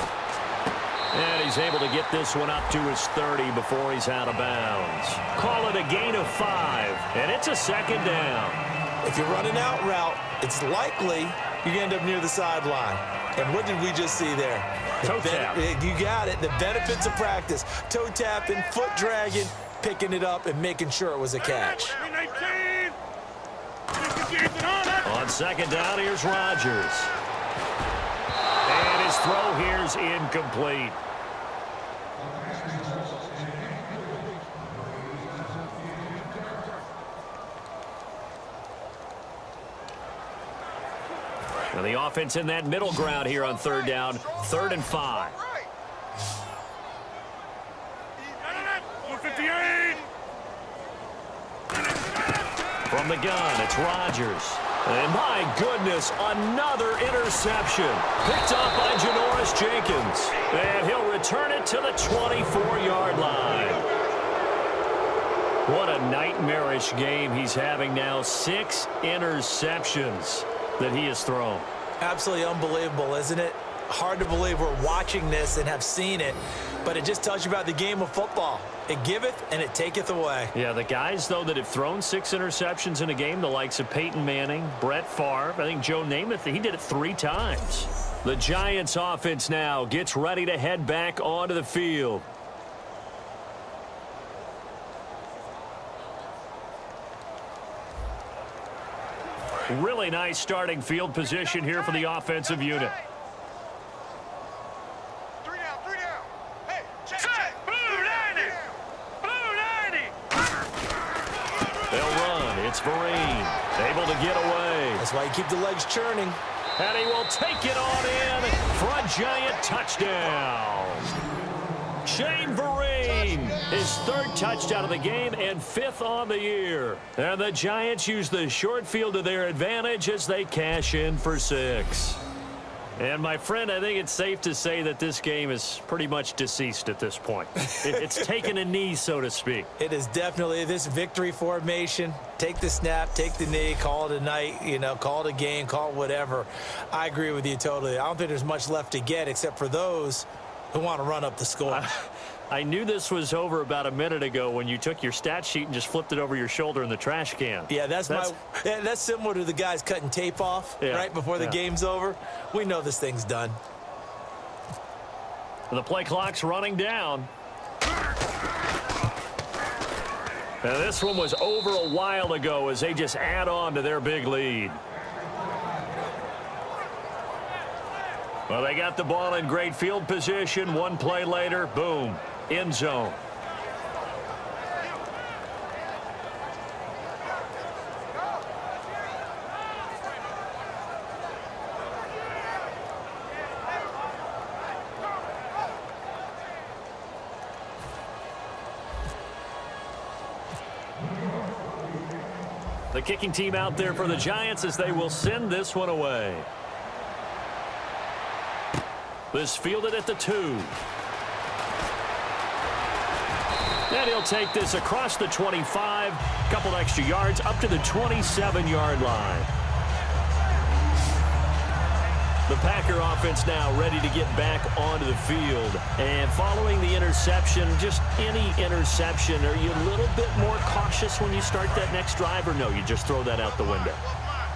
And he's able to get this one up to his 30 before he's out of bounds. Call it a gain of 5, and it's a second down. If you're running out route, it's likely you're going to end up near the sideline. And what did we just see there? Toe tap. You got it. The benefits of practice. Toe tapping, foot dragging, picking it up, and making sure it was a catch. On second down, here's Rodgers. And his throw here's incomplete. And the offense in that middle ground here on third down, 3rd and 5. From the gun, it's Rodgers. And my goodness, another interception. Picked up by Janoris Jenkins. And he'll return it to the 24-yard line. What a nightmarish game he's having now. 6 interceptions that he has thrown. Absolutely unbelievable, isn't it? Hard to believe we're watching this and have seen it, but it just tells you about the game of football. It giveth and it taketh away. Yeah, the guys, though, that have thrown 6 interceptions in a game, the likes of Peyton Manning, Brett Favre, I think Joe Namath, he did it 3 times. The Giants offense now gets ready to head back onto the field. Really nice starting field position here for the offensive unit. 3 down, 3 down. Hey, check. Blue 90. Blue 90. They'll run. It's Vereen. Able to get away. That's why you keep the legs churning. And he will take it on in for a Giant touchdown. Shane Vereen, his 3rd touchdown of the game and 5th on the year. And the Giants use the short field to their advantage as they cash in for 6. And, my friend, I think it's safe to say that this game is pretty much deceased at this point. It's taken a knee, so to speak. It is definitely this victory formation. Take the snap, take the knee, call it a night, call it a game, call it whatever. I agree with you totally. I don't think there's much left to get except for those who want to run up the score. I knew this was over about a minute ago when you took your stat sheet and just flipped it over your shoulder in the trash can. Yeah, that's similar to the guys cutting tape off right before the game's over. We know this thing's done. The play clock's running down. Now, this one was over a while ago as they just add on to their big lead. Well, they got the ball in great field position. One play later, boom, end zone. The kicking team out there for the Giants as they will send this one away. This fielded at the 2. And he'll take this across the 25, couple extra yards up to the 27-yard line. The Packer offense now ready to get back onto the field. And following the interception, just any interception, are you a little bit more cautious when you start that next drive, or no, you just throw that out the window?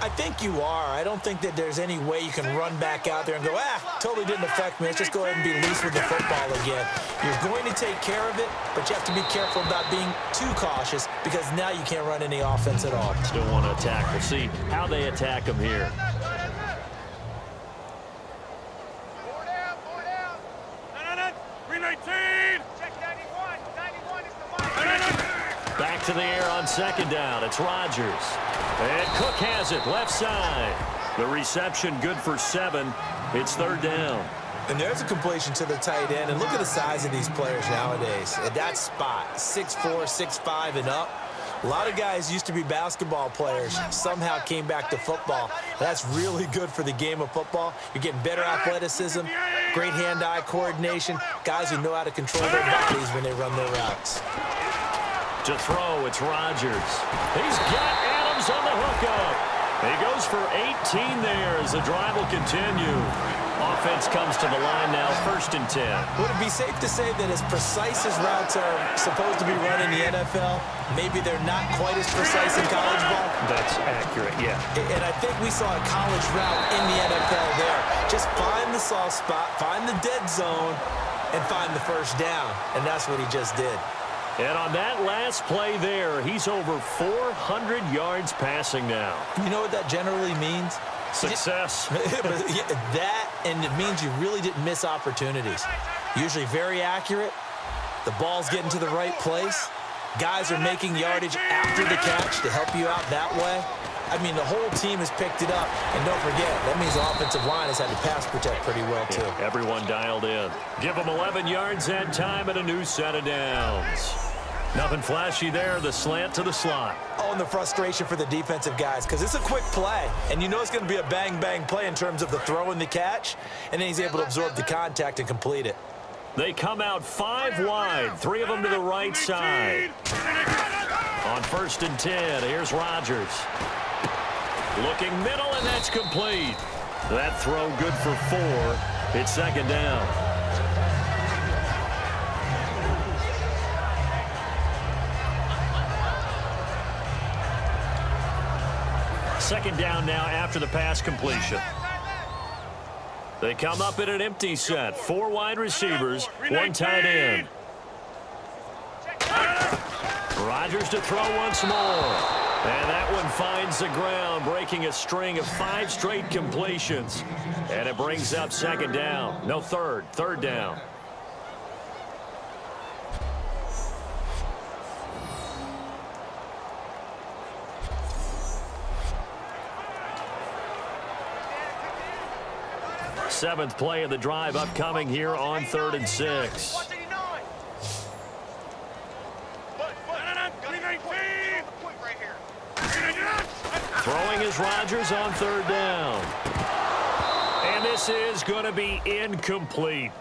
I think you are. I don't think that there's any way you can run back out there and go, totally didn't affect me. Let's just go ahead and be loose with the football again. You're going to take care of it, but you have to be careful about being too cautious because now you can't run any offense at all. Still want to attack. We'll see how they attack them here. 4 down. 319. Check 91. second down. It's Rodgers. And Cook has it, left side. The reception good for 7. It's third down. And there's a completion to the tight end. And look at the size of these players nowadays. At that spot, 6'4", 6'5", and up. A lot of guys used to be basketball players, somehow came back to football. That's really good for the game of football. You're getting better athleticism, great hand-eye coordination, guys who know how to control their bodies when they run their routes. To throw, it's Rodgers. He's got Adams on the hookup. He goes for 18 there as the drive will continue. Offense comes to the line now, 1st and 10. Would it be safe to say that as precise as routes are supposed to be run in the NFL, maybe they're not quite as precise in college ball? That's accurate, yeah. And I think we saw a college route in the NFL there. Just find the soft spot, find the dead zone, and find the first down. And that's what he just did. And on that last play there, he's over 400 yards passing now. You know what that generally means? Success. That, and it means you really didn't miss opportunities. Usually very accurate. The ball's getting to the right place. Guys are making yardage after the catch to help you out that way. I mean, the whole team has picked it up. And don't forget, that means the offensive line has had to pass protect pretty well, too. Yeah, everyone dialed in. Give them 11 yards that time and a new set of downs. Nothing flashy there, the slant to the slot. Oh, and the frustration for the defensive guys, because it's a quick play, and you know it's going to be a bang-bang play in terms of the throw and the catch, and then he's able to absorb the contact and complete it. They come out 5 wide, 3 of them to the right side. On 1st and 10, here's Rodgers. Looking middle, and that's complete. That throw good for 4. It's second down. Second down now after the pass completion. They come up in an empty set. 4 wide receivers, 1 tight end. Rodgers to throw once more. And that one finds the ground, breaking a string of 5 straight completions. And it brings up second down. No, third down. Seventh play of the drive upcoming here on 3rd and 6. Throwing is Rodgers on 3rd down. And this is going to be incomplete.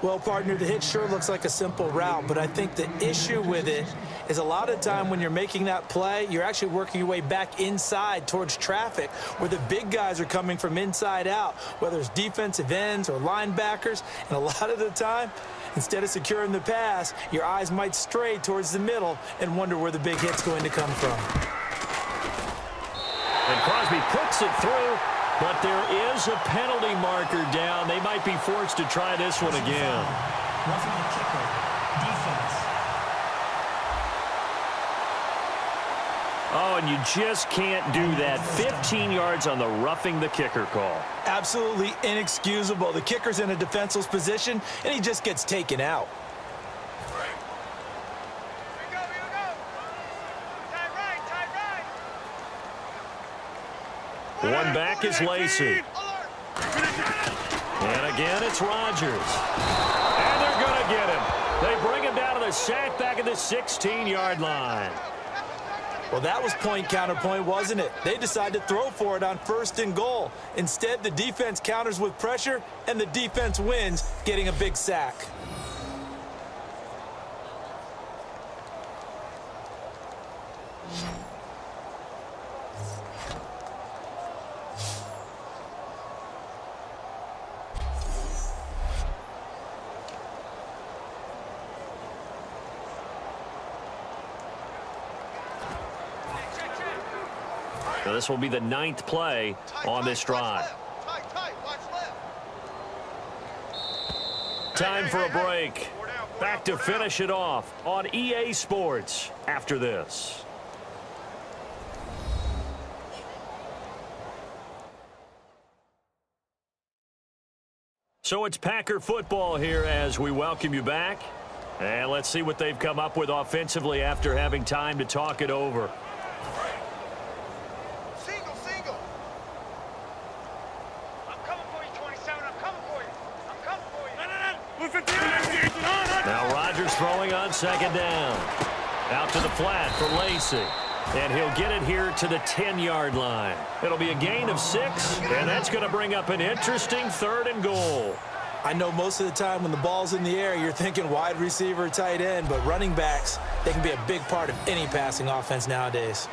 Well, partner, the hit sure looks like a simple route, but I think the issue with it is a lot of time when you're making that play, you're actually working your way back inside towards traffic where the big guys are coming from inside out, whether it's defensive ends or linebackers. And a lot of the time, instead of securing the pass, your eyes might stray towards the middle and wonder where the big hit's going to come from. And Crosby puts it through. But there is a penalty marker down. They might be forced to try this one again. Roughing the kicker. Defense. Oh, and you just can't do that. 15 yards on the roughing the kicker call. Absolutely inexcusable. The kicker's in a defenseless position, and he just gets taken out. One back is Lacey. And again, it's Rodgers. And they're going to get him. They bring him down to the sack back at the 16-yard line. Well, that was point counterpoint, wasn't it? They decided to throw for it on 1st and goal. Instead, the defense counters with pressure, and the defense wins, getting a big sack. Now this will be the 9th play on this drive. Time for a break. Back to finish it off on EA Sports after this. So it's Packer football here as we welcome you back. And let's see what they've come up with offensively after having time to talk it over. Single, single. I'm coming for you, 27. I'm coming for you. I'm coming for you. Now Rodgers throwing on second down. Out to the flat for Lacey. And he'll get it here to the 10-yard line. It'll be a gain of 6, and that's going to bring up an interesting 3rd and goal. I know most of the time when the ball's in the air, you're thinking wide receiver, tight end, but running backs, they can be a big part of any passing offense nowadays.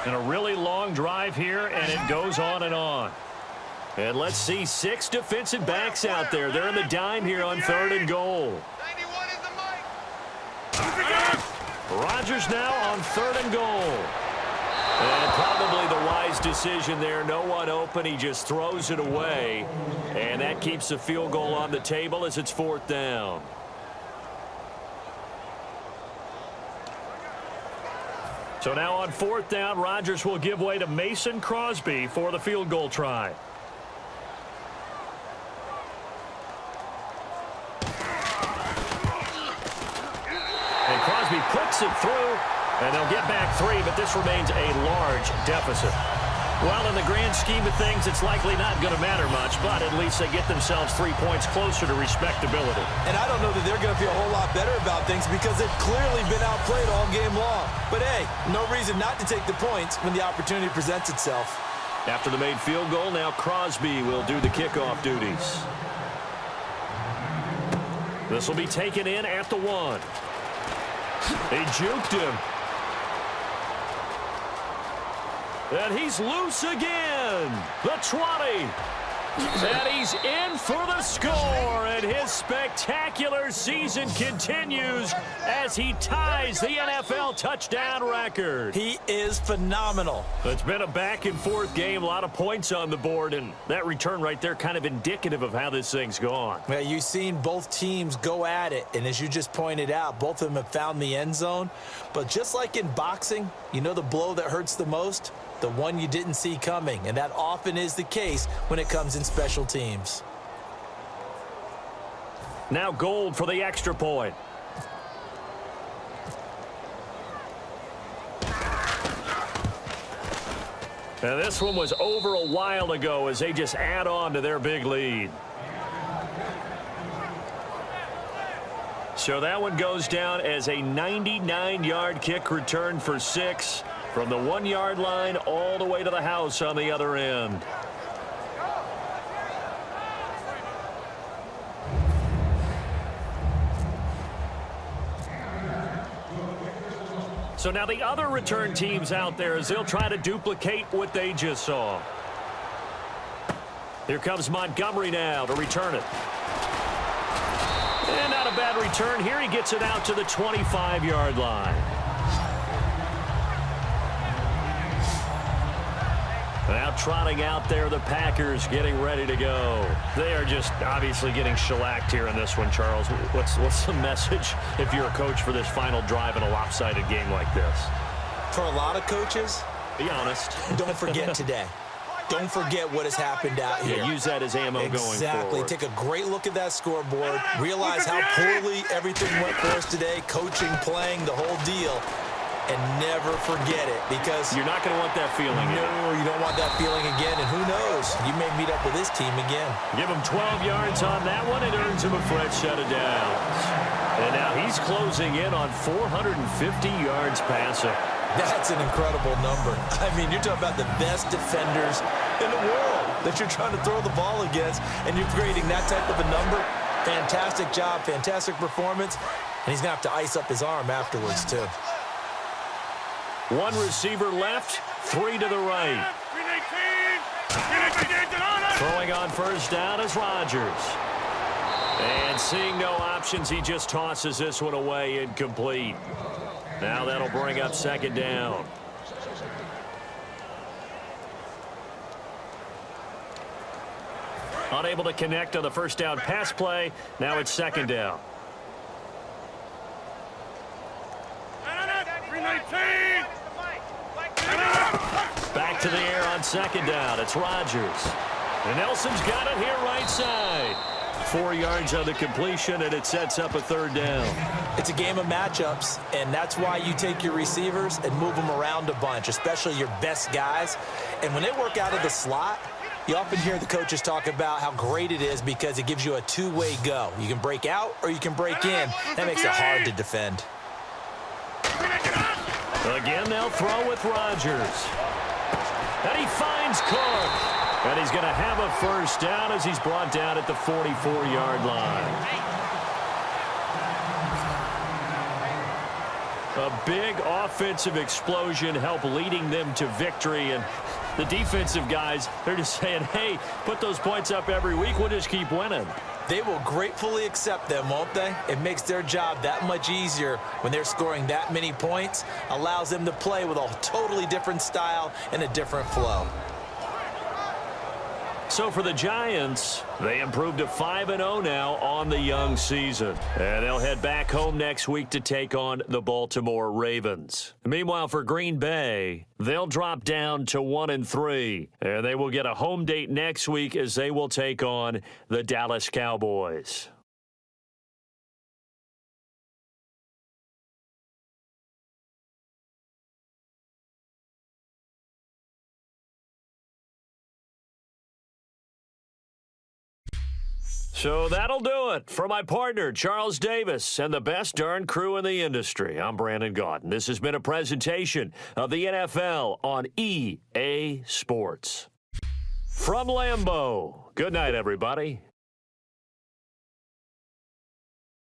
And a really long drive here, and it goes on and on. And let's see 6 defensive backs out there. They're in the dime here on 3rd and goal. 91 is the mic. Rodgers now on 3rd and goal. And probably the wise decision there. No one open. He just throws it away. And that keeps the field goal on the table as it's 4th down. So now on 4th down, Rodgers will give way to Mason Crosby for the field goal try. And Crosby puts it through, and they'll get back 3, but this remains a large deficit. Well, in the grand scheme of things, it's likely not going to matter much, but at least they get themselves 3 points closer to respectability. And I don't know that they're going to feel a whole lot better about things because they've clearly been outplayed all game long. But, hey, no reason not to take the points when the opportunity presents itself. After the made field goal, now Crosby will do the kickoff duties. This will be taken in at the 1. They juked him. And he's loose again. The 20. And he's in for the score. And his spectacular season continues as he ties the NFL touchdown record. He is phenomenal. It's been a back-and-forth game. A lot of points on the board. And that return right there kind of indicative of how this thing's gone. Yeah, you've seen both teams go at it. And as you just pointed out, both of them have found the end zone. But just like in boxing, you know the blow that hurts the most? The one you didn't see coming, and that often is the case when it comes in special teams. Now Gold for the extra point. And this one was over a while ago as they just add on to their big lead. So that one goes down as a 99-yard kick return for 6. From the 1-yard line all the way to the house on the other end. So now the other return teams out there as they'll try to duplicate what they just saw. Here comes Montgomery now to return it. And not a bad return here. He gets it out to the 25-yard line. Now trotting out there, the Packers getting ready to go. They are just obviously getting shellacked here in this one, Charles. What's the message if you're a coach for this final drive in a lopsided game like this? For a lot of coaches, be honest. Don't forget today. Don't forget what has happened out here. Yeah, use that as ammo going forward. Exactly. Take a great look at that scoreboard. Realize how poorly everything went for us today. Coaching, playing, the whole deal. And never forget it because you're not going to want that feeling again. No, you don't want that feeling again. And who knows? You may meet up with this team again. Give him 12 yards on that one. It earns him a fresh set of downs. And now he's closing in on 450 yards passing. That's an incredible number. I mean, you're talking about the best defenders in the world that you're trying to throw the ball against, and you're creating that type of a number. Fantastic job, fantastic performance. And he's going to have to ice up his arm afterwards, too. 1 receiver left, 3 to the right. Throwing on first down is Rodgers. And seeing no options, he just tosses this one away incomplete. Now that'll bring up second down. Unable to connect on the first down pass play. Now it's second down. Back back to the air on second down. It's Rodgers. And Nelson's got it here right side. 4 yards on the completion, and it sets up a third down. It's a game of matchups, and that's why you take your receivers and move them around a bunch, especially your best guys. And when they work out of the slot, you often hear the coaches talk about how great it is because it gives you a two-way go. You can break out or you can break in. That makes it hard to defend. Again, they'll throw with Rodgers. And he finds Cook. And he's going to have a first down as he's brought down at the 44-yard line. A big offensive explosion helped leading them to victory. And the defensive guys, they're just saying, hey, put those points up every week. We'll just keep winning. They will gratefully accept them, won't they? It makes their job that much easier when they're scoring that many points. Allows them to play with a totally different style and a different flow. So for the Giants, they improved to 5-0 now on the young season. And they'll head back home next week to take on the Baltimore Ravens. Meanwhile, for Green Bay, they'll drop down to 1-3. And they will get a home date next week as they will take on the Dallas Cowboys. So that'll do it. For my partner, Charles Davis, and the best darn crew in the industry, I'm Brandon Gaudin. This has been a presentation of the NFL on EA Sports. From Lambeau, good night, everybody.